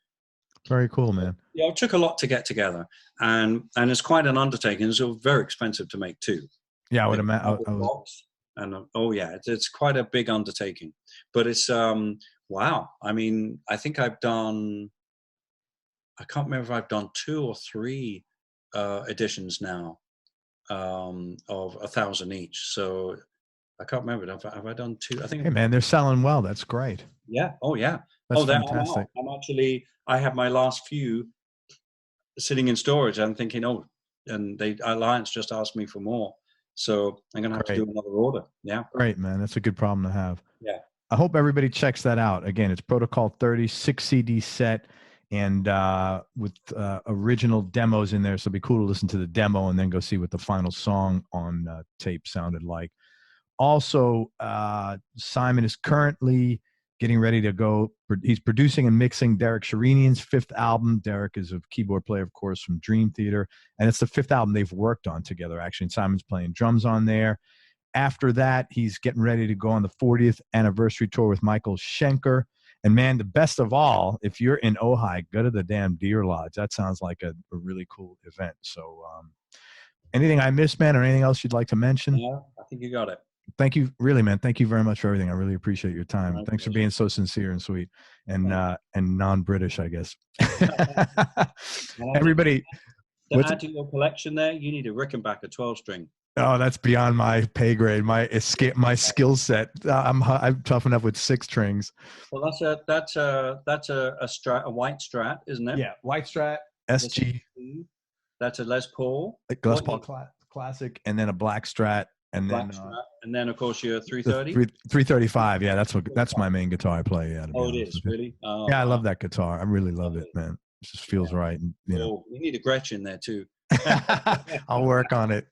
Very cool, man. Yeah, it took a lot to get together, and it's quite an undertaking. It's very expensive to make too. Yeah, I would imagine. And it's quite a big undertaking, but it's wow. I mean, I think I've done. I can't remember if I've done 2 or 3 editions now of 1,000 each. So I can't remember. Have I done 2? I think. Hey, man, they're selling well. That's great. Yeah. Oh, yeah. That's fantastic. I have my last few sitting in storage. I'm thinking, and Alliance just asked me for more. So I'm going to have to do another order. Yeah. Great, man. That's a good problem to have. Yeah. I hope everybody checks that out. Again, it's Protocol 30, 6 CD set, and with original demos in there. So it'd be cool to listen to the demo and then go see what the final song on tape sounded like. Also, Simon is currently getting ready to go. He's producing and mixing Derek Sherinian's 5th album. Derek is a keyboard player, of course, from Dream Theater. And it's the 5th album they've worked on together, actually. And Simon's playing drums on there. After that, he's getting ready to go on the 40th anniversary tour with Michael Shenker. And, man, the best of all, if you're in Ojai, go to the damn Deer Lodge. That sounds like a really cool event. So anything I missed, man, or anything else you'd like to mention? Yeah, I think you got it. Thank you, really, man. Thank you very much for everything. I really appreciate your time. Right. Thanks for being so sincere and sweet and non-British, I guess. Everybody, to add to your collection there, you need a Rickenbacker 12-string. Oh, that's beyond my pay grade, my skill set. I'm tough enough with 6 strings. Well, that's a Strat, a white Strat, isn't it? Yeah, white Strat, SG. That's a Les Paul. Les Paul Classic, and then a black Strat. And then, of course, your 330. 335. Yeah, that's my main guitar I play. Yeah. Oh, it is really. Oh, yeah, I love that guitar. I really love it, man. It just feels right. And, you need a Gretchen there too. I'll work on it.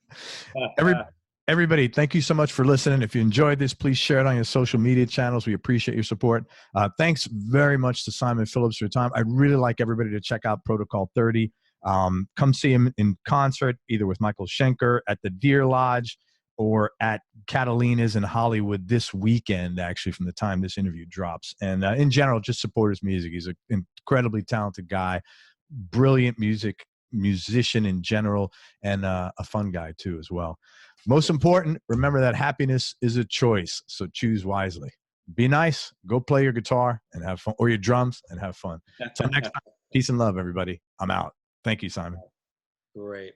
Everybody, thank you so much for listening. If you enjoyed this, please share it on your social media channels. We appreciate your support. Thanks very much to Simon Phillips for your time. I'd really like everybody to check out Protocol 30. Come see him in concert, either with Michael Shenker at the Deer Lodge or at Catalina's in Hollywood this weekend, actually, from the time this interview drops. And in general, just support his music. He's an incredibly talented guy, brilliant music musician in general, and a fun guy too as well. Most important, remember that happiness is a choice, so choose wisely. Be nice, go play your guitar and have fun, or your drums and have fun. Till next time, peace and love, everybody. I'm out. Thank you, Simon. Great.